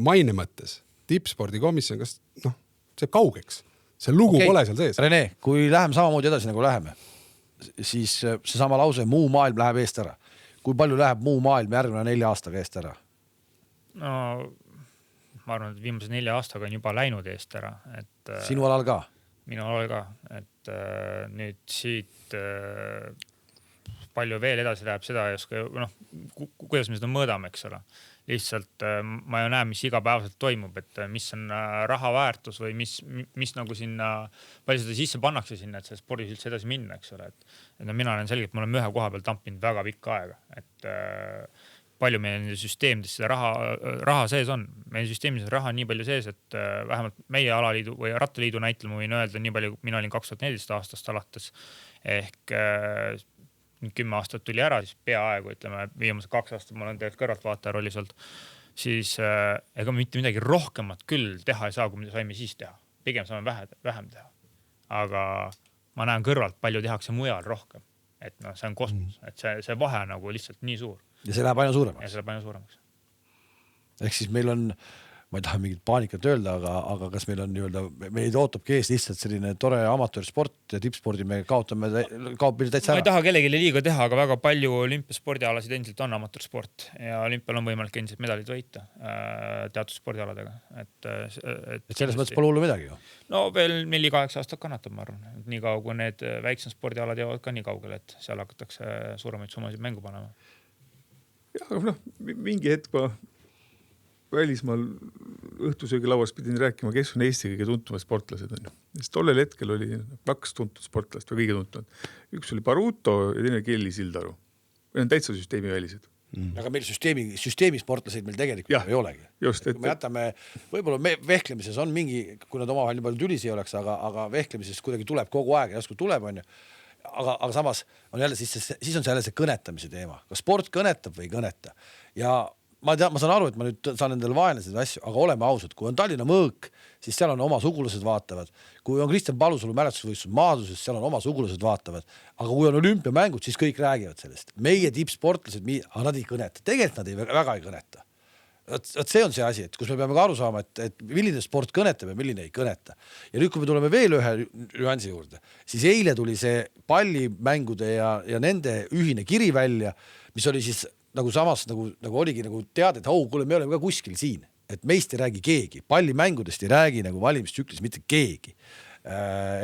maine mõttes, tippspordikomisjon, kas see kaugeks? See lugu pole seal sees. Rene, kui läheme samamoodi edasi nagu läheme, siis see sama lause, muu maailm läheb eest ära. Kui palju läheb muu maailm järgmine 4 aastaga eest ära? No, ma arvan, et viimase 4 aastaga on juba läinud eest ära. Sinu alal ka? Minu alal ka. Et nüüd siit palju veel edasi läheb seda, kuidas me seda mõõdame, eks ole. Lihtsalt ma ju näen, mis igapäevaselt toimub, et mis on raha väärtus või mis nagu sinna, palju seda sisse pannakse sinna, et see spordis üldse edasi minna, eks ole. Et mina olen selgelt, ma olen ühe koha peal tampinud väga pikka aega, et palju meil nende süsteemides seda raha sees on. Meie süsteemis on raha nii palju sees, et vähemalt meie alaliidu või rattaliidu näitel ma võin öelda nii palju, mina olin 2014 aastast alates ehk 10 aastat tuli ära, siis peaaegu, ütleme, viimased 2 aastat ma olen tegelikult kõrvaltvaataja rollis olnud, siis ega mitte midagi rohkemat küll teha ei saa, kui mida saime siis teha. Pigem saame vähem teha. Aga ma näen kõrvalt, palju tehakse mujal rohkem. Et noh, see on kosmos, et see vahe nagu lihtsalt nii suur. Ja see läheb aina suuremaks. Ja see läheb aina suuremaks. Ehk siis meil on, ma ei taha mingit paanikat öelda, aga kas meil on meid ootabki ees lihtsalt selline tore amatöörsport ja tippspordi me kaob meil täitsa Ma ei ära. taha kellelegi liiga teha, aga väga palju olümpiaspordialasid endiselt on amatöörsport ja olümpial on võimalik endiselt medalid võita teatud spordialadega. Et selles mõttes pole hullu midagi ju. No veel 4-8 aastat kannatab, ma arvan. Et nii kaua, kui need väiksem spordialad jäävad ka nii kaugele, et seal hakatakse suuremaid summasid mängu panema. Ja, aga mingi hetk ma välismaal õhtusöögilauas pidin rääkima, kes on Eesti kõige tuntumad sportlased. Sest tollel hetkel oli 2 tuntud sportlast või kõige tuntumad. Üks oli Baruto ja teine Kelly Sildaru. Või on täitsa süsteemi välised. Aga meil süsteemi sportlaseid meil tegelikult ei olegi. Just, kui me jätame, võib-olla vehklemises on mingi, kui nad omavahel nii palju tülisi ei oleks, aga vehklemises kuidagi tuleb kogu aeg ja järsku tuleb, on ju. Aga samas on jälle siis on jälle see kõnetamise teema. Kas sport kõnetab või ei kõneta? Ja ma saan aru, et ma nüüd saan endale vaenlased asju, aga oleme ausad, kui on Tallinna Mõõk, siis seal on oma sugulased vaatavad. Kui on Kristjan Palusalu mälestusvõistlus maaduses, seal on oma sugulased vaatavad. Aga kui on olümpiamängud, siis kõik räägivad sellest. Meie tippsportlased, aga nad ei kõneta. Tegelikult nad väga ei kõneta. See on see asi, et kus me peame ka aru saama, et milline sport kõnetab ja milline ei kõneta. Ja nüüd, kui me tuleme veel ühe nüansi juurde, siis eile tuli see pallimängude ja nende ühine kiri välja, mis oli siis nagu samas, nagu oligi nagu teada, et kuule, me oleme ka kuskil siin, et meist ei räägi keegi, pallimängudest ei räägi nagu valimistsüklis mitte keegi.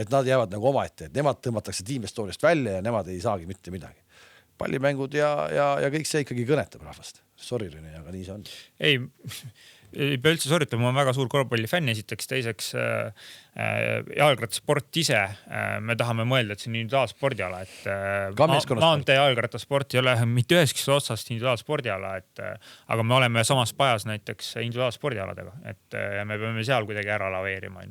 Et nad jäävad nagu omaette, et nemad tõmmatakse Team Estoniast välja ja nemad ei saagi mitte midagi. Pallimängud ja kõik see ikkagi kõnetab rahvast. Sorry, Rene, aga nii see on. Ei pea üldse sorritama, ma olen väga suur korvpallifänn esiteks, teiseks jalgrattasport ise, me tahame mõelda, et see on individuaalspordiala, et maantee jalgrattasport ei ole mitte üheskis otsast individuaalspordiala, aga me oleme samas pajas näiteks individuaalspordialadega, et me peame seal kuidagi ära laveerima,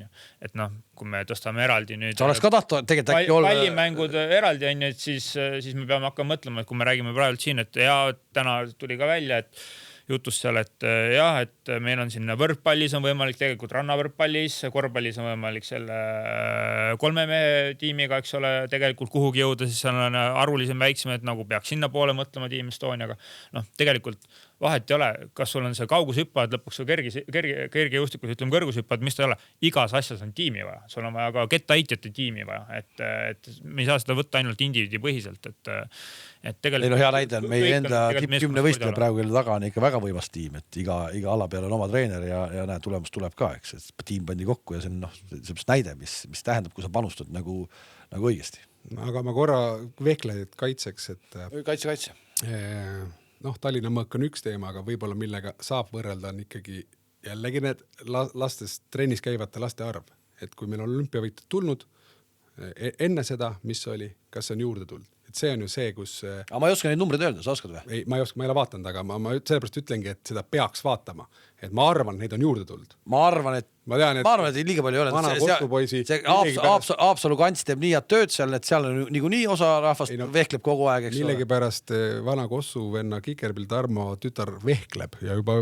et noh, kui me tõstame eraldi nüüd sa oleks ka tahtnud tegelikult äkki olla pallimängud eraldi, et siis me peame hakkama mõtlema, et kui me räägime praegu siin, et täna tuli ka välja, et jutus seal, et jah, et meil on sinna võrkpallis on võimalik tegelikult rannavõrkpallis, korvpallis on võimalik selle 3 mehe tiimiga, eks ole, tegelikult kuhugi jõuda, siis on arvulisem väiksem, et nagu peaks sinna poole mõtlema Team Estoniaga. Noh, tegelikult vahet ei ole, kas sul on see kaugushüppad, lõpuks kerge juustikus, ütleme kõrgushüppad, mis ta ei ole. Igas asjas on tiimi vaja. Sul on vaja ka kettaheitjate tiimi vaja, et me ei saa seda võtta ainult indiviidi põhiselt, et tegelikult hea näide on meie enda tipp 10 võistleja praegu, kelle taga on ikka väga võimas tiim, et iga ala peal on oma treener ja näe, tulemus tuleb ka, eks, et tiim pandi kokku ja see on see näide, mis tähendab, kui sa panustad nagu õigesti. Aga ma korra vehklejad kaitseks, et kaitse. Tallinna Mõõk on üks teema, aga võib-olla millega saab võrrelda on ikkagi jällegi need lastest trennis käivate laste arv. Et kui meil on olümpiavõitjad tulnud enne seda, mis oli, kas on juurde tulnud. Et see on ju see, kus... Aga ma ei oska neid numbreid öelda, sa oskad või? Ei, ma ei ole vaatanud, aga ma sellepärast ütlengi, et seda peaks vaatama. Et ma arvan, neid on juurde tulnud. Ma arvan, et liiga palju ei ole. Vana kostupoisi... Haapsalu kants teeb nii head tööd seal, et seal on niikuinii osa rahvast vehkleb kogu aeg. Millegi pärast vana kossu venna Kikerbil Tarmo tütar vehkleb ja juba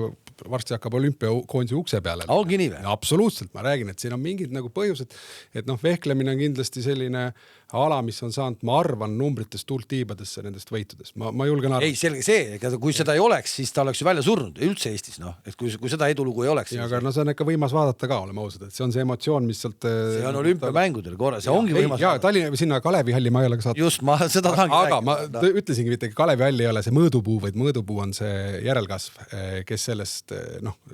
varsti hakkab olümpiakoondise ukse peale. Ongi nii või? Absoluutselt, ma räägin, et siin on mingid nagu põhjused, et vehklemine on kindlasti selline ala, mis on saanud, ma arvan, numbritest tuult tiibadesse nendest võitudest. Ma julgen arvata. Ei, selge see, kui seda ei oleks, siis ta oleks ju välja surnud üldse Eestis, et kui seda edulugu ei oleks. Ja, aga see on ikka võimas vaadata ka, oleme ausad, et see on see emotsioon, mis sealt... See on olümpiamängudel korra, see ongi võimas. Ja Tallinna sinna Kalevi halli ma ei ole ka saanud. Just, ma seda tahangi rääkida. Aga ma ütlesingi, et Kalevi halli ei ole see mõõdupuu, vaid mõõdupuu on see järelkasv, kes sellest,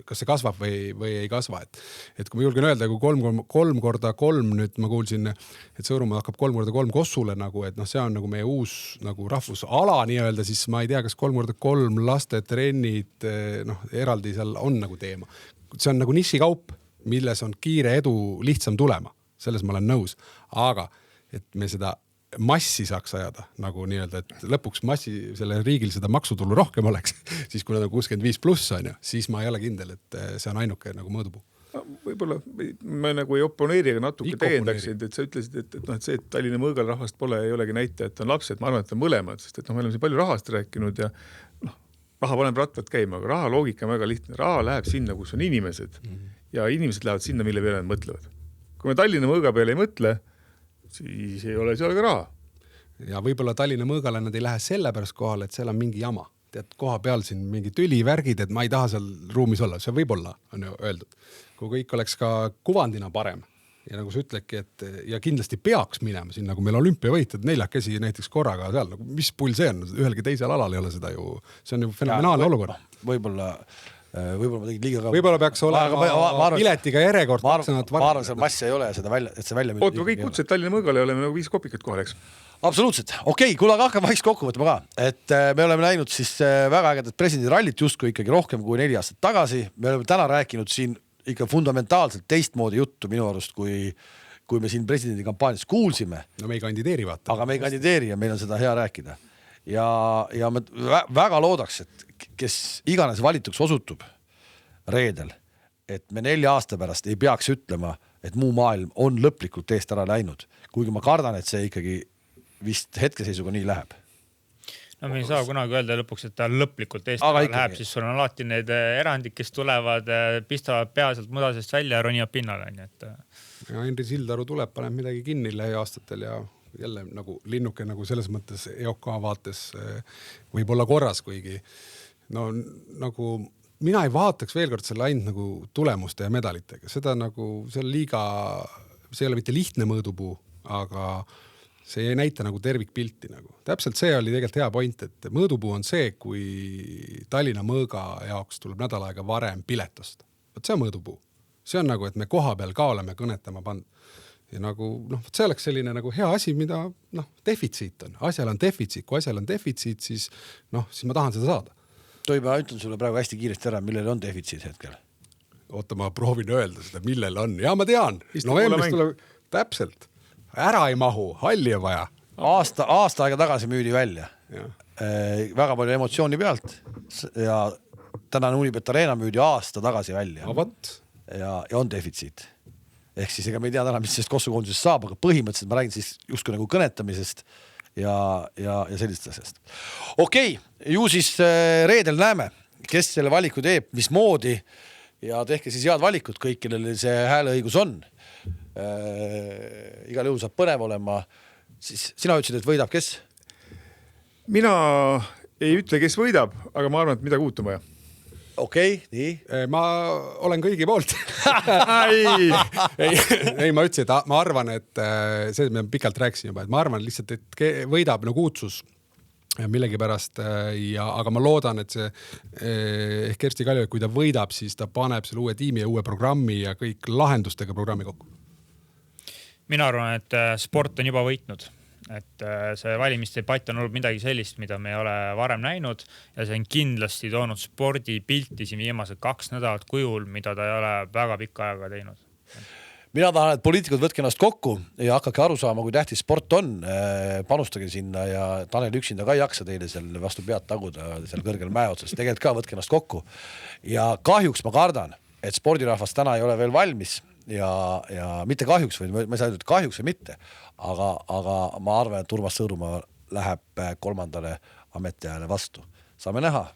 kas see kasvab või ei kasva. Et kui ma julgen öelda, kui 3x3 nüüd ma kuulsin, et Sõõrumaa hakkab 3x3 kossule, et see on nagu meie uus rahvusala nii-öelda, siis ma ei tea, kas 3x3 laste trennid eraldi seal on nagu teema. See on nagu nišikaup, milles on kiire edu lihtsam tulema. Selles ma olen nõus. Aga et me seda massi saaks ajada, nagu nii-öelda, et lõpuks massi selle riigil seda maksutulu rohkem oleks, siis kui nad on 65+, on ju, siis ma ei ole kindel, et see on ainuke nagu mõõdupuu. võib-olla ma nagu ei oponeeri, aga natuke Ikka täiendaksin, et sa ütlesid, et see, et Tallinna mõõgal rahvast pole, ei olegi näitaja, et on lapsed. Ma arvan, et on mõlemad, sest et me oleme siin palju rahast rääkinud ja raha paneb rattad käima, aga raha loogika on väga lihtne. Raha läheb sinna, kus on inimesed ja inimesed lähevad sinna, mille peale nad mõtlevad. Kui me Tallinna mõõga peale ei mõtle, siis ei ole seal ka raha. Ja võib-olla Tallinna mõõgale nad ei lähe sellepärast kohale, et seal on mingi jama. Tead, koha peal siin mingi tülivärgid, et ma ei taha seal ruumis olla. See võib olla, on ju öeldud. Kui kõik oleks ka kuvandina parem. Ja nagu sa ütledki, et ja kindlasti peaks minema siin, nagu meil olümpiavõitjad 4 käsi näiteks korraga seal, nagu mis pull see on? Ühelgi teisel alal ei ole seda ju, see on ju fenomenaalne olukord. Võib-olla ma tegin liiga ka. Võib-olla peaks olema piletiga järjekord. Ma arvan, seal massi ei ole, et see välja müüdi. Oot, kõik kutsed Tallinna mõõgale oleme nagu 5 kopikat kohal, eks? Absoluutselt. Okei, kuule, aga hakkame vaikselt kokku võtma ka. Et me oleme näinud siis väga ägedat presidendirallit justkui ikkagi rohkem kui 4 aastat tagasi. Me oleme täna rääkinud siin ikka fundamentaalselt teistmoodi juttu minu arust, kui me siin presidendi kampaanias kuulsime. No me ei kandideeri, vaata. Aga me ei kandideeri ja meil on seda hea rääkida. Ja me väga loodaks, et kes iganes valituks osutub reedel, et me 4 aasta pärast ei peaks ütlema, et muu maailm on lõplikult eest ära läinud. Kuigi ma kardan, et see ikkagi vist hetkeseisuga nii läheb. No me ei saa kunagi öelda lõpuks, et ta lõplikult eest ära läheb, siis sul on alati need erandid, kes tulevad, pistavad peaselt mudasest välja ja ronivad pinnale. Ja Henri Sildaru tuleb, paneb midagi kinni lähiaastatel ja jälle nagu linnuke nagu selles mõttes EOK vaates võib olla korras, kuigi no nagu mina ei vaataks veel kord selle ainult nagu tulemuste ja medalitega. Seda nagu see liiga, see ei ole mitte lihtne mõõdupuu, aga see ei näita nagu tervikpilti nagu. Täpselt see oli tegelikult hea point, et mõõdupuu on see, kui Tallinna mõõga jaoks tuleb nädal aega varem piletast. Võt see on mõõdupuu. See on nagu, et me koha peal ka oleme kõnetama pandud. Ja nagu, see oleks selline nagu hea asi, mida defitsiit on. Asjal on defitsiit. Kui asjal on defitsiit, siis ma tahan seda saada. Toi, ma ütlen sulle praegu hästi kiiresti ära, millel on defitsiit hetkel. Oota, ma proovin öelda seda, millel on. Ja ma tean. Novembris tuleb täpselt. Ära ei mahu, halli on vaja. Aasta aega tagasi müüdi välja. Väga palju emotsiooni pealt ja tänane Unibet Arena müüdi aasta tagasi välja. Ja on defitsiit. Ehk siis ega me ei tea täna, mis sellest kossukoondusest saab, aga põhimõtteliselt ma räägin siis justkui nagu kõnetamisest ja sellist asjast. Okei, ju siis reedel näeme, kes selle valiku teeb, mis moodi ja tehke siis head valikud kõik, kellel see hääleõigus on. Igal juhul saab põnev olema. Siis sina ütlesid, et võidab kes? Mina ei ütle, kes võidab, aga ma arvan, et midagi uut on vaja. Okei, nii. Ma olen kõigi poolt. ei, ma ütlesin, et ma arvan, et see me pikalt rääkisin juba, et ma arvan lihtsalt, et võidab nagu uudsus millegi pärast, aga ma loodan, et see Kersti Kaljulaid, kui ta võidab, siis ta paneb selle uue tiimi ja uue programmi ja kõik lahendustega programmi kokku. Mina arvan, et sport on juba võitnud. Et see valimisdebatt on olnud midagi sellist, mida me ei ole varem näinud ja see on kindlasti toonud spordipilti siin viimased 2 nädalat kujul, mida ta ei ole väga pikka aega teinud. Mina tahan, et poliitikud võtke ennast kokku ja hakake aru saama, kui tähtis sport on. Panustage sinna ja Tanel üksinda ka ei jaksa teile seal vastu pead taguda seal kõrgel mäe otsas. Tegelikult ka võtke ennast kokku. Ja kahjuks ma kardan, et spordirahvas täna ei ole veel valmis ja mitte kahjuks või ma ei saa öelda, et kahjuks või mitte, aga ma arvan, et Urmas Sõõrumaa läheb 3. ametiajale vastu. Saame näha.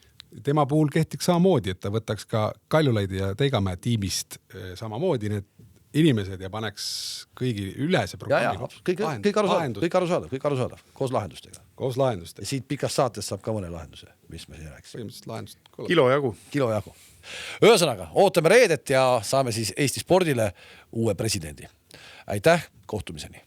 Tema puhul kehtiks samamoodi, et ta võtaks ka Kaljulaidi ja Teigamäe tiimist samamoodi need inimesed ja paneks kõigi üle see programmi. Kõik arusaadav, koos lahendustega. Koos lahendustega. Ja siit pikast saatest saab ka mõne lahenduse, mis me siin rääks. Põhimõtteliselt lahendust. Kilo jagu. Ühesõnaga, ootame reedet ja saame siis Eesti spordile uue presidendi. Aitäh, kohtumiseni.